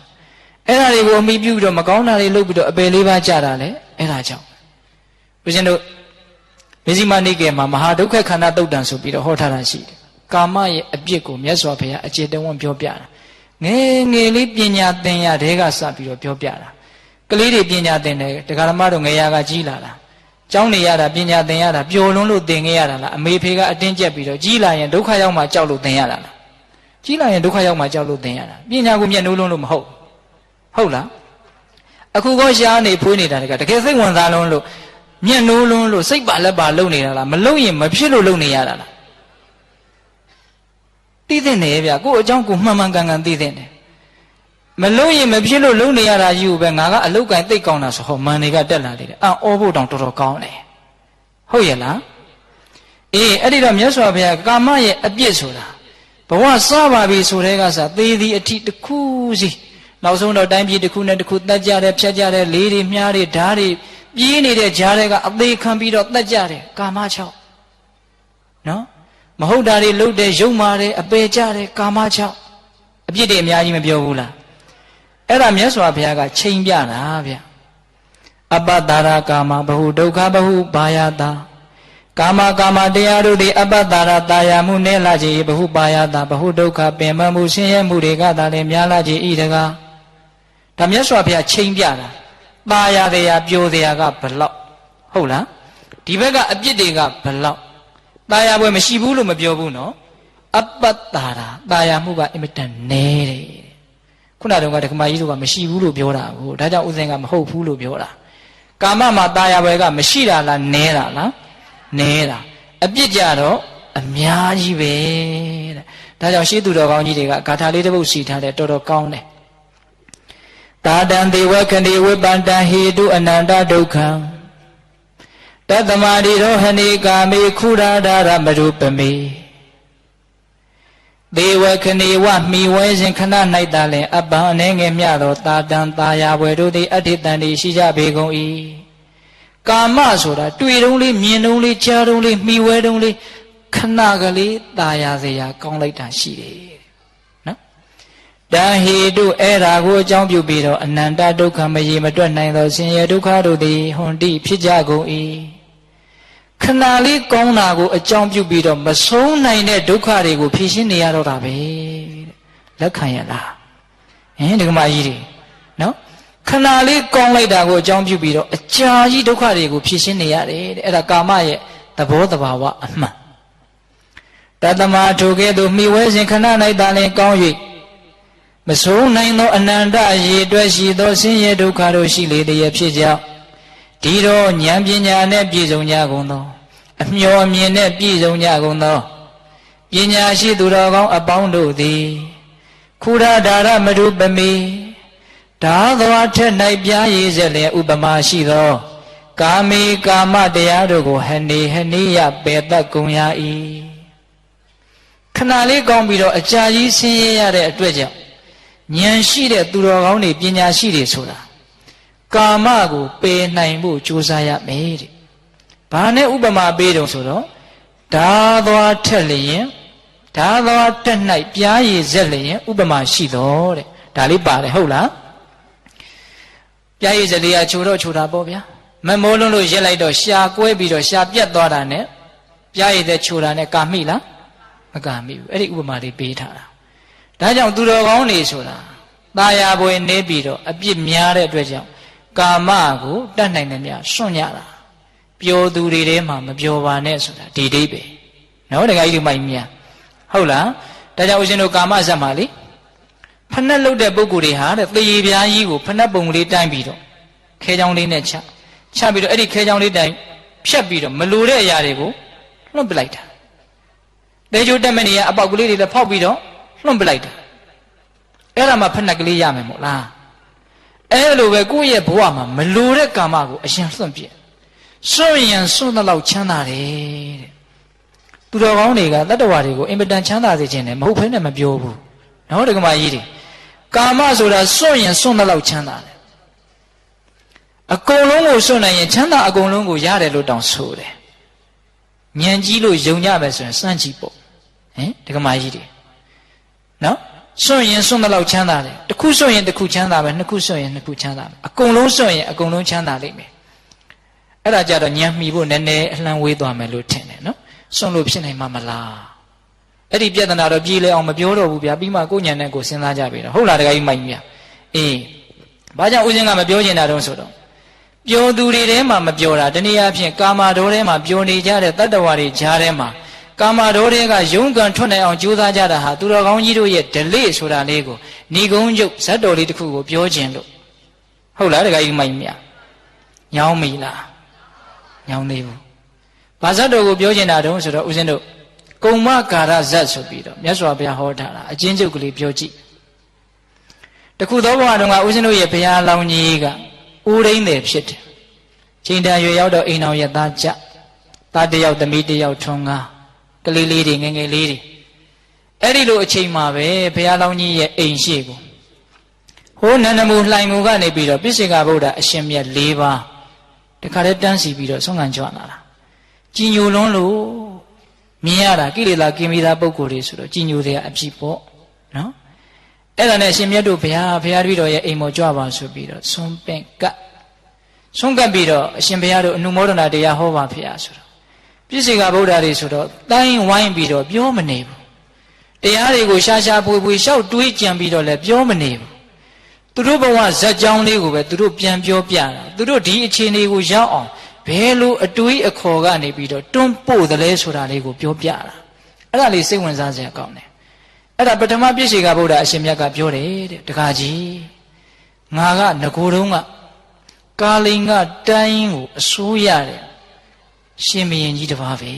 အဲ့ဒါတွေကိုအမိပြုပြီးတော့မကောင်းတာတွေလုပ်ပြီးတော့အပယ်လေးပါးကြတာလေအဲ့ဒါကြောင့်ဘုရားတို့မေဇိမနိကေမှာမဟာဒုက္ခခန္ဓာတုတ်တန်ဆိုပြီးတော့ဟောထားတာရှိတယ်ကာမရဲ့အပြစ်ကိုမြတ်စွာဘုရားအကျေတဝန်းပြောပြတာငယ်ငယ်လေးပညာသင်ရတဲ့ကစပြီးတော့ပြောပြတာကလေးတွေပညာသင်တယ်တရားဓမ္မတို့ငယ်ရကကြီးလာတာကျောင်းနေရတာပညာသင်ရတာပျော်လွန်းလို့သင်ခဲ့ရတာလားအမေဖေကအတင်းကျပ်ပြီးတော့ကြီးလာရင်ဒုက္ခရောက်မှကြောက်လို့သင်ရတာလားကြီးလာရင်ဒုက္ခရောက်မှကြောက်လို့သင်ရတာပညာကိုမျက်နှိုးလွန်းလို့မဟုတ်ဟုတ်လားအခုကောရှားနေဖွေးနေတာတကယ်စိတ်ဝင်စားလွန်းလို့မျက်နှိုးလွန်းလို့စိတ်ပါလက်ပါလုံနေတာလားမလုံရင်မဖြစ်လို့လုံနေရတာလားသိတဲ့နေဗျကို့အကြောင်းကိုမှန်မှန်ကန်ကန်သိတဲ့နေမလုံးရင်မဖြစ်လို့လုံးနေရတာကြီးကိုပဲငါကအလုတ်ကင်သိတ်ကောင်းတာဆိုဟောမန်တွေကတက်လာတယ်အော်ဖို့တောင်တော်တော်ကောင်းတယ်ဟုတ်ရဲ့လားအေးအဲ့ဒီတော့မြတ်စွာဘုရားကာမရဲ့အပြစ်ဆိုတာဘဝစပါပြီဆိုတဲ့ကစားသေသည်အထိတစ်ခုစီနောက်ဆုံးတော့တိုင်းပြည်တစ်ခုနဲ့တစ်ခုတက်ကြတယ်ဖြတ်ကြတယ်လေးတွေမြားတွေဓားတွေပြေးနေတဲ့ကြားတွေကအသေးခံပြီးတော့တက်ကြတယ်ကာမ6နော်မဟုတ်တာတွေလုပ်တယ်ယုံမာတယ်အပေကြတယ်ကာမ6အပြစ်တွေအများကြီးမပြောဘူးလားအဲ့ဒါမြတ်စွာဘုရားကချိန်ပြတာဗျအပ္ပတာရကာမဘဟုဒုက္ခဘဟုဘာယတာကာမတရားတို့သည်အပ္ပတာရတာယာမှုနဲ့လာခြင်းဘဟုဘာယတာဘဟုဒုက္ခပင်မမှုဆင်းရဲမှုတွေကသာလည်းများလာခြင်းဤတကားဒါမြတ်စွာဘုရားချိန်ပြတာတာယာတရားပြောတရားကဘလောက်ဟုတ်လားဒီဘက်ကအပြစ်တွေကဘလောက်တာယာပွဲမရှိဘူးလို့မပြောဘူးနော်အပ္ပတာရတာယာမှုကအင်မတန်နည်းတယ်ခုနတုန်းကဓမ္မကြီးတို့ကမရှိဘူးလို့ပြောတာကိုဒါကြောင့်ဥစဉ်ကမဟုတ်ဘူးလို့ပြောတာကာမမှာတာယာပွဲကမရှိတာလားနည်းတာလားနည်းတာအပြစ်ကြတော့အများကြီးပဲတဲ့ဒါကြောင့်ရှေးသူတော်ကောင်းကြီးတွေကဂါထာလေးတစ်ပုဒ်စီထားတယ်တော်တော်ကောင်းတယ်တာတံဒေဝခဏိဝိပန္တံဟေတုအနန္တဒုက္ခံတတမတိရောဟဏိကာမေခုရာဒရမရုပမေဒေဝခဏိဝမိဝဲခြင်းခဏ၌သာလင်အပ္ပံအနေငယ်မြသောတာတံတာယာဘွယ်တို့သည်အဋ္ဌိတန်တိရှိကြပေကုန်၏ကာမဆိုတာတွေ့တုံးလေးမြင်တုံးလေးကြားတုံးလေးမိဝဲတုံးလေးခဏကလေးတာယာစရာကောင်းလိုက်တာရှိတယ်နော်တံဟေတုအဲ့ဒါကိုအကြောင်းပြုပြီးတော့အနန္တဒုက္ခမရေမတွက်နိုင်သောဆင်းရဲဒုက္ခတို့သည်ဟွန်တိဖြစ်ကြကုန်၏ခဏလေးကောင်းတာကိုအကြောင်းပြုပြီးတော့မဆုံးနိုင်တဲ့ဒုက္ခတွေကိုဖြေရှင်းနေရတော့တာပဲလက်ခံရလားဒီကမကြီးတွေနော်ခဏလေးကောင်းလိုက်တာကိုအကြောင်းပြုပြီးတော့အကြာကြီးဒုက္ခတွေကိုဖြေရှင်းနေရတယ်တဲ့အဲ့ဒါကာမရဲ့သဘောတဘာဝအမှန်တတမထိုကဲ့သို့မိဝဲစဉ်ခဏ၌သာလင်ကောင်း၍မဆုံးနိုင်သောအနန္တရေတွဲရှိသောဆင်းရဲဒုက္ခတို့ရှိလေတည်းဖြစ်ကြောင်းဒီတော့ဉာဏ်ပညာနဲ့ပြည့်စုံကြကုန်သောအမျှော်အမြင်နဲ့ပြည့်စုံကြကုန်သောပညာရှိသူတော်ကောင်းအပေါင်းတို့သည်ခုရာဒါရမရုပမေဓာသွားထက်၌ပြားရည်စေလည်းဥပမာရှိသောကာမေကာမတရားတို့ကိုဟနေဟနိယပေတတ်ကုန်ရ၏ခဏလေးကောင်းပြီးတော့အကြာကြီးဆင်းရဲရတဲ့အတွက်ကြောင့်ဉာဏ်ရှိတဲ့သူတော်ကောင်းတွေပညာရှိတွေဆိုတာကာမကိုပယ်နိုင်ဖို့ကြိုးစားရမယ်တဲ့။ဘာနဲ့ဥပမာပေးတုံဆိုတော့ဓာသွားထက်လျင်ဓာသွားတက်၌ပြားရည်ဆက်လျင်ဥပမာရှိတော့တဲ့။ဒါလေးပါတယ်ဟုတ်လား။ပြားရည်ဆက်လေးကချိုတော့ချိုတာပေါ့ဗျာ။မမိုးလုံးလို့ရက်လိုက်တော့ရှာကွဲပြီးတော့ရှာပြတ်သွားတာနဲ့ပြားရည်တဲ့ချိုတာနဲ့ကာမိလားမကာမိဘူး။အဲ့ဒီဥပမာလေးပေးထားတာ။ဒါကြောင့်သူတော်ကောင်းတွေဆိုတာတာယာပွဲနေပြီးတော့အပြစ်များတဲ့အတွက်ကြောင့်ကာမကိုတတ်နိုင်တယ်များစွန့်ရတာပျော်သူတွေထဲမှာမပျော်ပါနဲ့ဆိုတာဒီဒိဋ္ဌိပဲနော်တခါကြီးဒီမိုက်မြတ်ဟုတ်လားဒါကြောင့်ဦးဇင်းတို့ကာမဇတ်မှာလေ ဖဏတ်လုတ်တဲ့ပုဂ္ဂိုလ်တွေဟာတဲ့သေပြားကြီးကိုဖဏတ်ပုံကလေးတိုင်းပြီးတော့ခဲချောင်းလေးနဲ့ချပြီးတော့အဲ့ဒီခဲချောင်းလေးတိုင်းဖြတ်ပြီးတော့မလိုတဲ့အရာတွေကိုလွှတ်ပလိုက်တာတေချိုတက်မနေရအပေါက်ကလေးတွေလည်းဖောက်ပြီးတော့လွှတ်ပလိုက်တာအဲ့ဒါမှဖဏတ်ကလေးရမယ်မို့လားအဲ့လိုပဲကိုယ့်ရဲ့ဘဝမှာမလိုတဲ့ကာမကိုအရင်လွှတ်ပြစွန့်ရင်စွန့်တဲ့လောက်ချမ်းသာတယ်တဲ့သူတော်ကောင်းတွေကတတ္တဝါတွေကိုအင်မတန်ချမ်းသာစေခြင်းနဲ့မဟုတ်ဘဲနဲ့မပြောဘူးနော်ဒကမာကြီးတွေကာမဆိုတာစွန့်ရင်စွန့်တဲ့လောက်ချမ်းသာတယ်အကုန်လုံးကိုစွန့်နိုင်ရင်ချမ်းသာအကုန်လုံးကိုရတယ်လို့တောင်ဆိုတယ်ဉာဏ်ကြီးလို့ယုံကြမယ်ဆိုရင်စမ်းကြည့်ပေါ့ဟင်ဒကမာကြီးတွေနော်စွန့်ရင်စွန့်တဲ့လောက်ချမ်းသာတယ်တစ်ခုစွန့်ရင်တစ်ခုချမ်းသာမယ်နှစ်ခုစွန့်ရင်နှစ်ခုချမ်းသာမယ်အကုန်လုံးစွန့်ရင်အကုန်လုံးချမ်းသာလိမ့်မယ်အဲ့ဒါကြတော့ဉာဏ်မှီဖို့နည်းနည်းအလှမ်းဝေးသွားမယ်လို့ထင်တယ်နော်စွန့်လို့ဖြစ်နိုင်မှာမလားအဲ့ဒီပြဿနာတော့ပြေးလဲအောင်မပြောတော့ဘူးဗျာပြီးမှကိုဉာဏ်နဲ့ကိုစဉ်းစားကြပြီတော့ဟုတ်လားတခါကြီးမိုက်မြအေးဘာကြောင့်ဦးဇင်းကမပြောချင်တာတုံးဆိုတော့ပြောသူတွေထဲမှာမပြောတာတနည်းအားဖြင့်ကာမဒေါထဲမှာပြောနေကြတဲ့တတ္တဝါတွေကြားထဲမှာကာမဒေါတွေကယုံကံထွက်နိုင်အောင်ကြိုးစားကြတာဟာသူတော်ကောင်းကြီးတို့ရဲ့ဓလေ့ဆိုတာလေးကိုဏီကုံးကျုပ်ဇတ်တော်လေးတစ်ခုကိုပြောခြင်းလို့ဟုတ်လားတခါကြီးမိုက်မြညောင်းမိလားညောင်းနေဘူးဘာဇတ်တော်ကိုပြောချင်တာတုံးဆိုတော့ဦးဇင်းတို့ကုံမကာရဇတ်ဆိုပြီးတော့မြတ်စွာဘုရားဟောထားတာအချင်းချုပ်ကလေးပြောကြည့်တခုသောဘဝတုန်းကဦးဇင်းတို့ရဲ့ဘုရားလောင်းကြီးကဦးရင်းတယ်ဖြစ်တယ်ချိန်တန်ရွယ်ရောက်တော့အိမ်တော်ရဲ့သားကြသားတစ်ယောက်သမီးတစ်ယောက်ထွန်းကားကလေးလေးတွေငယ်ငယ်လေးတွေအဲ့ဒီလိုအချိန်မှာပဲဘုရားလောင်းကြီးရဲ့အိမ်ရှိကိုဟိုးနန္ဒမူလှိုင်မူကနေပြီးတော့ပိစိကဗုဒ္ဓအရှင်မြတ်၄ပါးတခါတည်းတန်းစီပြီးတော့ဆုံးခံကြွလာတာကြည်ညိုလွန်းလို့မြင်ရတာကိလေသာကင်းပြီးသားပုဂ္ဂိုလ်တွေဆိုတော့ကြည်ညိုတဲ့အဖြစ်ပေါ့နော်အဲ့ဒါနဲ့အရှင်မြတ်တို့ဘုရားတပည့်တော်ရဲ့အိမ်မောကြွပါဆိုပြီးတော့ဆုံးပင်ကပ်ဆုံးကပ်ပြီးတော့အရှင်ဘုရားတို့အနုမောဒနာတရားဟောပါဖေရဆိုတော့ပြည့်စေကဗုဒ္ဓတွေဆိုတော့တိုင်းဝိုင်းပြီးတော့ပြောမနေဘူးတရားတွေကိုရှားရှားပွေပွေရှောက်တွေးကြံပြီးတော့လည်းပြောမနေဘူးသူတို့ဘဝဇက်ကြောင်းလေးကိုပဲသူတို့ပြန်ပြောပြတာသူတို့ဒီအခြေအနေကိုရောက်အောင်ဘယ်လိုအတွေးအခေါ်ကနေပြီးတော့တွန်းပို့တယ်လဲဆိုတာလေးကိုပြောပြတာအဲ့ဒါလေးစိတ်ဝင်စားစရာကောင်းတယ်အဲ့ဒါပထမပြည့်စေကဗုဒ္ဓအရှင်မြတ်ကပြောတယ်တဲ့တခါကြီးငါကငကိုယ်တုံးကကာလိန်ကတိုင်းကိုအစိုးရတဲ့ရှင်မင်းကြီးတစ်ပါးပဲ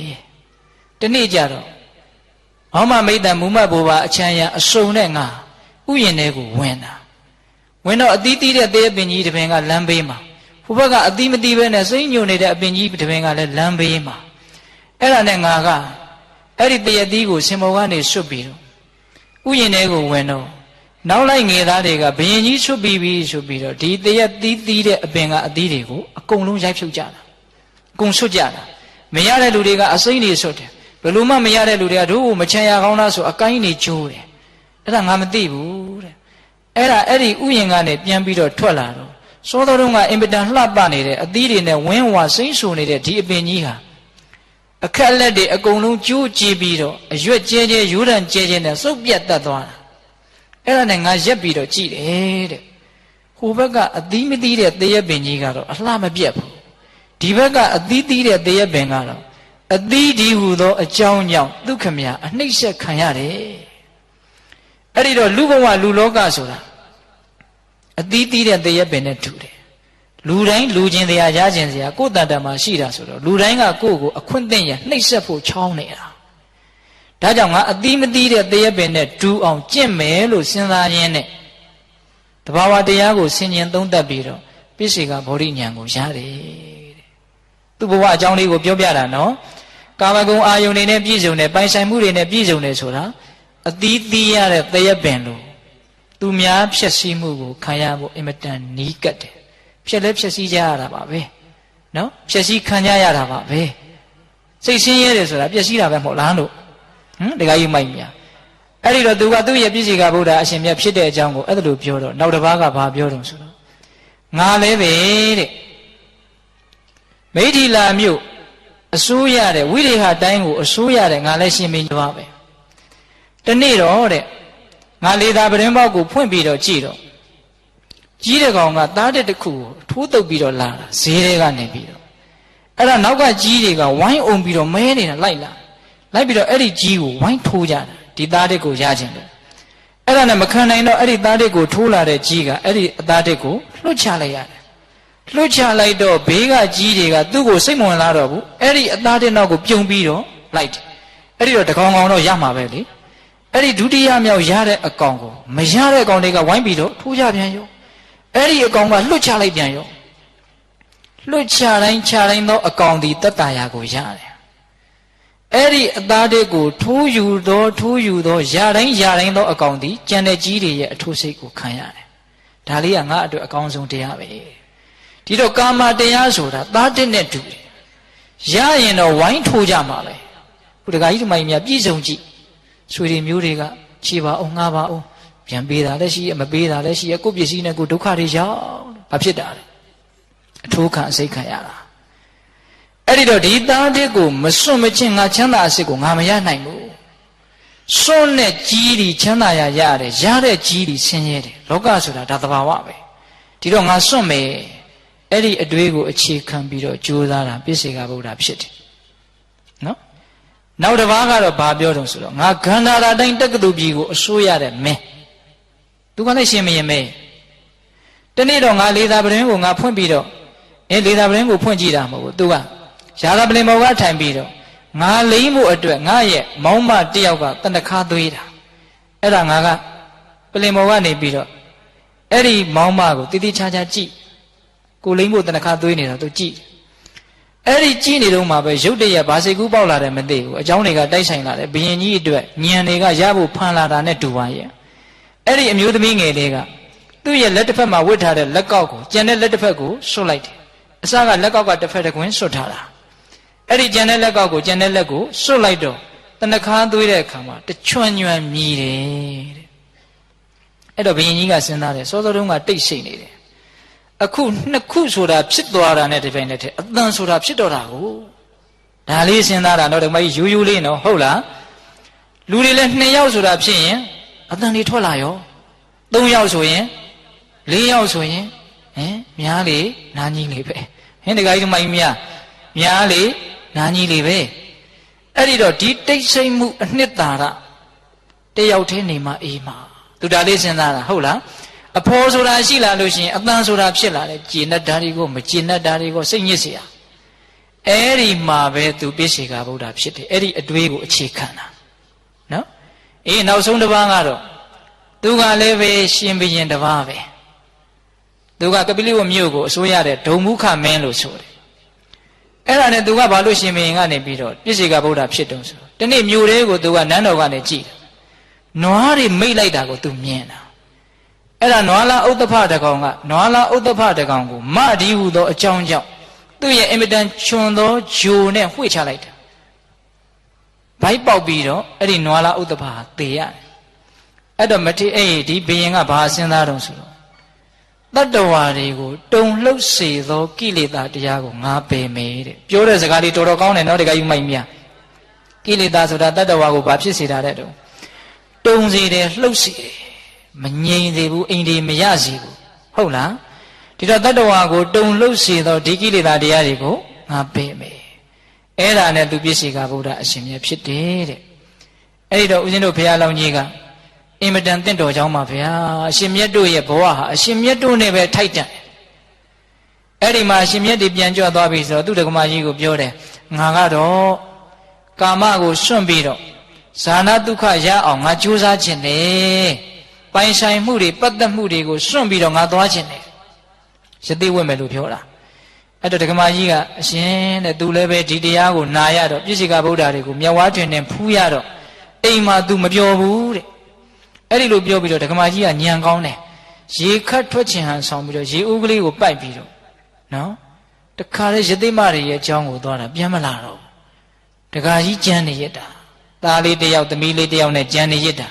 ဒီနေ့ကြတော့ဟောမမိတ်တံမူမတ်ဘိုးပါအချမ်းရအစုံနဲ့ငါဥယျာဉ်ထဲကိုဝင်တော့အသီးသီးတဲ့သေးပင်ကြီးတစ်ပင်ကလမ်းဘေးမှာဟိုဘက်ကအသီးမသီးပဲနဲ့စိမ့်ညွနေတဲ့အပင်ကြီးတစ်ပင်ကလည်းလမ်းဘေးမှာအဲ့ဒါနဲ့ငါကအဲ့ဒီတရသီးကိုစင်မောကနေဆွတ်ပြီးတော့ဥယျာဉ်ထဲကိုဝင်တော့နောက်လိုက်ငယ်သားတွေကဘယင်ကြီးဆွတ်ပြီးပြီဆိုပြီးတော့ဒီတရသီးသီးတဲ့အပင်ကအသီးတွေကိုအကုန်လုံးရိုက်ဖြုတ်ကြတာအကုန်ဆွတ်ကြတာမရတဲ့လူတွေကအစိမ့်တွေဆွတ်တယ်ဘယ်လိုမှမရတဲ့လူတွေကတို့ကိုမချမ်းရကောင်းလားဆိုအကိုင်းတွေကျိုးတယ်အဲ့ဒါငါမသိဘူးတဲ့အဲ့ဒီဥယျာဉ်ကနေပြန်ပြီးတော့ထွက်လာတော့စောတော်တုန်းကအင်ပတန်လှပနေတဲ့အသီးတွေနဲ့ဝင်းဝါစိမ့်ဆူနေတဲ့ဒီအပင်ကြီးဟာအခက်လက်တွေအကုန်လုံးကျိုးကြည့်ပြီးတော့အရွက်ကျဲကျဲရိုးတန်ကျဲကျဲနဲ့စုပ်ပြတ်တတ်သွားတာအဲ့ဒါနဲ့ငါရက်ပြီးတော့ကြည့်တယ်တဲ့ဟိုဘက်ကအသီးမသီးတဲ့သေရပင်ကြီးကတော့အလှမပြတ်ဘူးဒီဘက်ကအသီးသီးတဲ့သေရပင်ကတော့အသီးဒီဟူသောအကြောင်းကြောင့်ဒုက္ခမြအနှိမ့်ဆက်ခံရတယ်အဲ့ဒီတော့လူဘဝလူလောကဆိုတာအသီးသီးတဲ့သေရပင်နဲ့တူတယ်လူတိုင်းလူချင်းတရားရခြင်းစရာကိုယ်တန်တမှာရှိတာဆိုတော့လူတိုင်းကကိုယ့်ကိုအခွင့်အရေးရနှိမ့်ဆက်ဖို့ချောင်းနေတာဒါကြောင့်ငါအသီးမသီးတဲ့သေရပင်နဲ့တူအောင်ကျင့်မယ်လို့စဉ်းစားရင်းနဲ့တဘာဝတရားကိုဆင်ញင်သုံးသပ်ပြီးတော့ပိစိကဗောဓိဉာဏ်ကိုရတယ်တဲ့သူ့ဘဝအကြောင်းလေးကိုပြောပြတာနော်ကာမဂုဏ်အာယုန်တွေနဲ့ပြည့်စုံတယ်ပိုင်ဆိုင်မှုတွေနဲ့ပြည့်စုံတယ်ဆိုတာအသီးသီးရတဲ့သေရပင်လို့သူများဖြစ်စည်းမှုကိုခံရဖို့အင်မတန်နီးကပ်တယ်ဖြစ်လဲဖြစ်စည်းကြရတာပါပဲနော်ဖြစ်စည်းခံကြရတာပါပဲစိတ်ဆင်းရဲတယ်ဆိုတာပျက်စီးတာပဲမဟုတ်လားလို့တခါကြီးမိုက်မြအဲ့ဒီတော့သူကသူ့ရဲ့ပြည့်စုံကဗုဒ္ဓအရှင်မြတ်ဖြစ်တဲ့အကြောင်းကိုအဲ့ဒါလိုပြောတော့နောက်တစ်ပါးကဘာပြောတော့ဆိုတော့ငါလည်းပဲတဲ့မိထီလာမြို့အစိုးရတဲ့ဝိရိဟတိုင်းကိုအစိုးရတဲ့ငါလည်းရှင်မင်းကြီးပါပဲတနေ့တော့တဲ့ငါလေသာပရင်ပေါက်ကိုဖွင့်ပြီးတော့ကြည့်တော့ကြီးတဲ့ကောင်ကသားတဲ့တစ်ခုကိုထိုးတုပ်ပြီးတော့လာတာဈေးထဲကနေပြီးတော့အဲ့ဒါနောက်ကကြီးတွေကဝိုင်းအောင်ပြီးတော့မဲနေတာလိုက်ပြီးတော့အဲ့ဒီကြီးကိုဝိုင်းထိုးကြတာဒီသားတဲ့ကိုရခြင်းလို့ အဲ့ဒါနဲ့မခံနိုင်တော့အဲ့ဒီသားတစ်ကိုထိုးလာတဲ့ကြီးကအဲ့ဒီအသားတစ်ကိုလွတ်ချလိုက်ရတယ်လွတ်ချလိုက်တော့ဘေးကကြီးတွေကသူ့ကိုစိတ်မဝင်လာတော့ဘူးအဲ့ဒီအသားတစ်နောက်ကိုပြုံပြီးတော့လိုက်တယ်အဲ့ဒီတော့တကောင်ကောင်တော့ရမှာပဲလေအဲ့ဒီဒုတိယမြောက်ရတဲ့အကောင်ကိုမရတဲ့အကောင်တွေကဝိုင်းပြီးတော့ထိုးကြပြန်ရောအဲ့ဒီအကောင်ကလွတ်ချလိုက်ပြန်ရောလွတ်ချတိုင်းချတိုင်းသောအကောင်ဒီတတ္တရာကိုရတယ်အဲ့ဒီအသားတစ်ကိုထိုးယူသောရတိုင်းသောအကောင်ဒီကြံတဲ့ကြီးတွေရဲ့အထိုးစိတ်ကိုခံရတယ်ဒါလေးကငါအတွက်အကောင်းဆုံးတရားပဲဒီတော့ကာမတရားဆိုတာသားတစ်နဲ့တူတယ်ရရင်တော့ဝိုင်းထိုးကြမှာပဲခုတခါကြီးဒီမိုင်းများပြည့်စုံကြည့်ဆွေတွေမျိုးတွေကခြေပါအောင်ငှားပါအောင်ပြန်ပေးတာလည်းရှိရမပေးတာလည်းရှိရကိုယ့်ပစ္စည်းနဲ့ကိုယ်ဒုက္ခတွေရောက်ဘာဖြစ်တာလဲအထိုးခံအစိတ်ခံရတာအဲ့ဒီတော့ဒီသားတစ်ကိုမစွန့်မချင်းငါချမ်းသာအစစ်ကိုငါမရနိုင်ဘူးစွန့်နဲ့ကြီးဒီချမ်းသာရရတယ်ရတဲ့ကြီးဒီဆင်းရဲတယ်လောကဆိုတာဒါသဘာဝပဲဒီတော့ငါစွန့်မယ်အဲ့ဒီအတွေးကိုအခြေခံပြီးတော့ကြိုးစားတာပြစ္ဆေကဗုဒ္ဓဖြစ်တယ်နော်နောက်တစ်ပါးကတော့ဘာပြောတုံးဆိုတော့ငါခန္ဓာရာတိုင်းတက္ကသိုလ်ပြည်ကိုအစိုးရတဲ့မင်းသူကလည်းရှင်မရင်မဲတနေ့တော့ငါလေသာပရင်ကိုငါဖွင့်ပြီးတော့လေသာပရင်ကိုဖွင့်ကြည့်တာမဟုတ်ဘူးသူကရာသာပလင်မောကထိုင်ပြီးတော့ငါလိမ့်ဖို့အတွက်ငါရဲ့မောင်းမတယောက်ကတဏ္ဍခါသွေးတာအဲ့ဒါငါကပလင်မောကနေပြီးတော့အဲ့ဒီမောင်းမကိုတိတိချာချာကြည့်ကိုလိမ့်ဖို့တဏ္ဍခါသွေးနေတာသူကြည့်အဲ့ဒီကြည့်နေတော့မှပဲရုတ်တရက်ဘာစိတ်ကူးပေါက်လာတယ်မသိဘူးအเจ้าတွေကတိုက်ဆိုင်လာတယ်ဘယင်ကြီးအတွက်ညံတွေကရဖို့ဖန်လာတာနဲ့တူပါရဲ့အဲ့ဒီအမျိုးသမီးငယ်လေးကသူ့ရဲ့လက်တစ်ဖက်မှာဝတ်ထားတဲ့လက်ကောက်ကိုကျန်တဲ့လက်တစ်ဖက်ကိုဆွတ်လိုက်တယ်အစကလက်ကောက်ကတစ်ဖက်တစ်ကွင်းဆွတ်ထားတာအဲ့ဒီကျန်တဲ့လက်ကောက်ကိုကျန်တဲ့လက်ကိုဆွတ်လိုက်တော့တဏ္ဍခါသွေးတဲ့အခါမှာတချွန်ညွန်မြည်တယ်တဲ့အဲ့တော့ဘယင်ကြီးကစဉ်းစားတယ်စောစောတုန်းကတိတ်ဆိတ်နေတယ်အခုနှစ်ခုဆိုတာဖြစ်သွားတာနဲ့ဒီပိုင်းနဲ့တည်းအတန်ဆိုတာဖြစ်တော့တာကိုဒါလေးစဉ်းစားတာတော့ဒီမကြီးယူလေးနော်ဟုတ်လားလူတွေလည်း2ယောက်ဆိုတာဖြစ်ရင်အတန်တွေထွက်လာရော3ယောက်ဆိုရင်4ယောက်ဆိုရင်များလေနာကြီးလေပဲဟင်ဒီကကြီးဒီမကြီးများလေနာကြီးလေပဲအဲ့ဒီတော့ဒီတိတ်ဆိတ်မှုအနှစ်သာရတယောက်တည်းနေမှအေးမှာသူဒါလေးစဉ်းစားတာဟုတ်လားအဖော်ဆိုတာရှိလာလို့ရှိရင်အတန်ဆိုတာဖြစ်လာတယ်ကျေနပ်တာတွေကိုမကျေနပ်တာတွေကိုစိတ်ညစ်เสียအဲ့ဒီမှာပဲသူပြည့်စေကဗုဒ္ဓဖြစ်တယ်အဲ့ဒီအတွေးကိုအခြေခံတာနော်နောက်ဆုံးတစ်ပါးကတော့သူကလည်းပဲရှင်ဘုရင်တစ်ပါးပဲသူကကပိလိဝမြို့ကိုအစိုးရတဲ့ဒုံမုခမင်းလို့ဆိုတယ်အဲ့ဒါနဲ့သူကဘာလို့ရှင်ဘုရင်ကနေပြီးတော့ပြည့်စေကဗုဒ္ဓဖြစ်တုံးဆိုတနေ့မြို့လေးကိုသူကနန်းတော်ကနေကြည့်တယ်နွားတွေမိတ်လိုက်တာကိုသူမြင်တာအဲ့ဒါနွားလာဥဒ္ဒဖတကောင်ကနွားလာဥဒ္ဒဖတကောင်ကိုမဒီဟုသောအကြောင်းကြောင့်သူ့ရဲ့အင်မတန်ချွန်သောဂျိုနဲ့ဝှေ့ချလိုက်တာဘိုက်ပေါက်ပြီးတော့အဲ့ဒီနွားလာဥဒ္ဒဖဟာသေရတယ်အဲ့တော့မထေဒီဘုရင်ကဘာစဉ်းစားတုံးဆိုတော့တတ္တဝါတွေကိုတုံလှုပ်စေသောကိလေသာတရားကိုငါပယ်မယ်တဲ့ပြောတဲ့စကားလေးတော်တော်ကောင်းတယ်နော်ဒီကယူမိုက်မြကိလေသာဆိုတာတတ္တဝါကိုဘာဖြစ်စေတာတဲ့တုံစေတယ်လှုပ်စေတယ်မငြိမ်စေဘူးအိမ်ဒီမရစေဘူးဟုတ်လားဒီတော့တတ္တဝါကိုတုံလှုပ်စေသောဒီကိလေသာတရားတွေကိုငါပယ်မယ်အဲ့ဒါနဲ့သူပြည့်စေကဗုဒ္ဓအရှင်မြတ်ဖြစ်တယ်တဲ့အဲ့ဒီတော့ဦးဇင်းတို့ဘုရားလောင်းကြီးကအင်မတန်တင့်တော်ကြောင်းပါဗျာအရှင်မြတ်တို့ရဲ့ဘဝဟာအရှင်မြတ်တို့နဲ့ပဲထိုက်တန်အဲ့ဒီမှာအရှင်မြတ်တွေပြန်ကြွသွားပြီဆိုတော့သူတက္ကမကြီးကိုပြောတယ်ငါကတော့ကာမကိုစွန့်ပြီးတော့ဇာနာဒုက္ခရအောင်ငါကြိုးစားခြင်းနဲ့ပိုင်ဆိုင်မှုတွေပတ်သက်မှုတွေကိုစွန့်ပြီးတော့ငါသွားခြင်းနဲ့ယသိဝတ်မယ်လို့ပြောတာအဲ့တော့တက္ကမကြီးကအရှင်တဲ့သူလည်းပဲဒီတရားကိုနာရတော့ပြည့်စုံကဗုဒ္ဓတွေကိုမျက်ဝါးတွင်နဲ့ဖူးရတော့အိမ်မှာသူမပြောဘူးတဲ့အဲ့ဒီလိုပြောပြီးတော့ဒကမာကြီးကညံကောင်းတယ်ရေခတ်ထွက်ချင်ဟန်ဆောင်ပြီးတော့ရေဦးကလေးကိုပိုက်ပြီးတော့နော်တခါလေယသိမတွေရဲ့အကြောင်းကိုသွားတာပြန်မလာတော့ဒကာကြီးကြမ်းနေရတာသားလေးတယောက်သမီးလေးတယောက်နဲ့ကြမ်းနေရတာ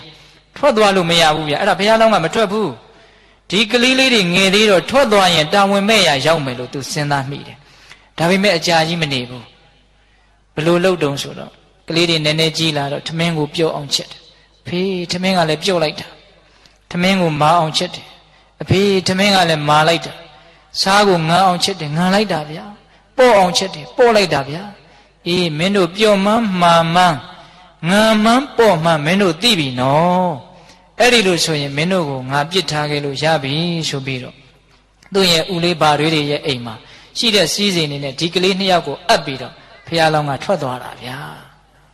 ထွက်သွားလို့မရဘူးဗျအဲ့ဒါဘုရားလောင်းကမထွက်ဘူးဒီကလေးလေးတွေငယ်သေးတော့ထွက်သွားရင်တာဝန်မဲ့ရရောက်မယ်လို့သူစဉ်းစားမိတယ်ဒါပေမဲ့အကြာကြီးမနေဘူးဘလို့လှုပ်တုံဆိုတော့ကလေးတွေနည်းနည်းကြီးလာတော့ထမင်းကိုပြုတ်အောင်ချက်တယ်ဖေးထမင်းကလည်းပြုတ်လိုက်တာထမင်းကိုမာအောင်ချက်တယ်အဖေထမင်းကလည်းမာလိုက်တာစားကိုငန်းအောင်ချက်တယ်ငန်းလိုက်တာဗျာပေါ့အောင်ချက်တယ်ပေါ့လိုက်တာဗျာအေးမင်းတို့ပျော်မှန်းမာမှန်းငန်းမှန်းပေါ့မှန်းမင်းတို့သိပြီနော် အဲ့ဒီလိုဆိုရင်မင်းတို့ကိုငါပြစ်ထားခဲ့လို့ရပြီဆိုပြီးတော့သူ့ရဲ့ဦးလေးဘာတွေရဲ့အိမ်မှာရှိတဲ့စည်းစိမ်တွေနဲ့ဒီကလေးနှစ်ယောက်ကိုအပ်ပြီးတော့ဖះလောင်းကထွက်သွားတာဗျာ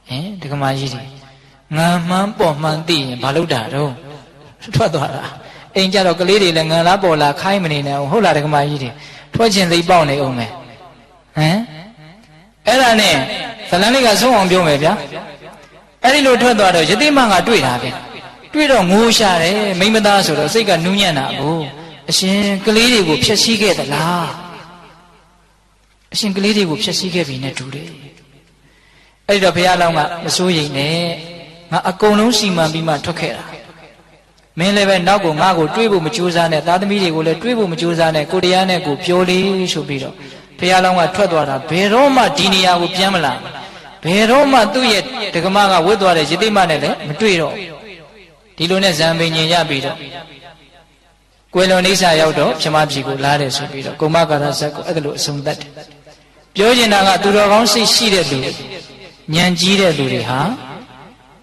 ဟင်ဒကမာကြီးတွေငံမှန်းပေါ်မှန်းသိရင်ဘာလုပ်တာတော့ထွက်သွားတာအိမ်ကြတော့ကလေးတွေလည်းငံလားပေါ်လားခိုင်းမနေနဲ့ဟုတ်လားဒကမာကြီးတွေထွက်ခြင်းသိပေါက်နေအောင်မယ်ဟမ်အဲ့ဒါနဲ့ဇလန်းလေးကဆုံးအောင်ပြောမယ်ဗျာအဲ့ဒီလိုထွက်သွားတော့ယသိမကတွေ့တာဗျတွေ့တော့ငိုရှာတယ်မိမသားဆိုတော့စိတ်ကနူးညံ့တာဘူးအရှင်ကလေးတွေကိုဖျက်ဆီးခဲ့သလားအရှင်ကလေးတွေကိုဖျက်ဆီးခဲ့ပြီနဲ့တူတယ်အဲ့ဒီတော့ဘုရားလောင်းကမစိုးရိမ်နဲ့ငါအကုန်လုံးစီမံပြီးမှထွက်ခဲ့တာမင်းလည်းပဲနောက်ကိုငါ့ကိုတွေးဖို့မကြိုးစားနဲ့သားသမီးတွေကိုလည်းတွေးဖို့မကြိုးစားနဲ့ကိုတရားနဲ့ကိုပြောလေးဆိုပြီးတော့ဘုရားလောင်းကထွက်သွားတာဘယ်တော့မှဒီနေရာကိုပြန်မလာဘယ်တော့မှသူ့ရဲ့ဒကမကဝတ်သွားတဲ့ယသိမနဲ့လည်းမတွေ့တော့ဒီလိုနဲ့ဇံပင်ညင်ရပြီးတော့ကွယ်လွန်အိဆာရောက်တော့ပြမပြည်ကိုလာတယ်ဆိုပြီးတော့ကုမကာရဇတ်ကိုအဲ့ဒါလိုအဆုံးသတ်တယ်ပြောချင်တာကသူတော်ကောင်းစိတ်ရှိတဲ့လူဉာဏ်ကြီးတဲ့လူတွေဟာ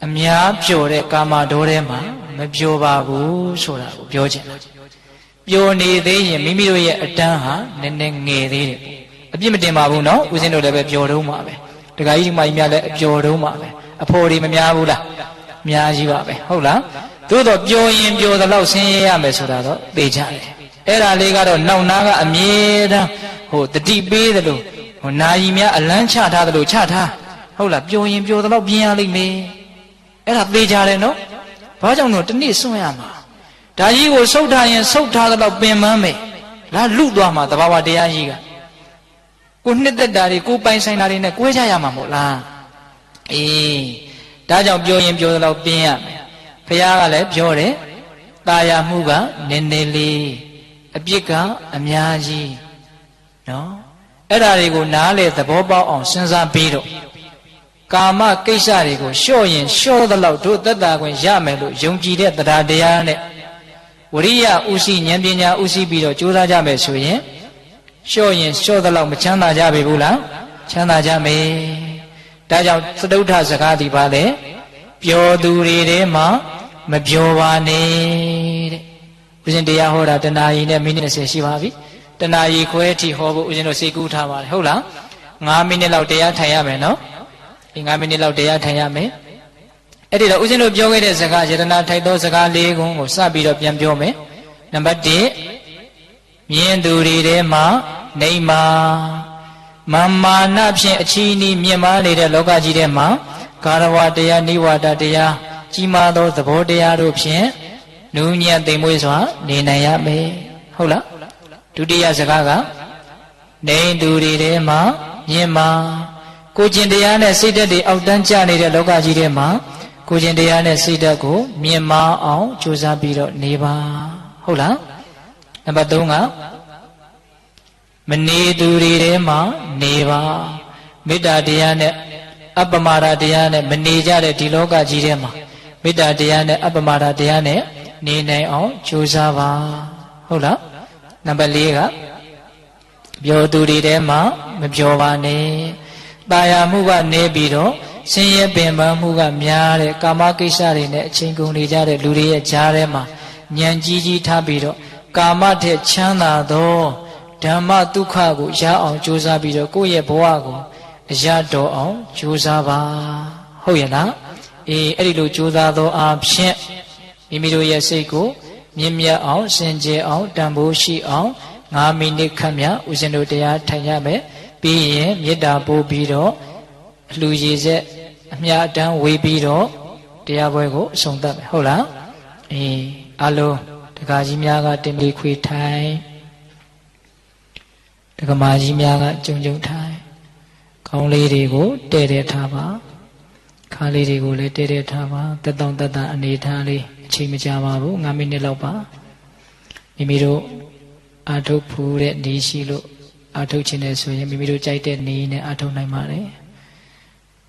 အများပျော်တဲ့ကာမဒေါထဲမှာမပျော်ပါဘူးဆိုတာကိုပြောချင်တာပျော်နေသေးရင်မိမိတို့ရဲ့အတန်းဟာနည်းနည်းငယ်သေးတယ်အပြစ်မတင်ပါဘူးနော်ဦးဇင်းတို့လည်းပဲပျော်တုံးပါပဲတခါကြီးဒီမကြီးများလည်းအပျော်တုံးပါပဲအဖို့တွေမများဘူးလားအများကြီးပါပဲဟုတ်လားသို့တော့ပျော်ရင်ပျော်သလောက်ဆင်းရဲရမယ်ဆိုတာတော့သိကြတယ်အဲ့ဒါလေးကတော့နောက်နာကအမြဲတမ်းဟိုတတိပေးသလိုဟိုနာယီများအလန်းချထားသလိုချထားဟုတ်လားပျော်ရင်ပျော်သလောက်ပြင်းရလိမ့်မယ်အဲ့ဒါသိကြတယ်နော်ဘာကြောင့်လို့တနေ့စွန့်ရမှာဒါကြီးကိုဆုတ်ထားရင်ဆုတ်ထားသလောက်ပင်ပန်းမယ်လားလူသွားမှာတဘာဝတရားကြီးကကိုနှစ်သက်တာတွေကိုပိုင်ဆိုင်တာတွေနဲ့ကိုးကြရမှာမို့လားအေးဒါကြောင့်ပျော်ရင်ပျော်သလောက်ပြင်းရမယ်ဘုရားကလည်းပြောတယ်တာယာမှုကနည်းနည်းလေးအပြစ်ကအများကြီးနော်အဲ့ဒါတွေကိုနားလေသဘောပေါက်အောင်စဉ်းစားပြီးတော့ကာမကိစ္စတွေကိုလျှော့ရင်လျှော့သလောက်တို့သက်သာခွင့်ရမယ်လို့ယုံကြည်တဲ့တရားတရားနဲ့ဝရိယဥရှိဉာဏ်ပညာဥရှိပြီးတော့ကြိုးစားကြမယ်ဆိုရင်လျှော့ရင်လျှော့သလောက်မချမ်းသာကြပြီဘူးလားချမ်းသာကြမယ်ဒါကြောင့်သတုဋ္ဌစကားဒီပါလေပျော်သူတွေထဲမှာမပျော်ပါနဲ့တဲ့ဦးဇင်းတရားဟောတာတဏှာကြီးနဲ့မိနစ်20ရှိပါပြီတဏှာကြီးခွဲအထိဟောဖို့ဦးဇင်းတို့စိတ်ကူးထားပါတယ်ဟုတ်လား9မိနစ်လောက်တရားထိုင်ရမယ်နော်ဒီ9မိနစ်လောက်တရားထိုင်ရမယ်အဲ့ဒီတော့ဦးဇင်းတို့ပြောခဲ့တဲ့စကားယတနာထိုက်သောစကား၄ခုကိုစပြီးတော့ပြန်ပြောမယ်နံပါတ်1မြင်သူတွေထဲမှာနေမာမာနဖြင့်အချီးနှီးမြင့်မားနေတဲ့လောကကြီးထဲမှာကာရဝတရားနိဝါဒတရားကြီးမားသောသဘောတရားတို့ဖြင့်နူးညံ့သိမ်မွေ့စွာနေနိုင်ရမယ်ဟုတ်လားဒုတိယစကားကနေသူတွေထဲမှာမြင့်မာကိုကျင်တရားနဲ့စိတ်ဓာတ်တွေအောက်တန်းကျနေတဲ့လောကကြီးထဲမှာကိုကျင်တရားနဲ့စိတ်ဓာတ်ကိုမြင့်မာအောင်ကြိုးစားပြီးတော့နေပါဟုတ်လားနံပါတ်3ကမနေသူတွေထဲမှာနေပါမေတ္တာတရားနဲ့အပ္ပမဒတရားနဲ့မနေကြတဲ့ဒီလောကကြီးထဲမှာမေတ္တာတရားနဲ့အပ္ပမဒတရားနဲ့နေနိုင်အောင်ကြိုးစားပါဟုတ်လားနံပါတ်4ကပျော်သူတွေထဲမှာမပျော်ပါနဲ့တာယာမှုကနေပြီးတော့ဆင်းရဲပင်ပန်းမှုကများတဲ့ကာမကိစ္စတွေနဲ့အချိန်ကုန်နေကြတဲ့လူတွေရဲ့ကြားထဲမှာဉာဏ်ကြီးကြီးထားပြီးတော့ကာမထက်ချမ်းသာသောဓမ္မဒုက္ခကိုရအောင်ကြိုးစားပြီးတော့ကိုယ့်ရဲ့ဘဝကိုအရတော်အောင်ကြိုးစားပါဟုတ်ရဲ့လားအေးအဲ့ဒီလိုကြိုးစားသောအားဖြင့်မိမိတို့ရဲ့စိတ်ကိုမြင့်မြတ်အောင်စင်ကြယ်အောင်တန်ဖိုးရှိအောင်9မိနစ်ခန့်မြဦးဇင်းတို့တရားထိုင်ရမယ်ပြီးရင်မေတ္တာပို့ပြီးတော့အလှူရည်ဆက်အမြတ်တမ်းဝေပြီးတော့တရားပွဲကိုအဆုံးသတ်မယ်ဟုတ်လားအေးအလုံးဒကာကြီးများကတင်ပြီးခွေထိုင်ဒကမာကြီးများကကြုံကြုံထိုင်ခေါင်းလေးတွေကိုတဲတဲထားပါခါလေးတွေကိုလည်းတဲတဲထားပါတက်တောင့်တက်တာအနေထားလေးအချိန်မကြာပါဘူး9မိနစ်လောက်ပါမိမိတို့အာထုတ်ဖူးတဲ့နေရှိလို့အာထုတ်ခြင်းနဲ့ဆိုရင်မိမိတို့ကြိုက်တဲ့နေနဲ့အာထုတ်နိုင်ပါတယ်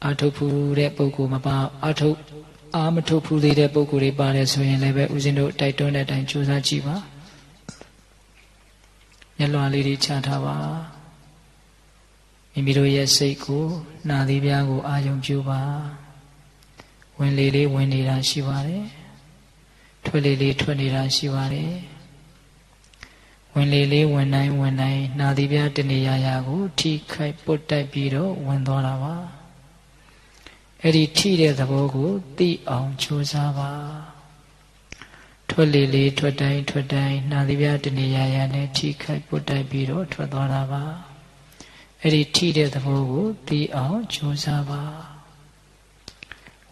အာထုတ်ဖူးတဲ့ပုဂ္ဂိုလ်မပါအာမထုတ်ဖူးသေးတဲ့ပုဂ္ဂိုလ်တွေပါတယ်ဆိုရင်လည်းပဲဦးဇင်းတို့တိုက်တွန်းတဲ့အတိုင်းကြိုးစားကြည့်ပါမျက်လွှာလေးတွေချထားပါမိမိတို့ရဲ့စိတ်ကိုနှာသီးပြားကိုအာရုံပြုပါဝင်လေလေးဝင်နေတာရှိပါတယ် ထွက်လေလေးထွက်နေတာရှိပါတယ်ဝင်လေလေးဝင်တိုင်းနာသီပြတနေရာကိုထိခိုက်ပုတ်တိုက်ပြီးတော့ဝင်သွားတာပါအဲ့ဒီထိတဲ့သဘောကိုသိအောင်ကြိုးစားပါထွက်လေလေးထွက်တိုင်းနာသီပြတနေရာနဲ့ထိခိုက်ပုတ်တိုက်ပြီးတော့ထွက်သွားတာပါအဲ့ဒီထိတဲ့သဘောကိုသိအောင်ကြိုးစားပါ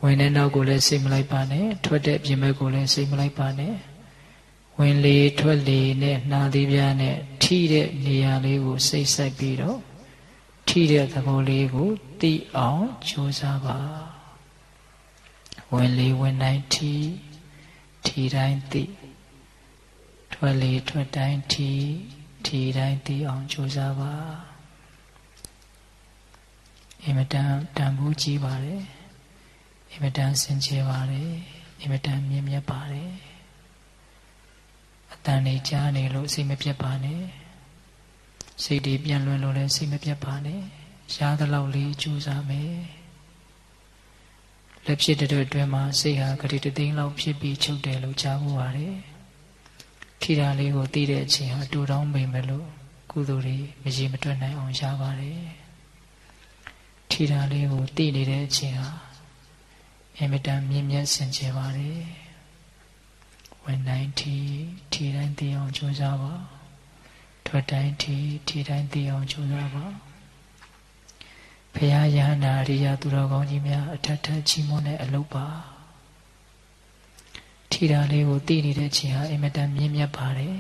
ဝင်တဲ့နောက်ကိုလည်းစိတ်မလိုက်ပါနဲ့ထွက်တဲ့ပြင်ဘက်ကိုလည်းစိတ်မလိုက်ပါနဲ့ဝင်လေထွက်လေနဲ့နှာသီးပြားနဲ့ထိတဲ့နေရာလေးကိုစိတ်ဆိုင်ပြီးတော့ထိတဲ့သဘောလေးကိုသိအောင်ကြိုးစားပါဝင်လေဝင်တိုင်းထိတိုင်းသိထွက်လေထွက်တိုင်းထိတိုင်းသိအောင်ကြိုးစားပါအင်မတန်တန်ဖိုးကြီးပါတယ်အင်မတန်စင်ကြယ်ပါတယ်အင်မတန်မြင့်မြတ်ပါတယ်အတန်နေကြားနေလို့စိတ်မပြတ်ပါနဲ့စိတ်တွေပြန့်လွင်လို့လည်းစိတ်မပြတ်ပါနဲ့ရှားသလောက်လေးကြိုးစားမယ်လက်ဖြစ်တဲ့အတွင်းမှာစိတ်ဟာဂတိတသိန်းလောက်ဖြစ်ပြီးချုပ်တယ်လို့ကြားဖို့ပါတယ်ထိတာလေးကိုသိတဲ့အချိန်ဟာတူတောင်းမိမယ်လို့ကုသိုလ်တွေမရေမတွက်နိုင်အောင်ရှားပါတယ်ထိတာလေးကိုသိနေတဲ့အချိန်ဟာအင်မတန်မြင့်မြတ်စင်ကြယ်ပါတယ်ဝင်တိုင်းထိတိုင်းသိအောင်ကြိုးစားပါထွက်တိုင်းထိတိုင်းသိအောင်ကြိုးစားပါဘုရားယဟန္တာအရိယာသူတော်ကောင်းကြီးများအထက်ထက်ချီးမွမ်းတဲ့အလုပ်ပါထိတာလေးကိုသိနေတဲ့အချိန်ဟာအင်မတန်မြင့်မြတ်ပါတယ်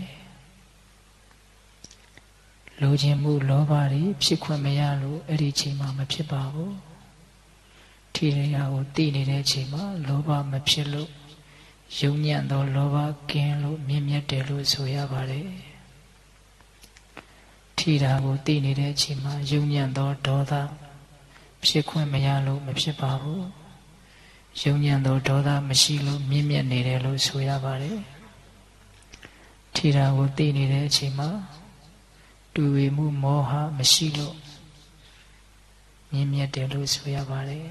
လိုချင်မှုလောဘတွေဖြစ်ခွင့်မရလို့အဲ့ဒီချိန်မှာမဖြစ်ပါဘူးထိတဲ့ရာကိုသိနေတဲ့အချိန်မှာလောဘမဖြစ်လို့ယုံညံ့သောလောဘကင်းလို့မြင့်မြတ်တယ်လို့ဆိုရပါတယ်ထိတာကိုသိနေတဲ့အချိန်မှာယုံညံ့သောဒေါသဖြစ်ခွင့်မရလို့မဖြစ်ပါဘူးယုံညံ့သောဒေါသမရှိလို့မြင့်မြတ်နေတယ်လို့ဆိုရပါတယ်ထိတာကိုသိနေတဲ့အချိန်မှာတူဝေမှုမောဟမရှိလို့မြင့်မြတ်တယ်လို့ဆိုရပါတယ်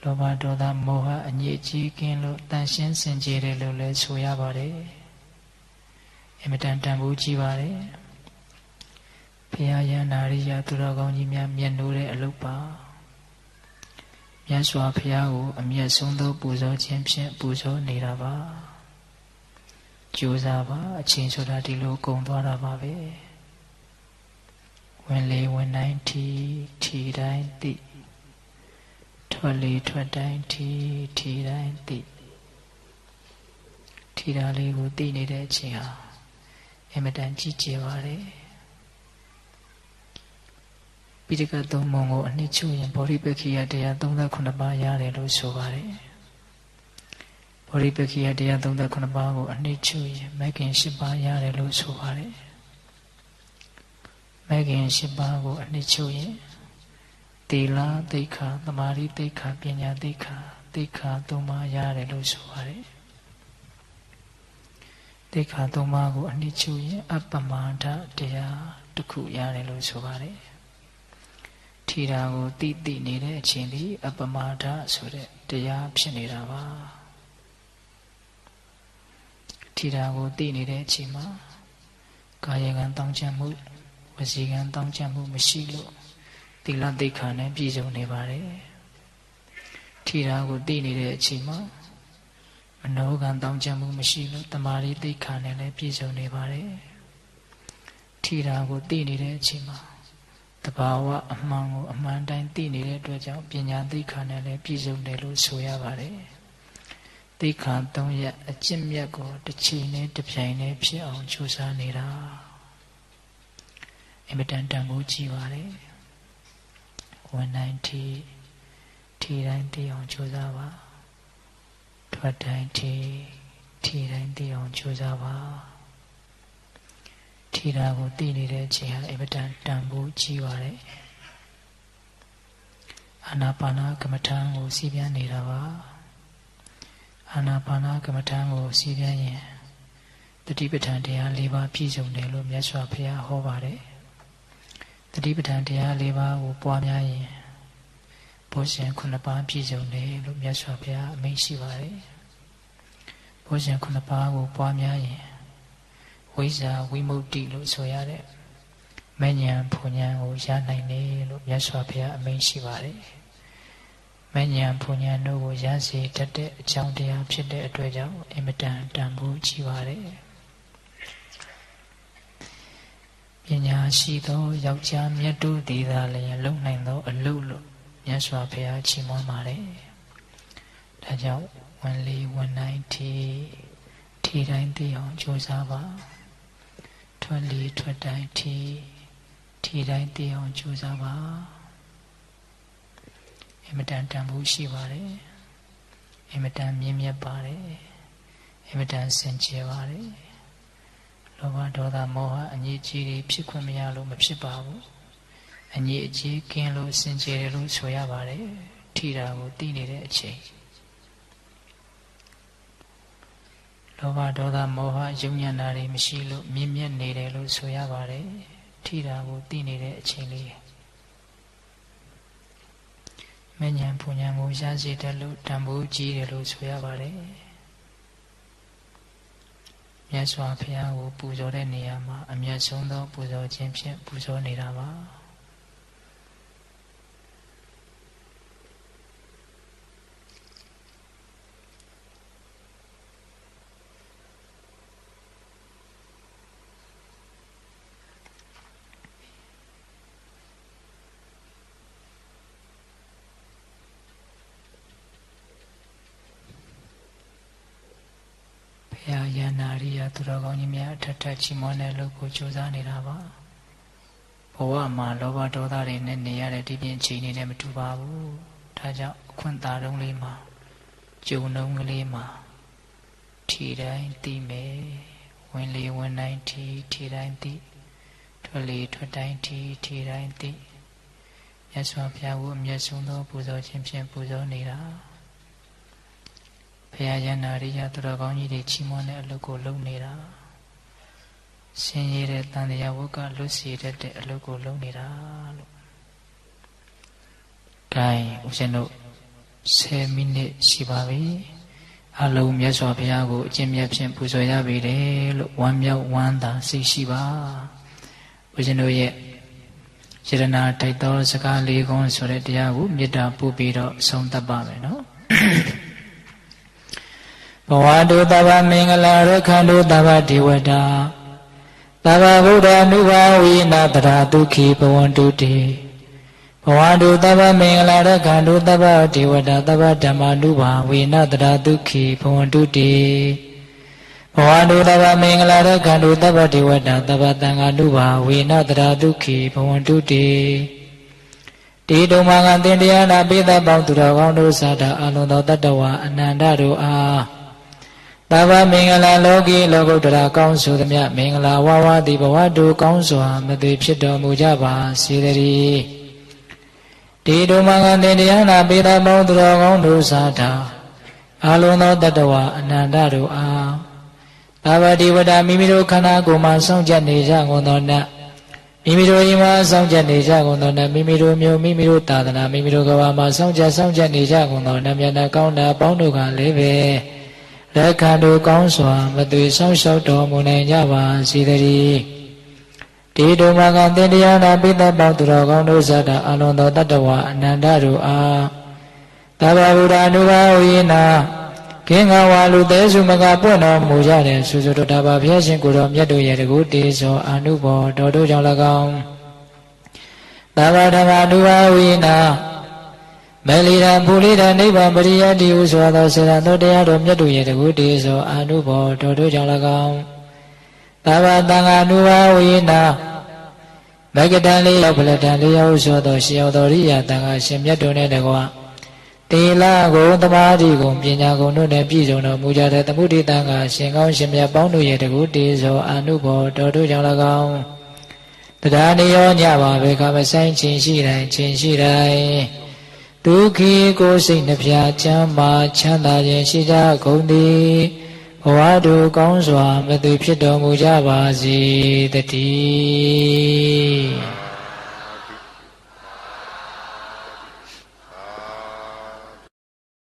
လောဘဒေါသမောဟအညစ်အကြေးကင်းလို့တန်ရှင်းစင်ကြယ်တယ်လို့လည်းဆိုရပါတယ်အင်မတန်တန်ဖိုးကြီးပါတယ်ဘုရားယန္တာရိယသူတော်ကောင်းကြီးများမြတ်နိုးတဲ့အလုပ်ပါမြတ်စွာဘုရားကိုအမျက်ဆုံးသောပူဇော်ခြင်းဖြင့်ပူဇော်နေတာပါကြိုးစားပါအချိန်ဆိုတာဒီလိုကုန်သွားတာပါပဲဝင်လေဝင်တိုင်းထိတိုင်းသိထွက်လေထွက်တိုင်းထိတိုင်းသိထိတာလေးကိုသိနေတဲ့အချိန်ဟာအင်မတန်ကြီးကျယ်ပါတယ်ပိဋကတ်သုံးပုံကိုအနှစ်ချုပ်ရင်ဗောဓိပက္ခိယတရား39ပါးရတယ်လို့ဆိုပါတယ်ဗောဓိပက္ခိယတရား39ပါးကိုအနှစ်ချုပ်ရင်မဂ်ခင်10ပါးရတယ်လို့ဆိုပါတယ်မဂ်ခင်10ပါးကိုအနှစ်ချုပ်ရင်သီလသိက္ခာသမာဓိသိက္ခာပညာသိက္ခာ3ပါးရတယ်လို့ဆိုပါတယ်သိက္ခာ3ပါးကိုအနှစ်ချုပ်ရင်အပ္ပမဒတရားတစ်ခုရတယ်လို့ဆိုပါတယ်ထိတာကိုသိနေတဲ့အချိန်ဒီအပ္ပမဒဆိုတဲ့တရားဖြစ်နေတာပါထိတာကိုသိနေတဲ့အချိန်မှာကာယကံတောင်းကျမှုဝစီကံတောင်းကျမှုမရှိလို့သီလသိက္ခာနဲ့ပြည့်စုံနေပါတယ်ထိတာကိုသိနေတဲ့အချိန်မှာမနောကံတောင်းကျမှုမရှိလို့တမာရီသိက္ခာနဲ့လည်းပြည့်စုံနေပါတယ်ထိတာကိုသိနေတဲ့အချိန်မှာတဘာဝအမှန်ကိုအမှန်တိုင်းသိနေတဲ့အတွက်ကြောင့်ပညာသိက္ခာနဲ့လည်းပြည့်စုံတယ်လို့ဆိုရပါတယ်သိက္ခာ3ရပ်အကျင့်မြတ်ကိုတစ်ချိန်နဲ့တစ်ပြိုင်နဲ့ဖြစ်အောင်ကြိုးစားနေတာအင်မတန်တန်ဖိုးကြီးပါတယ်ဝင်တိုင်းထိတိုင်းသိအောင်ကြိုးစားပါထွက်တိုင်းထိတိုင်းသိအောင်ကြိုးစားပါထိတာကိုသိနေတဲ့အချိန်ဟာအင်မတန်တန်ဖိုးကြီးပါတယ်အာနာပါနာကမ္မထာကိုစီးပြန်နေတာပါအာနာပါနာကမ္မထာကိုစီးပြန်ရင်တတိပဋ္ဌာန်တရား၄ပါးပြည့်စုံတယ်လို့မြတ်စွာဘုရားဟောပါတယ်တတိပဋ္ဌာန်တရား၄ပါးကိုပွားများရင်ဘုရှင်9ပါးပြည့်စုံတယ်လို့မြတ်စွာဘုရားအမိန့်ရှိပါတယ် ဘောဇဉ်ခုနှစ်ပါးကိုပွားများရင်ဝိဇ္ဇာဝိမု ക്തി လို့ဆိုရတဲ့မဉ္ဇဉ်ဘုံဉဏ်ကိုရနိုင်တယ်လို့မြတ်စွာဘုရားအမိန့်ရှိပါတယ်မဉ္ဇဉ်ဘုံဉဏ်တို့ကိုရစေတတ်တဲ့အကြောင်းတရားဖြစ်တဲ့အတွက်ကြောင့်အင်မတန်တန်ဖိုးကြီးပါတယ်ပညာရှိသောယောက်ျားမြတ်တို့သည်သာလျှင်လုံနိုင်သောအလုပ်လို့မြတ်စွာဘုရားချီးမွမ်းပါတယ်ဒါကြောင့်ဝန်လေးဝန်နိုင်ထီတိုင်းသိအောင်ကြိုးစားပါထွက်လီထွက်တိုင်းထီတိုင်းသိအောင်ကြိုးစားပါအင်မတန်တန်ဖိုးရှိပါတယ်အင်မတန်မြင့်မြတ်ပါတယ်အင်မတန်စင်ကြယ်ပါတယ်လောဘဒေါသမောဟအငြိအကျေးတွေဖြစ်ခွင့်မရလို့မဖြစ်ပါဘူးအငြိအကျေးကင်းလို့စင်ကြယ်တယ်လို့ဆိုရပါတယ်ထိတာကိုသိနေတဲ့အချိန်လောဘဒေါသမောဟယုံညံ့တာတွေမရှိလို့မြင့်မြတ်နေတယ်လို့ဆိုရပါတယ်ထိတာကိုသိနေတဲ့အချိန်လေးမဉ္ဇဉ်ဘုံဉဏ်ကိုရစေတယ်လို့တန်ဖိုးကြီးတယ်လို့ဆိုရပါတယ်မြတ်စွာဘုရားကိုပူဇော်တဲ့နေရာမှာအမြတ်ဆုံးသောပူဇော်ခြင်းဖြင့်ပူဇော်နေတာပါယန္နာရိယသူတော်ကောင်းကြီးများအထက်ထက်ချီးမွမ်းတဲ့လုပ်ကိုကြိုးစားနေတာပါဘဝမှာလောဘဒေါသတွေနဲ့နေရတဲ့ဒီပြင်ချိန်နေနဲ့မတူပါဘူးဒါကြောင့်အခွင့်အာဏာလေးမှာကြုံနှုံးကလေးမှာထီတိုင်းသိမယ်ဝင်လေဝင်တိုင်းထီတိုင်းသိထွက်လေထွက်တိုင်းထီတိုင်းသိမြတ်စွာဘုရားကိုအမျက်ဆုံးသောပူဇော်ခြင်းဖြင့်ပူဇော်နေတာဘုရားယန္နာရိယသူတော်ကောင်းကြီးတွေချီးမွမ်းတဲ့အလုပ်ကိုလုပ်နေတာဆင်းရဲတဲ့တန်တရားဝတ်ကလွတ်စေတဲ့အလုပ်ကိုလုပ်နေတာလို့ gain ဦးဇင်းတို့10မိနစ်ရှိပါပြီအလုံးမြတ်စွာဘုရားကိုအကျင့်မြတ်ဖြင့်ပူဇော်ရပြီလေလို့ဝမ်းမြောက်ဝမ်းသာစိတ်ရှိပါဦးဇင်းတို့ရဲ့ယရနာတိုက်တော်စကားလေးခွန်းဆိုတဲ့တရားကိုမေတ္တာပို့ပြီးတော့ဆုံးသတ်ပါမယ်နော်ဘဝတုတဗ္ဗမင်္ဂလာရခန္တုတဗ္ဗဒေဝတာတဗ္ဗဗုဒ္ဓ ानु ဘာဝိနာတရာဒုက္ခိဘဝန္တုတေဘဝတုတဗ္ဗမင်္ဂလာရခန္တုတဗ္ဗဒေဝတာတဗ္ဗဓမ္မာ ानु ဘာဝိနာတရာဒုက္ခိဘဝန္တုတေဘဝတုတဗ္ဗမင်္ဂလာရခန္တုတဗ္ဗဒေဝတာတဗ္ဗသံဃာ ानु ဘာဝိနာတရာဒုက္ခိဘဝန္တုတေတေတုံမင်္ဂသင်တရားနာပိသပေါင်းသူတော်ကောင်းတို့သာတာအလုံးသောတတ္တဝါအနန္တတို့အားတဗ္ဗမင်္ဂလာလောကီလောကုတ္တရာကောင်းဆိုသမျှမင်္ဂလာဝါဝါတိဘဝတုကောင်းစွာမသွေဖြစ်တော်မူကြပါစေတည်းတေတုံမင်္ဂသင်တရားနာပိသပေါင်းသူတော်ကောင်းတို့သာတာအလုံးသောတတ္တဝါအနန္တတို့အားတဗ္ဗတိဝတ္တမိမိတို့ခန္ဓာကိုယ်မှာစောင့်ကြနေကြကုန်သောနတ်မိမိတို့အိမ်မှာစောင့်ကြနေကြကုန်သောနတ်မိမိတို့မျိုးမိမိတို့သာသနာမိမိတို့ကဘာမှာစောင့်ကြနေကြကုန်သောနတ်မြတ်ကောင်းတာပေါင်းတို့ကလည်းပဲရခန္တုကောင်းစွာမသွေဆောင်လျှောက်တော်မူနိုင်ကြပါစေတည်းတေတုံမင်္ဂသင်တရားနာပိသပေါင်းသူတော်ကောင်းတို့ဇာတာအလုံးသောတတ္တဝါအနန္တတို့အားတဗ္ဗဗုဒ္ဓ ानु ဘာဝိနာကင်္ဂဝါလူသေးစုမကပွင့်တော်မူကြတဲ့သုစုတော်တပါဘုရားရှင်ကိုယ်တော်မြတ်တို့ရဲ့တကူတေဇောအနုဘောတော်တို့ကြောင့်၎င်းတဗ္ဗဓမ္မာ ानु ဘာဝိနာမလီရာပူလိရာနိဗ္ဗာန်ပရိယတ္တိဟုဆိုသောစေတသောတရားတော်မြတ်တို့ရဲ့တကူတေဇောအနုဘောတော်တို့ကြောင့်၎င်းတဗ္ဗသံဃာ ानु ဘာဝိနာမဂ္ဂတံလေးရောက်ဖလတံလေးရောက်ဆိုသောရှင်ရောက်တော်ရိယာတန်ခါရှင်မြတ်တို့နဲ့တကွာတေလကိုသမာဓိကိုပညာကိုတို့နဲ့ပြည့်စုံတော်မူကြတဲ့သမုဒိတံခါရှင်ကောင်းရှင်မြတ်ပေါင်းတို့ရဲ့တကူတေဇောအနုဘောတော်တို့ကြောင့်၎င်းတရားနေရောညပါဘေခမဆိုင်ခြင်းရှိတိုင်းဒုက္ခိကိုစိတ်နှဖျားချမ်းမာချမ်းသာခြင်းရှိကြကုန်သည်ဘဝတုကောင်းစွာမသွေဖြစ်တော်မူကြပါစေတည်း